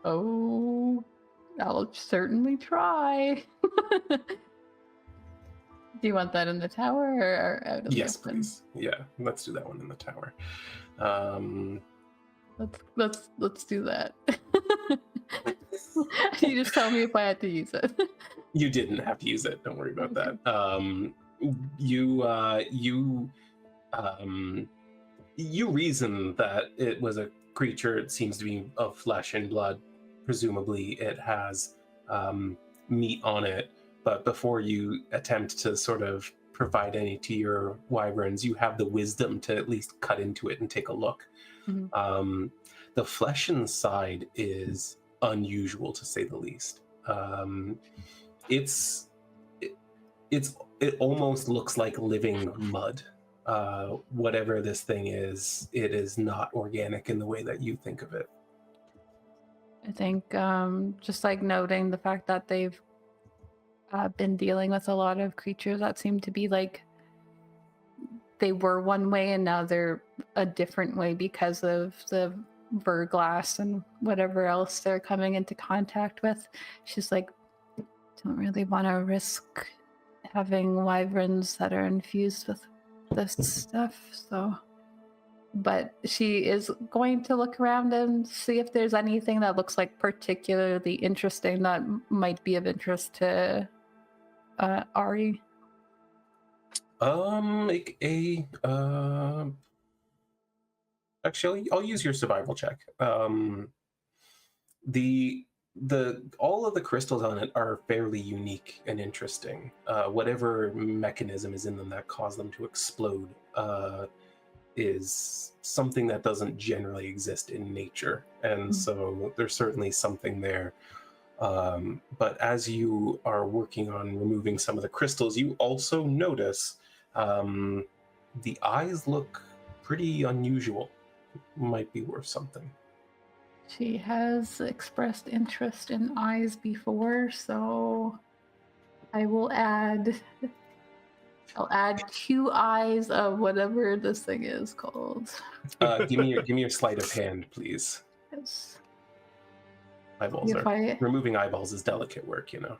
Oh, I'll certainly try. Do you want that in the tower or out of Yes, the open? please. Yeah, let's do that one in the tower. Let's do that. You just tell me if I had to use it. You didn't have to use it. Don't worry about Okay. that. You reason that it was a creature. It seems to be of flesh and blood. Presumably, it has meat on it. But before you attempt to sort of provide any to your wyverns, you have the wisdom to at least cut into it and take a look. Mhm. The flesh inside is unusual, to say the least. It almost looks like living mud. Whatever this thing is, it is not organic in the way that you think of it. I think just like noting the fact that they've been dealing with a lot of creatures that seem to be like they were one way and now they're a different way because of the verglass and whatever else they're coming into contact with. She's like, don't really want to risk having wyverns that are infused with this stuff, so. But she is going to look around and see if there's anything that looks like particularly interesting that might be of interest to Ari. Make a actually, I'll use your survival check. The all of the crystals on it are fairly unique and interesting. Whatever mechanism is in them that caused them to explode is something that doesn't generally exist in nature, and so there's certainly something there. But as you are working on removing some of the crystals, you also notice the eyes look pretty unusual. Might be worth something. She has expressed interest in eyes before, so I'll add 2 eyes of whatever this thing is called. Give me your sleight of hand, please. Yes. Eyeballs If are removing eyeballs is delicate work, you know.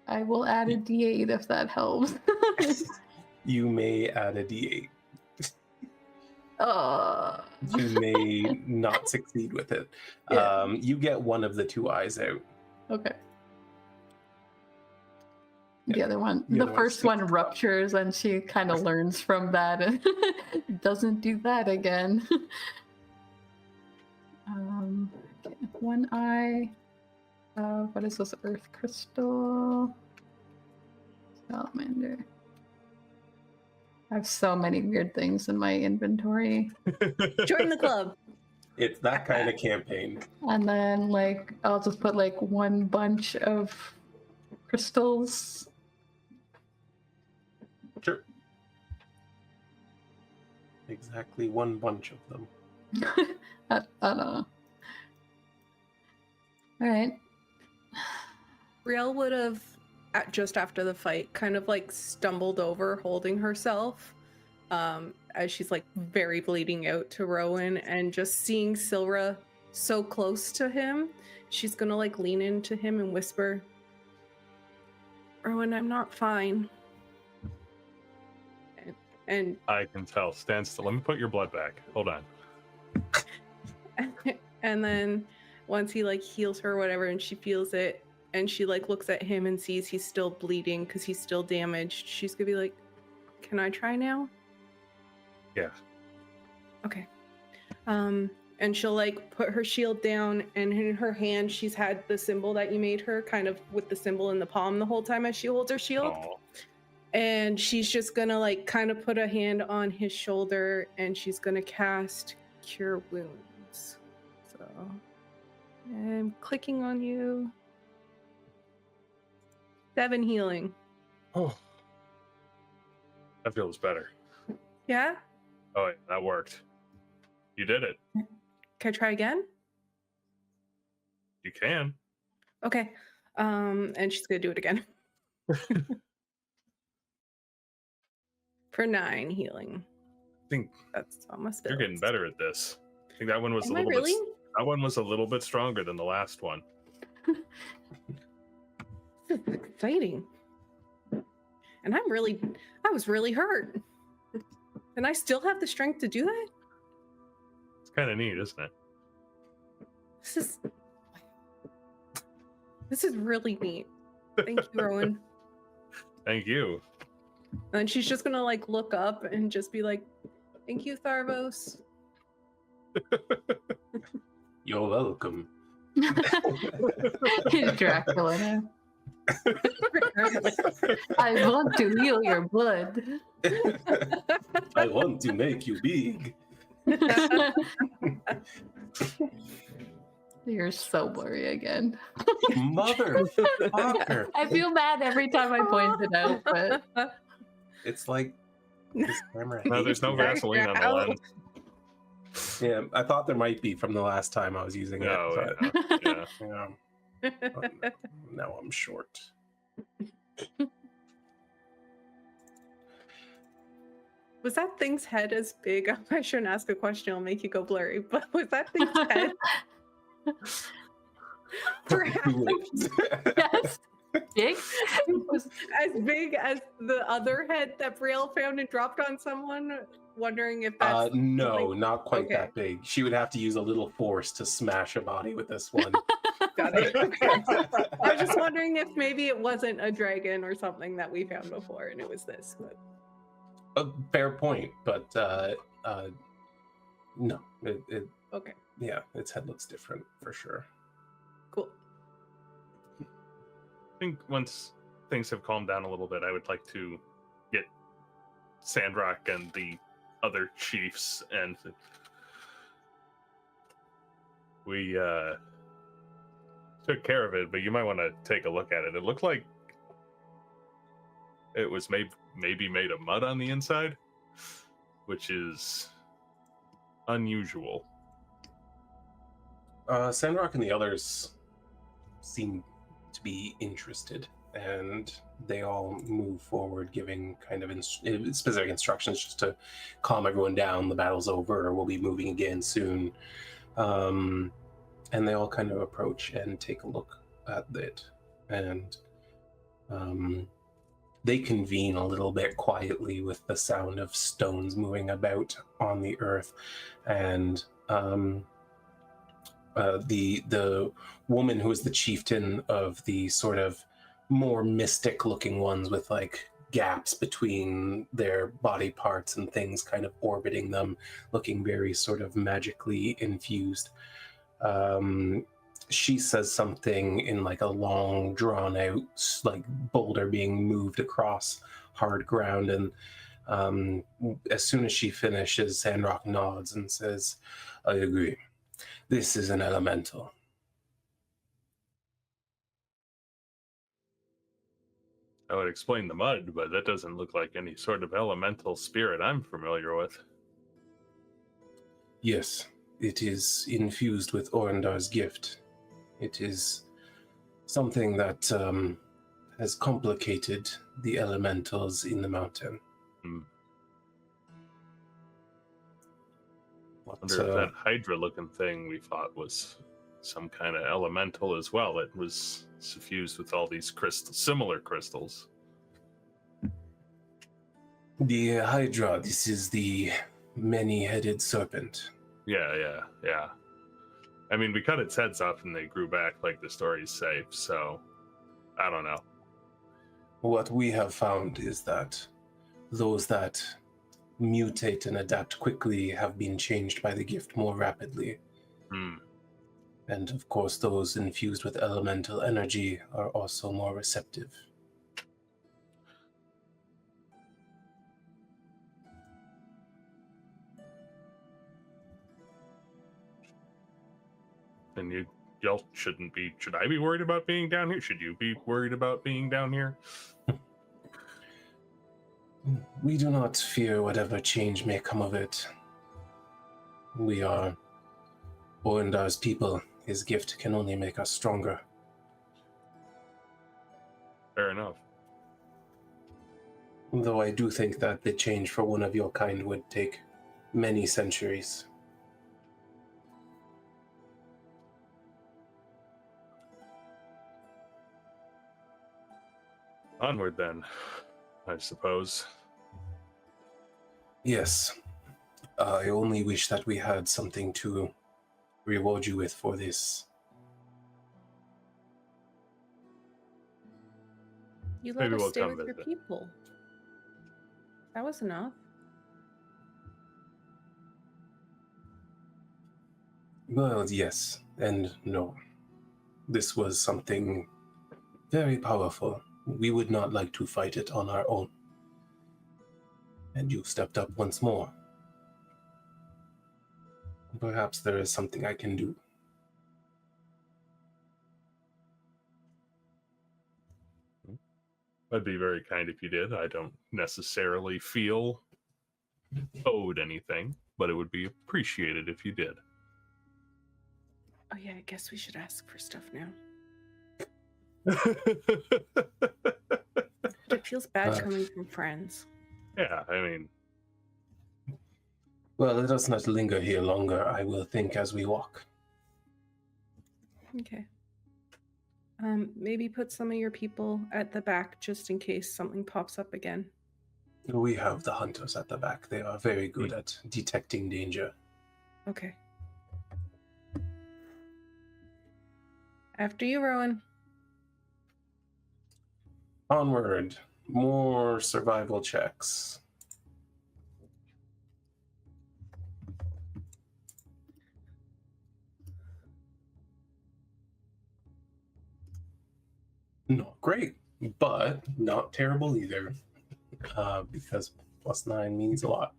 I will add a D8 if that helps. You may add a D8. You may not succeed with it. Yeah. You get one of the 2 eyes out. Okay. Yeah. The other one, The the other one first one sticks. ruptures, and she kind of learns from that and doesn't do that again. Okay, 1 eye. What is this? Earth crystal. Salamander. I have so many weird things in my inventory. Join the club. It's that kind of campaign. And then, like, I'll just put like 1 bunch of crystals. Sure. Exactly 1 bunch of them. I don't know. All right. Brielle would have, just after the fight, kind of like stumbled over holding herself as she's like very bleeding out to Rhowan, and just seeing Sylra so close to him, she's gonna like lean into him and whisper, Rhowan, I'm not fine. And I can tell. Stand still. Let me put your blood back. Hold on. and then once he like heals her or whatever and she feels it and she like looks at him and sees he's still bleeding because he's still damaged, she's gonna be like, can I try now? Yeah. Okay. And she'll like put her shield down, and in her hand she's had the symbol that you made her, kind of with the symbol in the palm the whole time as she holds her shield. Aw. And she's just gonna like kind of put a hand on his shoulder, and she's gonna cast Cure Wounds. So I'm clicking on you. 7 healing. Oh. That feels better. Yeah? Oh, yeah, that worked. You did it. Can I try again? You can. Okay. And she's gonna do it again. For 9 healing. I think That's on my spell. you're getting better at this. I think that one was Am a I little really? bit. That one was a little bit stronger than the last one. This is exciting. And I was really hurt. And I still have the strength to do that? It's kind of neat, isn't it? This is really neat. Thank you, Rhowan. Thank you. And she's just gonna like look up and just be like, "Thank you, Tharvos." You're welcome. Dracula now. I want to heal your blood. I want to make you big. You're so blurry again. Motherfucker. I feel bad every time I point it out, but It's like this camera. No, there's no Vaseline on the lens. Yeah, I thought there might be from the last time I was using it. No, But, yeah. now I'm short. Was that thing's head as big? I shouldn't ask a question, it'll make you go blurry, but was that thing's head perhaps yes, big. as big as the other head that Brielle found and dropped on someone? Wondering if that's No, like- not quite okay. that big. She would have to use a little force to smash a body with this one. Got it. I was just wondering if maybe it wasn't a dragon or something that we found before and it was this. But... A fair point, but no. Okay, Yeah, its head looks different for sure. cool. I think once things have calmed down a little bit, I would like to get Sandrock and the other chiefs, and we took care of it, but you might want to take a look at it. It looked like it was maybe made of mud on the inside, which is unusual. Sandrock and the others seem to be interested, and they all move forward, giving kind of specific instructions just to calm everyone down. The battle's over, we'll be moving again soon. And they all kind of approach and take a look at it, and they convene a little bit quietly with the sound of stones moving about on the earth, and the woman who is the chieftain of the sort of more mystic looking ones with like gaps between their body parts and things kind of orbiting them, looking very sort of magically infused. She says something in like a long drawn out like boulder being moved across hard ground, and as soon as she finishes, Sandrock nods and says, "I agree. This is an elemental." I would explain the mud, but that doesn't look like any sort of elemental spirit I'm familiar with. Yes, it is infused with Orendar's gift. It is something that has complicated the elementals in the mountain. Hmm. What, Wonder if that Hydra-looking thing we fought was some kind of elemental as well. It was suffused with all these similar crystals. The Hydra, this is the many-headed serpent. Yeah. I mean, we cut its heads off and they grew back like the stories say, so I don't know. What we have found is that those that mutate and adapt quickly have been changed by the gift more rapidly. And of course, those infused with elemental energy are also more receptive. And y'all shouldn't be. Should I be worried about being down here? Should you be worried about being down here? We do not fear whatever change may come of it. We are Orendar's people. His gift can only make us stronger. Fair enough. Though I do think that the change for one of your kind would take many centuries. Onward then, I suppose. Yes. I only wish that we had something to reward you with for this. You let Maybe us we'll stay come with your visit. people. That was enough. Well, yes and no. This was something very powerful. We would not like to fight it on our own. And you stepped up once more. Perhaps there is something I can do. That'd be very kind if you did. I don't necessarily feel owed anything, but it would be appreciated if you did. Oh yeah, I guess we should ask for stuff now. It feels bad coming from friends. Yeah, I mean, Well, let us not linger here longer. I will think as we walk. Okay. Maybe put some of your people at the back just in case something pops up again. We have the hunters at the back. They are very good at detecting danger. Okay. After you, Rhowan. Onward. More survival checks. Not great, but not terrible either. Because +9 means a lot.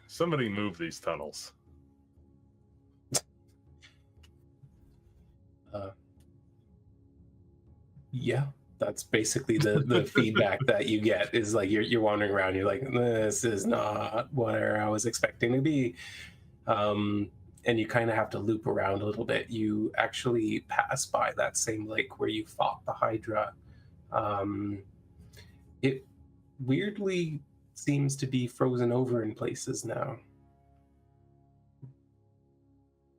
somebody move these tunnels. Yeah, that's basically the feedback that you get is like you're wandering around, you're like, this is not where I was expecting to be. And you kind of have to loop around a little bit. You actually pass by that same lake where you fought the Hydra. It weirdly seems to be frozen over in places now.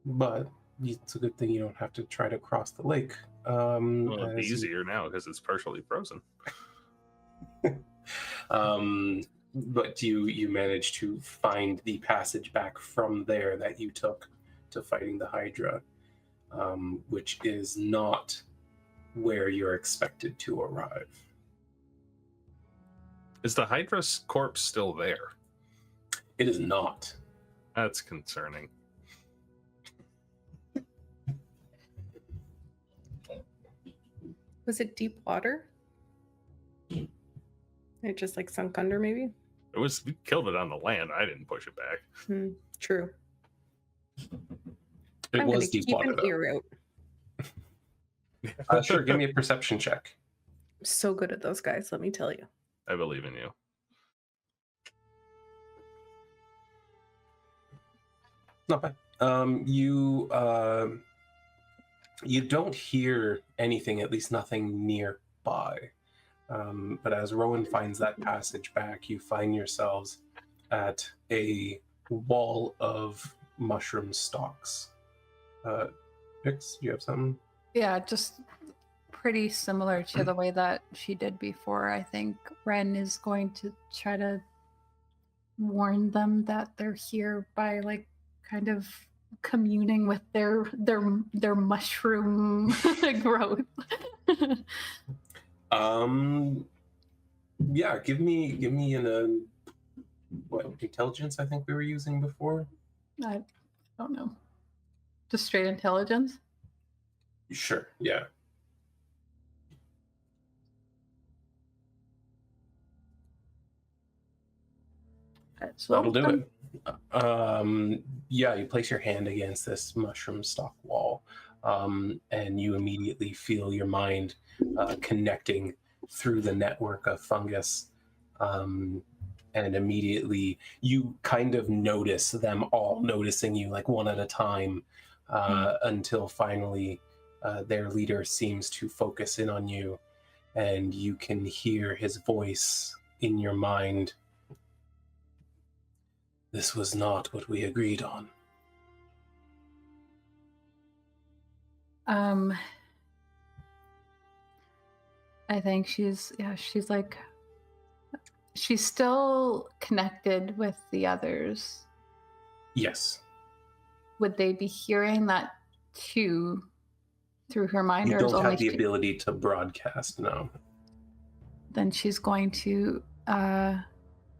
But it's a good thing you don't have to try to cross the lake. Well, it'd be easier now because it's partially frozen. But you managed to find the passage back from there that you took to fighting the Hydra, which is not where you're expected to arrive. Is the Hydra's corpse still there? It is not. That's concerning. Was it deep water? It just like sunk under, maybe? It was, we killed it on the land. I didn't push it back. True. It I'm was gonna deep keep water, an though. ear out. Sure, give me a perception check. I'm so good at those guys, let me tell you. I believe in you. Not bad. You don't hear anything, at least nothing nearby. But as Rhowan finds that passage back, you find yourselves at a wall of mushroom stalks. Vix, do you have something? Yeah, just pretty similar to the way that she did before. I think Wren is going to try to warn them that they're here by like kind of communing with their mushroom growth. Yeah, give me an what intelligence I think we were using before. I don't know. Just straight intelligence? Sure, yeah. That'll do it. Yeah, you place your hand against this mushroom stalk wall, and you immediately feel your mind connecting through the network of fungus, and immediately you kind of notice them all noticing you, like one at a time, until finally their leader seems to focus in on you, and you can hear his voice in your mind. This was not what we agreed on. I think she's like, she's still connected with the others. Yes. Would they be hearing that too through her mind? You or is don't only have the ability to broadcast, no. Then she's going to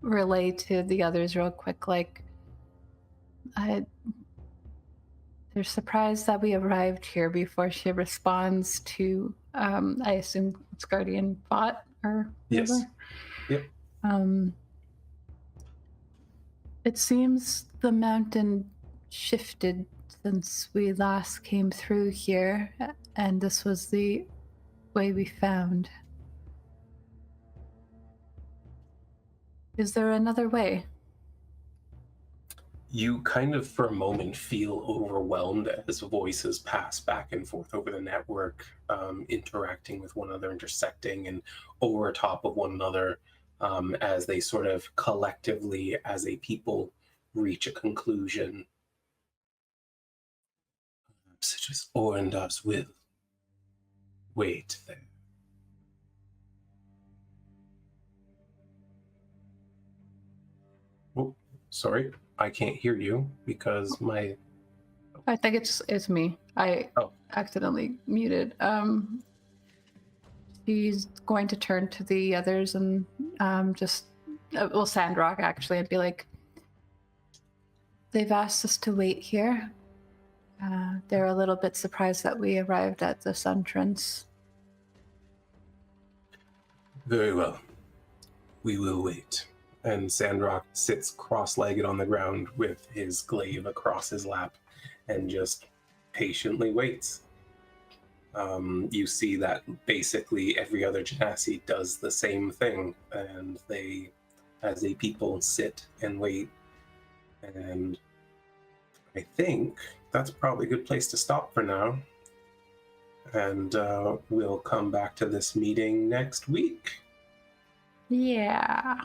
relay to the others real quick, like, they're surprised that we arrived here, before she responds to, I assume it's Guardian Bot or whatever. Yes. Yep. It seems the mountain shifted since we last came through here, and this was the way we found. Is there another way? You kind of, for a moment, feel overwhelmed as voices pass back and forth over the network, interacting with one another, intersecting, and over top of one another, as they sort of collectively, as a people, reach a conclusion. Such as Orandus will wait there. Oh, sorry. I can't hear you because my... I think it's me. I accidentally muted. She's going to turn to the others and Sandrock actually, and be like, they've asked us to wait here. They're a little bit surprised that we arrived at this entrance. Very well. We will wait. And Sandrock sits cross-legged on the ground with his glaive across his lap and just patiently waits. You see that basically every other Genasi does the same thing, and they, as a people, sit and wait. And I think that's probably a good place to stop for now. And we'll come back to this meeting next week. Yeah.